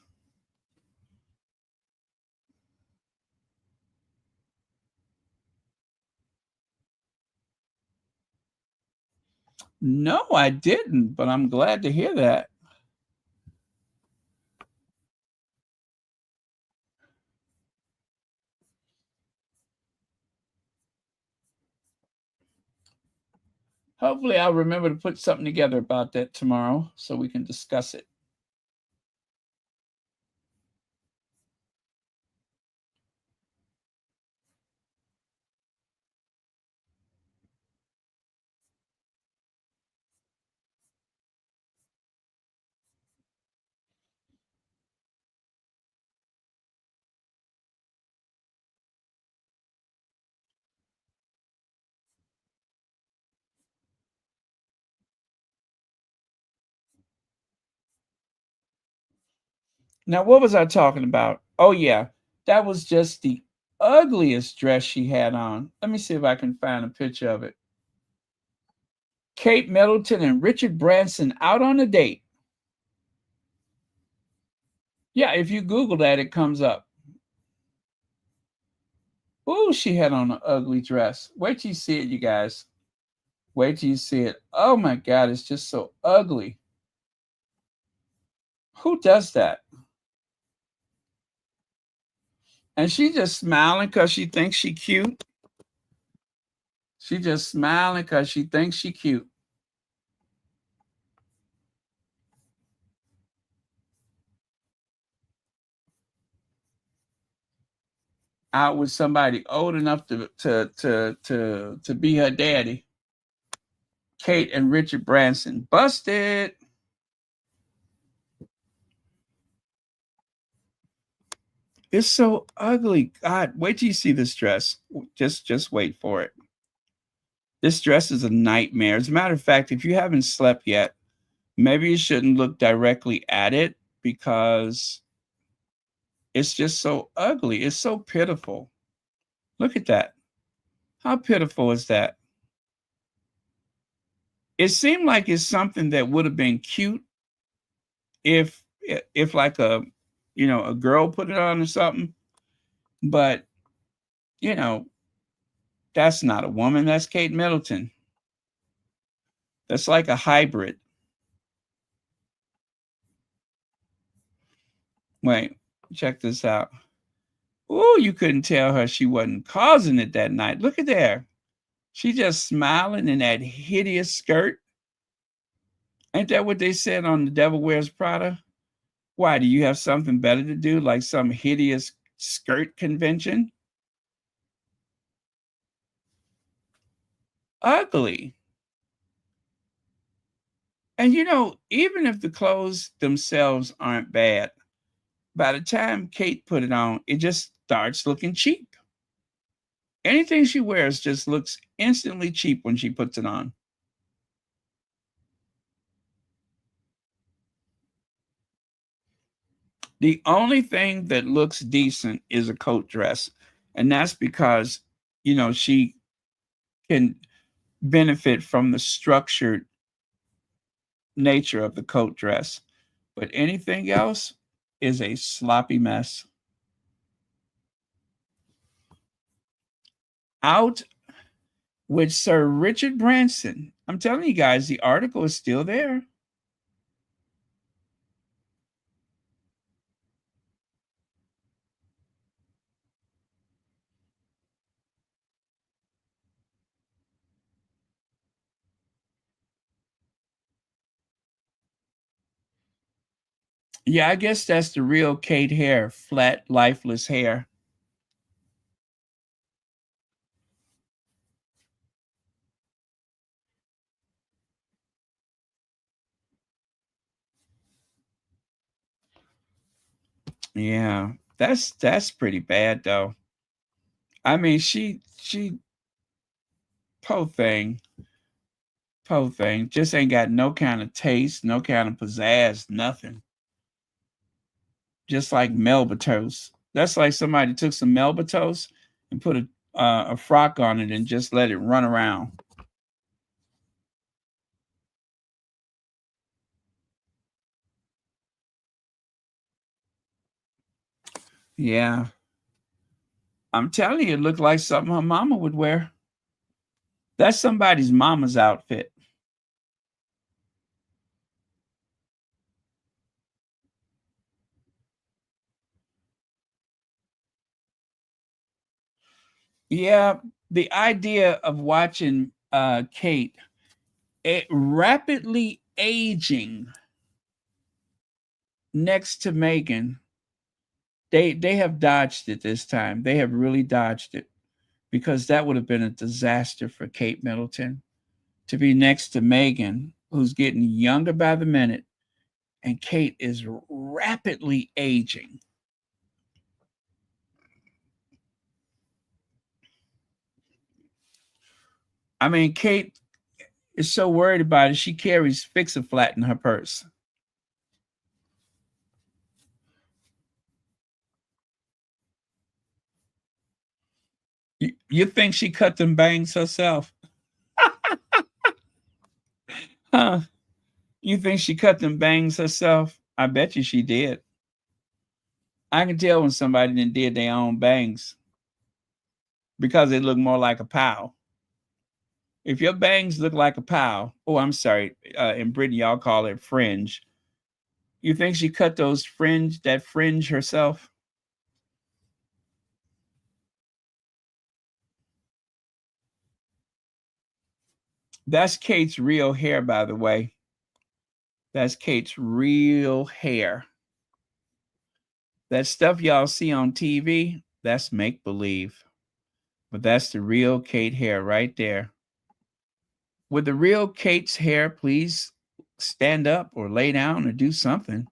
No, I didn't, but I'm glad to hear that. Hopefully, I'll remember to put something together about that tomorrow so we can discuss it. Now, what was I talking about? Oh, yeah, that was just the ugliest dress she had on. Let me see if I can find a picture of it. Kate Middleton and Richard Branson out on a date. Yeah, if you Google that, it comes up. Ooh, she had on an ugly dress. Wait till you see it, you guys. Wait till you see it. Oh my God, it's just so ugly. Who does that? And she just smiling because she thinks she cute. She just smiling because she thinks she cute. Out with somebody old enough to be her daddy. Kate and Richard Branson. Busted. It's so ugly. God, wait till you see this dress. Just wait for it. This dress is a nightmare. As a matter of fact, if you haven't slept yet, maybe you shouldn't look directly at it because it's just so ugly. It's so pitiful. Look at that. How pitiful is that? It seemed like it's something that would have been cute if like a girl put it on or something. But you know, that's not a woman. That's Kate Middleton. That's like a hybrid. Wait, check this out. Oh, you couldn't tell her she wasn't causing it that night. Look at there. She just smiling in that hideous skirt. Ain't that what they said on The Devil Wears Prada? Why, do you have something better to do, like some hideous skirt convention? Ugly. And even if the clothes themselves aren't bad, by the time Kate put it on, it just starts looking cheap. Anything she wears just looks instantly cheap when she puts it on. The only thing that looks decent is a coat dress. And that's because, she can benefit from the structured nature of the coat dress. But anything else is a sloppy mess. Out with Sir Richard Branson. I'm telling you guys, the article is still there. Yeah, I guess that's the real Kate hair, flat, lifeless hair. Yeah, that's pretty bad though. I mean, she poor thing, poor thing, just ain't got no kind of taste, no kind of pizzazz, nothing. Just like Melba toast. That's like somebody took some Melba toast and put a frock on it and just let it run around. Yeah. I'm telling you, it looked like something her mama would wear. That's somebody's mama's outfit. Yeah, the idea of watching Kate rapidly aging next to Meghan, they have dodged it this time. They have really dodged it, because that would have been a disaster for Kate Middleton to be next to Meghan, who's getting younger by the minute, and Kate is rapidly aging. I mean, Kate is so worried about it, she carries Fix-A-Flat in her purse. You think she cut them bangs herself? Huh? You think she cut them bangs herself? I bet you she did. I can tell when somebody did their own bangs because they look more like a pow. If your bangs look like a pow, oh, I'm sorry, in Britain y'all call it fringe. You think she cut that fringe herself? That's Kate's real hair, by the way. That's Kate's real hair. That stuff y'all see on TV, that's make believe. But that's the real Kate hair right there. Would the real Kate's hair please stand up or lay down or do something?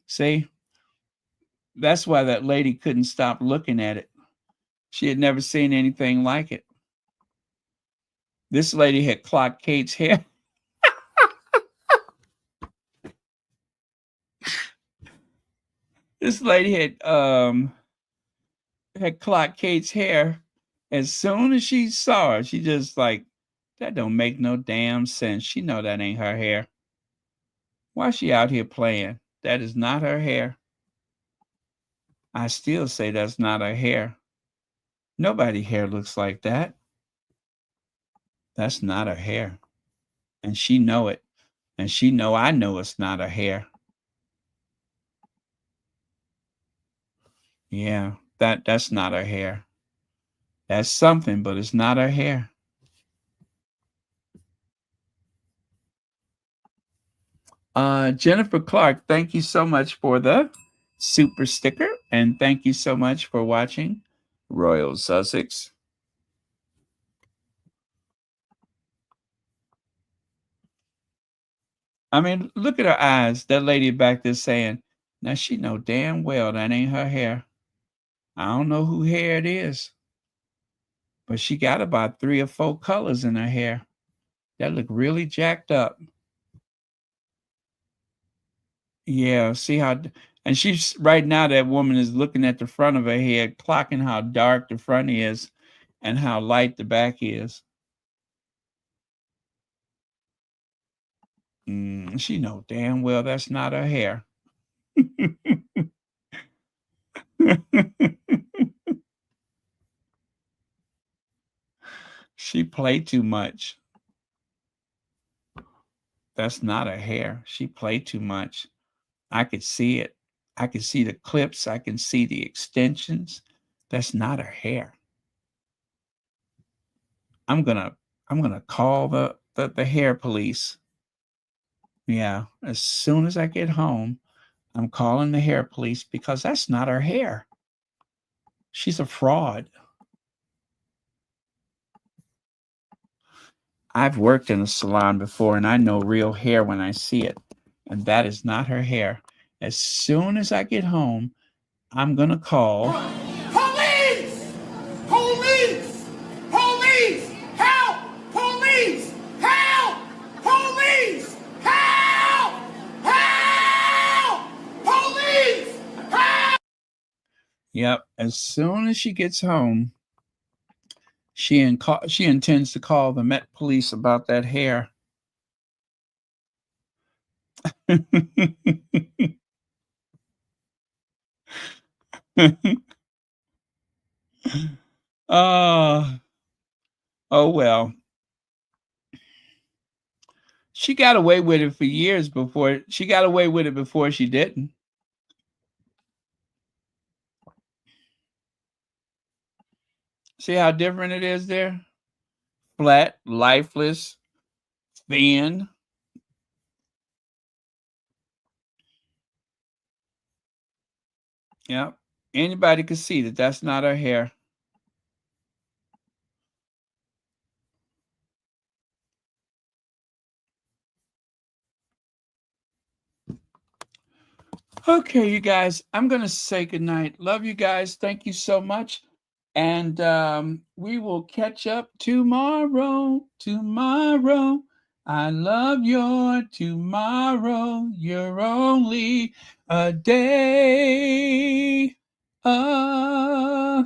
See, that's why that lady couldn't stop looking at it. She had never seen anything like it. This lady had clocked Kate's hair. This lady had clocked Kate's hair. As soon as she saw her, she just like, that don't make no damn sense. She know that ain't her hair. Why is she out here playing? That is not her hair. I still say that's not her hair. Nobody hair looks like that. That's not her hair. And she know it. And she know I know it's not her hair. Yeah, that's not her hair. That's something, but it's not her hair. Jennifer Clark, thank you so much for the super sticker. And thank you so much for watching Royal Sussex. I mean, look at her eyes. That lady back there saying, now she know damn well that ain't her hair. I don't know who hair it is, but she got about 3 or 4 colors in her hair that look really jacked up. Yeah, see how, and she's right now, that woman is looking at the front of her head, clocking how dark the front is and how light the back is. She know damn well that's not her hair. She played too much. That's not her hair. She played too much. I could see it. I could see the clips. I can see the extensions. That's not her hair. I'm gonna call the hair police. Yeah, as soon as I get home, I'm calling the hair police because that's not her hair. She's a fraud. I've worked in a salon before and I know real hair when I see it. And that is not her hair. As soon as I get home, I'm going to call. Police! Police! Police! Help! Police! Help! Police! Help! Help! Police! Help! Yep. As soon as she gets home, she intends to call the Met Police about that hair. Oh, oh well. She got away with it for years before she got away with it before she didn't. See how different it is there? Flat, lifeless, thin. Yep. Anybody could see that that's not her hair. Okay, you guys, I'm going to say goodnight. Love you guys. Thank you so much. And we will catch up tomorrow. Tomorrow. I love your tomorrow. You're only a day away.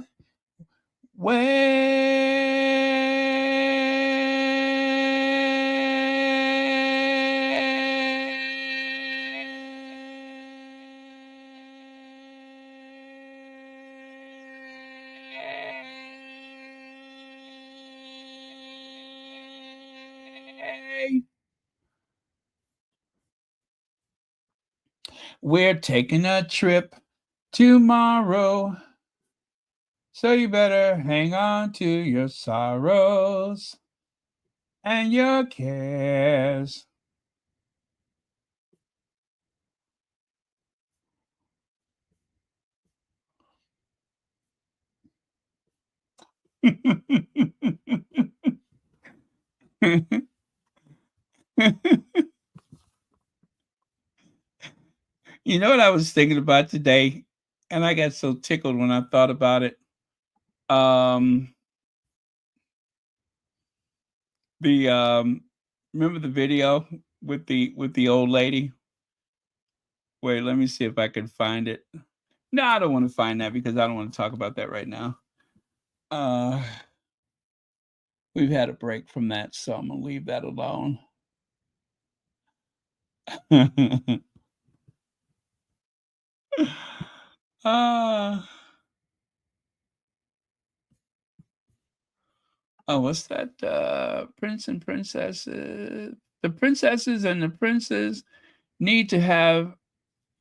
We're taking a trip tomorrow. So you better hang on to your sorrows and your cares. You know what I was thinking about today? And I got so tickled when I thought about it. Um, the remember the video with the old lady? Wait, let me see if I can find it. No, I don't want to find that because I don't want to talk about that right now. Uh, we've had a break from that, so I'm gonna leave that alone. uh, oh, what's that? Prince and princesses. The princesses and the princes need to have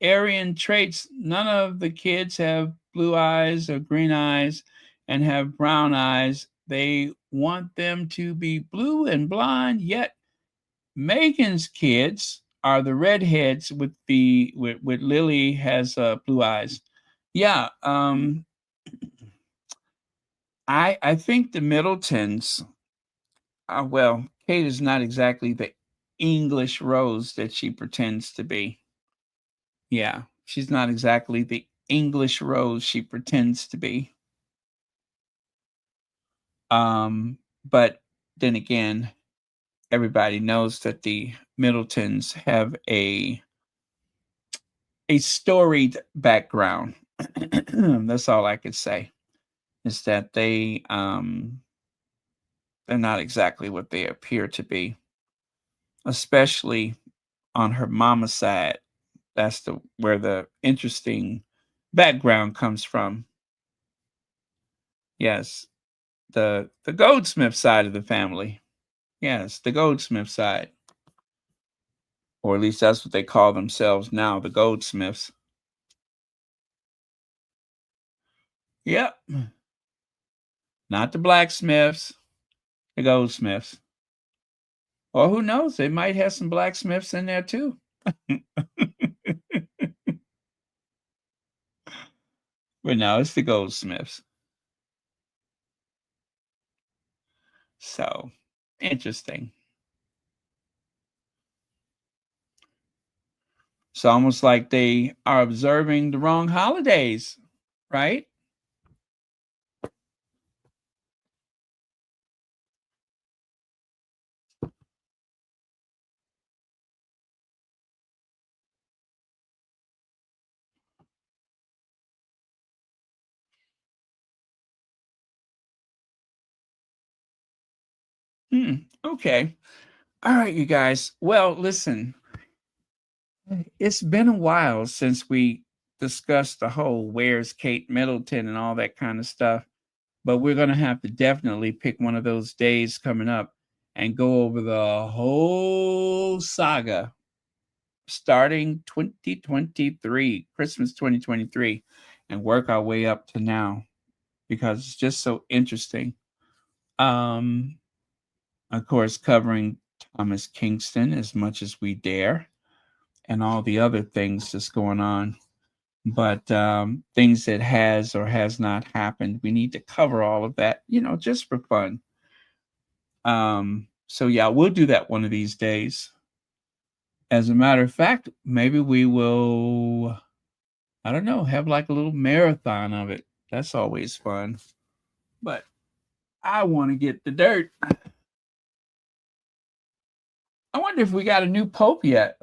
Aryan traits. None of the kids have blue eyes or green eyes and have brown eyes. They want them to be blue and blonde, yet Meghan's kids are the redheads with Lily has blue eyes. Yeah, I think the Middletons. Well, Kate is not exactly the English Rose that she pretends to be. Yeah, she's not exactly the English Rose she pretends to be. But then again, everybody knows that the Middletons have a storied background. That's all I could say. Is that they're not exactly what they appear to be, especially on her mama's side. That's the where the interesting background comes from. Yes, the Goldsmith side of the family. Yes, the Goldsmith side, or at least that's what they call themselves now, the Goldsmiths. Yep, not the blacksmiths, the Goldsmiths. Or who knows? They might have some blacksmiths in there too. But no, it's the Goldsmiths. So interesting. It's almost like they are observing the wrong holidays, right? Okay. All right, you guys. Well, listen, it's been a while since we discussed the whole where's Kate Middleton and all that kind of stuff, but we're going to have to definitely pick one of those days coming up and go over the whole saga starting 2023, Christmas 2023, and work our way up to now because it's just so interesting. Um, of course, covering Thomas Kingston as much as we dare and all the other things that's going on. But things that has or has not happened, we need to cover all of that, just for fun. So yeah, we'll do that one of these days. As a matter of fact, maybe we will, I don't know, have like a little marathon of it. That's always fun. But I want to get the dirt. I wonder if we got a new pope yet.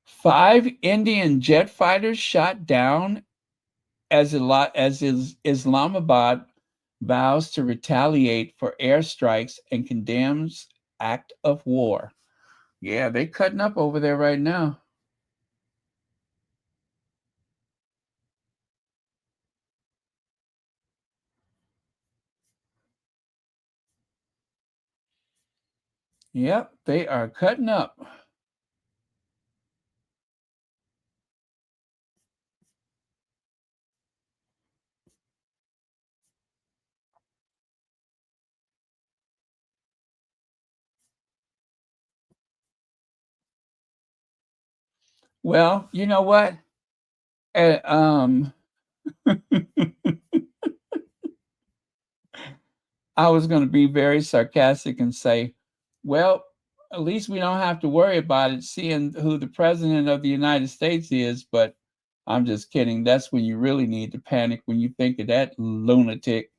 Five Indian jet fighters shot down as Islamabad vows to retaliate for airstrikes and condemns act of war. Yeah, they cutting up over there right now. Yep, they are cutting up. Well, you know what? Uh, um, I was going to be very sarcastic and say, well, at least we don't have to worry about it seeing who the president of the United States is. But I'm just kidding. That's when you really need to panic when you think of that lunatic.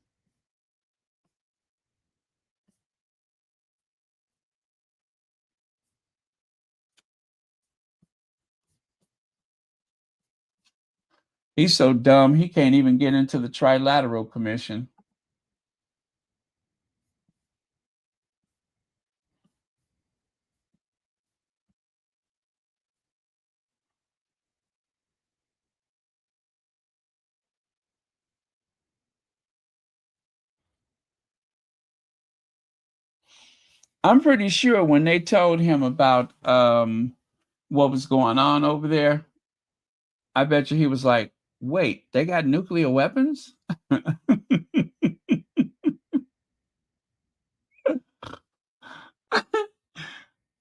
He's so dumb, he can't even get into the Trilateral Commission. I'm pretty sure when they told him about what was going on over there, I bet you he was like, wait, they got nuclear weapons?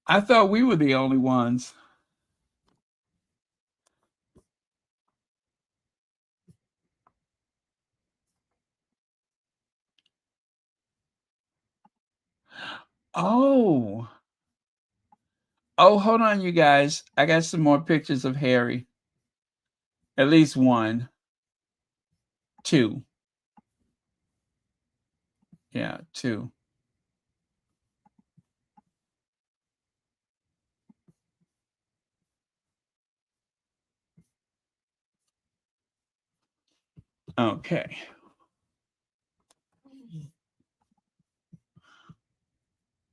I thought we were the only ones. Oh, oh, hold on, you guys. I got some more pictures of Harry. At least one, two. Yeah, two. Okay.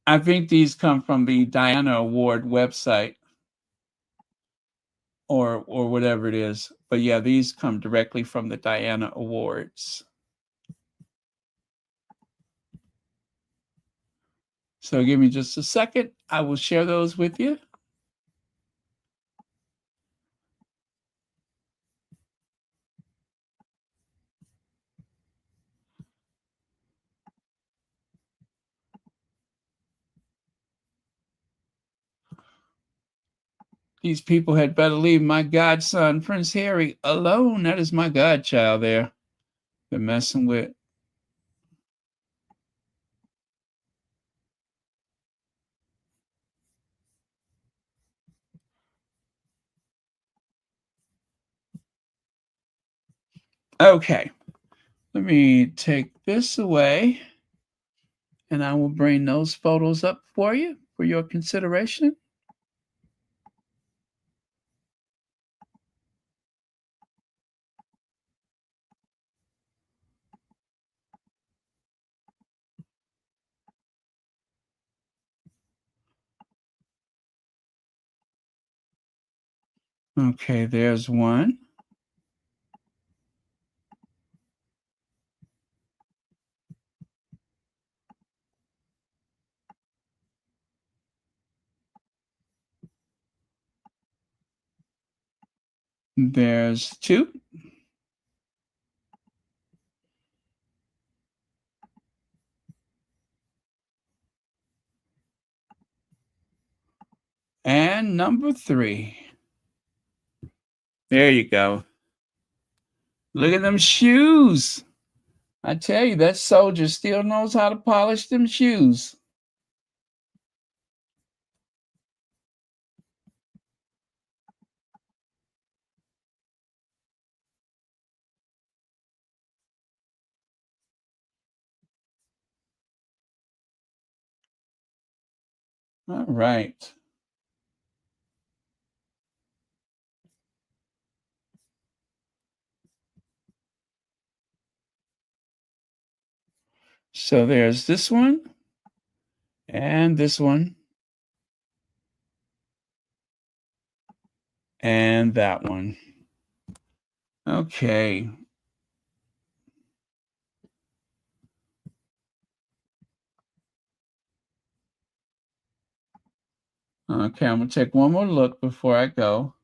I think these come from the Diana Award website or whatever it is. But yeah, these come directly from the Diana Awards. So give me just a second. I will share those with you. These people had better leave my godson, Prince Harry, alone. That is my godchild there. They're messing with. Okay, let me take this away, and I will bring those photos up for you for your consideration. Okay, there's one. There's two. And number three. There you go. Look at them shoes. I tell you, that soldier still knows how to polish them shoes. All right. So there's this one and this one and that one. Okay. Okay, I'm going to take one more look before I go.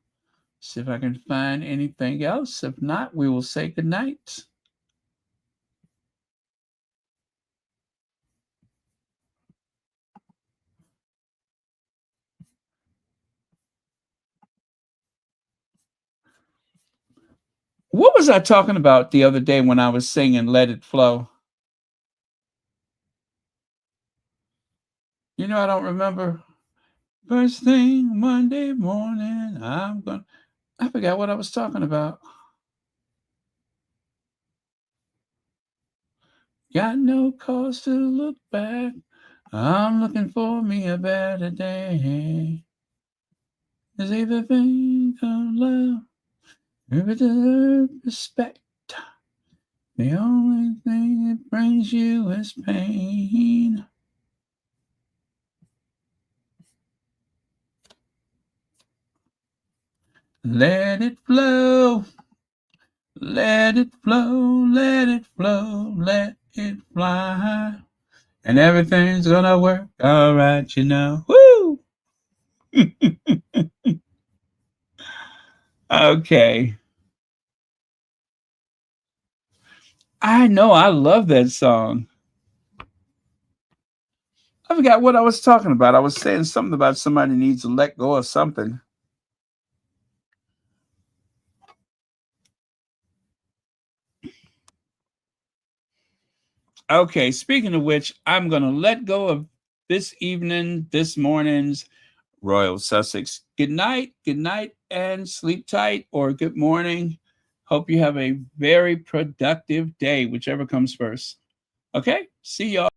See if I can find anything else. If not, we will say goodnight. What was I talking about the other day when I was singing Let It Flow? You know, I don't remember. First thing Monday morning, I forgot what I was talking about. Got no cause to look back. I'm looking for me a better day. Is either thing of love, if it deserves respect. The only thing that brings you is pain. Let it flow. Let it flow, let it flow, let it fly. And everything's gonna work all right, you know. Woo! Okay. I know, I love that song. I forgot what I was talking about. I was saying something about somebody needs to let go of something. Okay, speaking of which, I'm going to let go of this morning's Royal Sussex. Good night, and sleep tight, or good morning. Hope you have a very productive day, whichever comes first. Okay, see y'all.